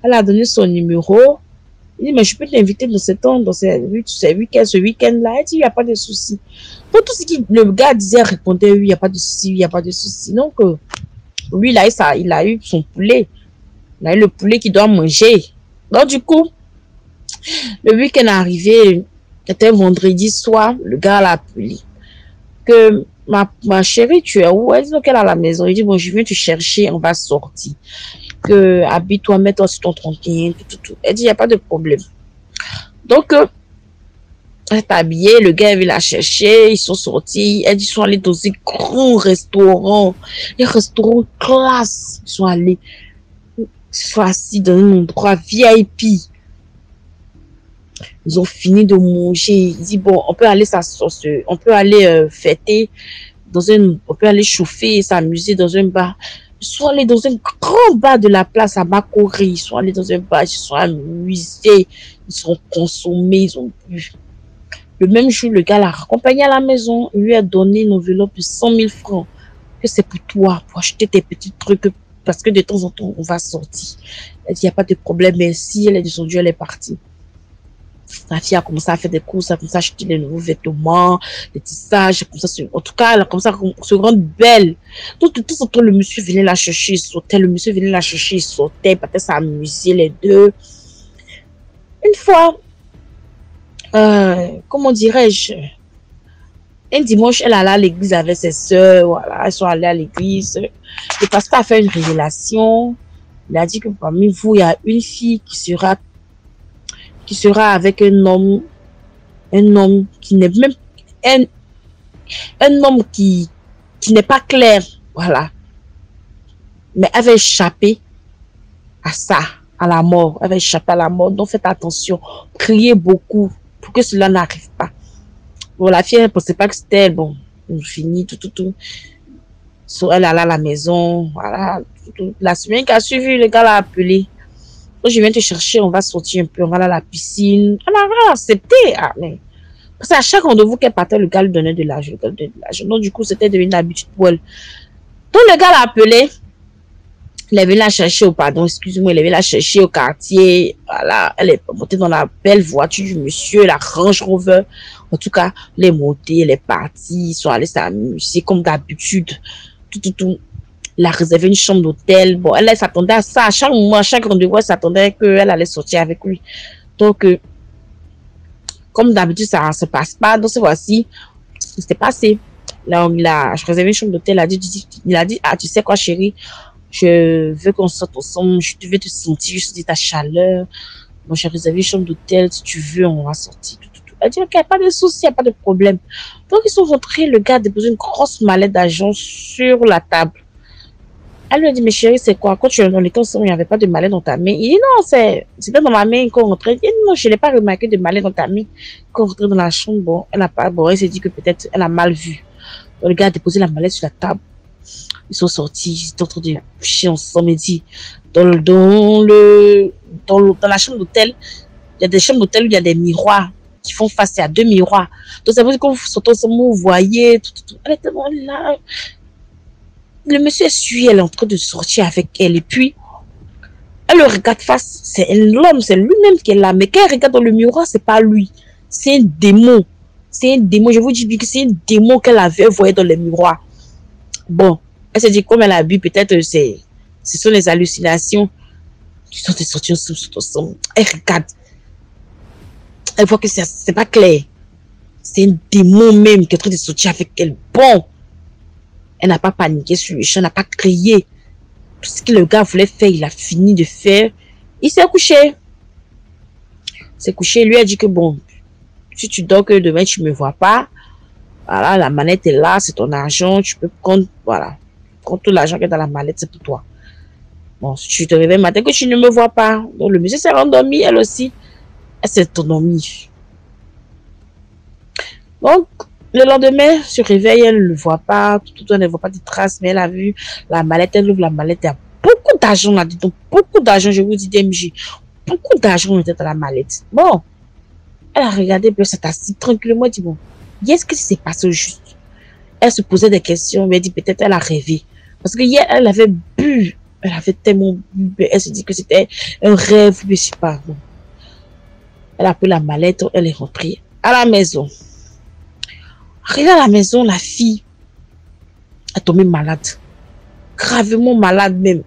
Speaker 3: Elle a donné son numéro. Il dit, mais je peux t'inviter dans ce week-end-là. Elle dit, il n'y a pas de souci. Pour tout ce que le gars disait, répondait, oui, il n'y a pas de souci, il n'y a pas de souci. Donc, lui, il a eu son poulet. Il a eu le poulet qu'il doit manger. Donc, du coup, le week-end est arrivé, c'était vendredi soir, le gars l'a appelé. Que ma chérie, tu es où? Elle dit, qu'elle est à la maison. Il dit, bon, je viens te chercher, on va sortir. Que habille-toi, mets-toi sur ton 31, tout. Elle dit, il n'y a pas de problème. Donc, elle est habillée, le gars il la chercher, ils sont sortis. Elle dit, ils sont allés dans un grand restaurant, un restaurant classe. Ils sont allés, ils sont assis dans un endroit VIP. Ils ont fini de manger. Ils disent, bon, on peut aller fêter on peut aller chauffer, s'amuser dans un bar. Ils sont allés dans un grand bar de la place à Makori. Ils sont allés dans un bar, ils se sont amusés, ils sont consommés, ils ont bu. Le même jour, le gars l'a raccompagné à la maison. Il lui a donné une enveloppe de 100 000 francs. Que c'est pour toi, pour acheter tes petits trucs. Parce que de temps en temps, on va sortir. Elle dit, il n'y a pas de problème, merci. Elle est descendue, elle est partie. La fille a commencé à faire des courses, elle a commencé à acheter des nouveaux vêtements, des tissages, comme ça, en tout cas, elle a commencé à se rendre belle. Donc, de temps en temps, le monsieur venait la chercher, il sautait, il partait s'amuser, les deux. Une fois, comment dirais-je, un dimanche, elle allait à l'église avec ses soeurs, voilà, elles sont allées à l'église. Le pasteur a fait une révélation. Il a dit que parmi vous, il y a une fille qui sera avec un homme qui n'est même un homme qui n'est pas clair, voilà. Mais elle va échapper à ça, à la mort. Elle va échapper à la mort. Donc faites attention, priez beaucoup pour que cela n'arrive pas. Bon, la fille, elle ne pensait pas que c'était elle. Bon, on finit tout. So, elle allait à la maison, voilà. La semaine qui a suivi, le gars l'a appelé. Je viens te chercher, on va sortir un peu, on va aller à la piscine. Elle a accepté. Ah, mais... Parce qu'à chaque rendez-vous qu'elle partait, le gars lui donnait de l'argent. Donc, du coup, c'était devenu une habitude pour elle. Donc, le gars l'a appelé. Il est venu la chercher il est venu la chercher au quartier. Voilà, elle est montée dans la belle voiture du monsieur, la Range Rover. En tout cas, elle est montée, elle est partie. Ils sont allés s'amuser comme d'habitude. Tout. Elle a réservé une chambre d'hôtel. Bon, elle s'attendait à ça. À chaque moment, à chaque rendez-vous, elle s'attendait qu'elle allait sortir avec lui. Donc, comme d'habitude, ça ne se passe pas. Donc, cette fois-ci, c'est passé. Là, je réservé une chambre d'hôtel. Il a dit, ah, tu sais quoi, chérie, je veux qu'on sorte ensemble. Je veux te sentir, je sens ta chaleur. Bon, j'ai réservé une chambre d'hôtel. Si tu veux, on va sortir.
Speaker 5: Elle dit, ok, pas de souci, il n'y a pas de problème. Donc, ils sont rentrés, le gars a déposé une grosse mallette d'argent sur la table. Elle lui a dit, mais chérie, c'est quoi? Quand on était ensemble, il n'y avait pas de mallette dans ta main. Il dit, non, c'était dans ma main qu'on rentrait. Il dit, non, je n'ai pas remarqué de mallette dans ta main. Quand on rentrait dans la chambre, bon, elle a pas, bon, elle s'est dit que peut-être elle a mal vu. Donc, le gars a déposé la mallette sur la table. Ils sont sortis, ils étaient en train de coucher ensemble. Il dit, dans la chambre d'hôtel, il y a des chambres d'hôtel où il y a des miroirs qui font face à 2 miroirs. Donc, ça veut dire que quand vous sortez ensemble, vous voyez, tout. Elle est tellement là. Le monsieur est suivi, elle est en train de sortir avec elle. Et puis, elle le regarde face. C'est l'homme, c'est lui-même qui est là. Mais quand elle regarde dans le miroir, c'est pas lui. C'est un démon. C'est un démon. Je vous dis que c'est un démon qu'elle avait voyé dans le miroir. Bon, elle s'est dit, comme elle a bu, peut-être ce sont les hallucinations. Ils sont sortis ensemble. Elle regarde. Elle voit que c'est pas clair. C'est un démon même qui est en train de sortir avec elle. Bon. Elle n'a pas paniqué sur le champ, elle n'a pas crié. Tout ce que le gars voulait faire, il a fini de faire. Il s'est couché. Il lui a dit que bon, si tu dors que demain tu ne me vois pas, voilà, la manette est là, c'est ton argent, tu peux prendre, voilà. Prends tout l'argent qui est dans la mallette, c'est pour toi. Bon, si tu te réveilles matin que tu ne me vois pas. Donc le monsieur s'est endormi, elle aussi. Elle s'est endormie. Donc, le lendemain, se réveille, elle ne le voit pas, elle ne voit pas de traces, mais elle a vu la mallette, elle ouvre la mallette, il y a beaucoup d'argent là-dedans, beaucoup d'argent, je vous dis DMJ, beaucoup d'argent était dans la mallette. Bon, elle a regardé, puis elle s'est assise tranquillement, elle dit bon, qu'est-ce qui s'est passé au juste? Elle se posait des questions, mais elle dit peut-être elle a rêvé, parce que hier, elle avait bu, elle avait tellement bu, elle se dit que c'était un rêve, mais je sais pas. Bon. Elle a pris la mallette, elle est rentrée à la maison. Arrivée à la maison, la fille est tombée malade. Gravement malade même.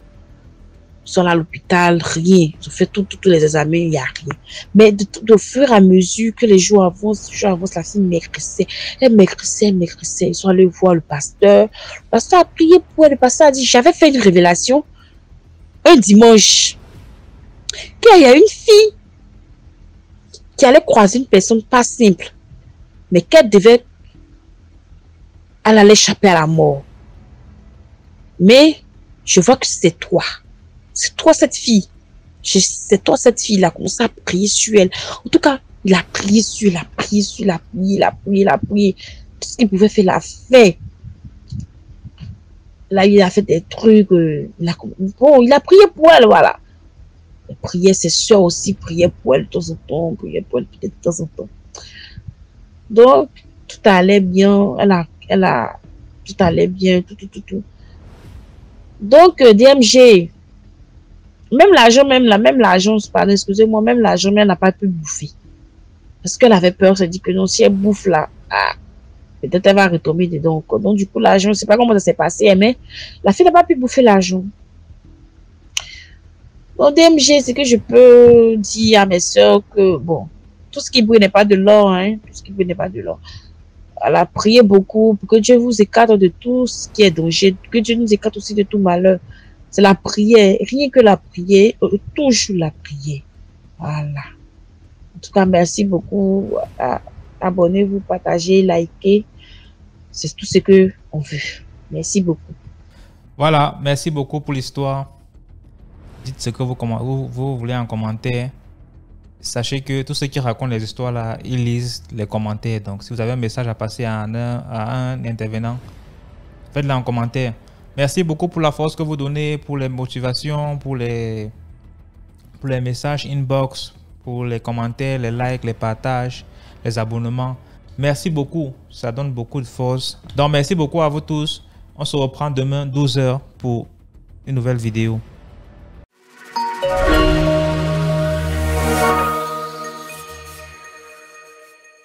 Speaker 5: Ils sont là à l'hôpital, rien. Ils ont fait tous les examens, il n'y a rien. Mais de fur et à mesure que les jours avancent, la fille maigrissait. Elle maigrissait. Ils sont allés voir le pasteur. Le pasteur a prié pour elle. Le pasteur a dit, j'avais fait une révélation un dimanche. Qu'il y a une fille qui allait croiser une personne pas simple. Mais qu'elle devait... Elle allait échapper à la mort. Mais je vois que c'est toi. C'est toi cette fille. C'est toi cette fille. Il a commencé à prier sur elle. En tout cas, il a prié sur elle. Il a prié. Tout ce qu'il pouvait faire, il a fait. Là, il a fait des trucs. Il a prié pour elle, voilà. Il priait, ses soeurs aussi priaient pour elle de temps en temps. Priaient pour elle de temps en temps. Donc, tout allait bien. Tout allait bien, tout. Donc, DMG, même l'argent, pardon, excusez-moi, même l'argent, elle n'a pas pu bouffer. Parce qu'elle avait peur, elle s'est dit que non, si elle bouffe là, peut-être elle va retomber dedans. Donc, du coup, l'argent, je ne sais pas comment ça s'est passé, mais la fille n'a pas pu bouffer l'argent. Donc, DMG, c'est que je peux dire à mes soeurs que, bon, tout ce qui brille n'est pas de l'or, hein, tout ce qui brille n'est pas de l'or. Elle a prié beaucoup pour que Dieu vous écarte de tout ce qui est danger, que Dieu nous écarte aussi de tout malheur. C'est la prière, rien que la prière, toujours la prière. Voilà. En tout cas, merci beaucoup. Abonnez-vous, partagez, likez. C'est tout ce que on veut. Merci beaucoup.
Speaker 1: Voilà, merci beaucoup pour l'histoire. Dites ce que vous voulez en commentaire. Sachez que tous ceux qui racontent les histoires là, ils lisent les commentaires. Donc, si vous avez un message à passer à un intervenant, faites-le en commentaire. Merci beaucoup pour la force que vous donnez, pour les motivations, pour les messages inbox, pour les commentaires, les likes, les partages, les abonnements. Merci beaucoup. Ça donne beaucoup de force. Donc, merci beaucoup à vous tous. On se reprend demain 12 h pour une nouvelle vidéo.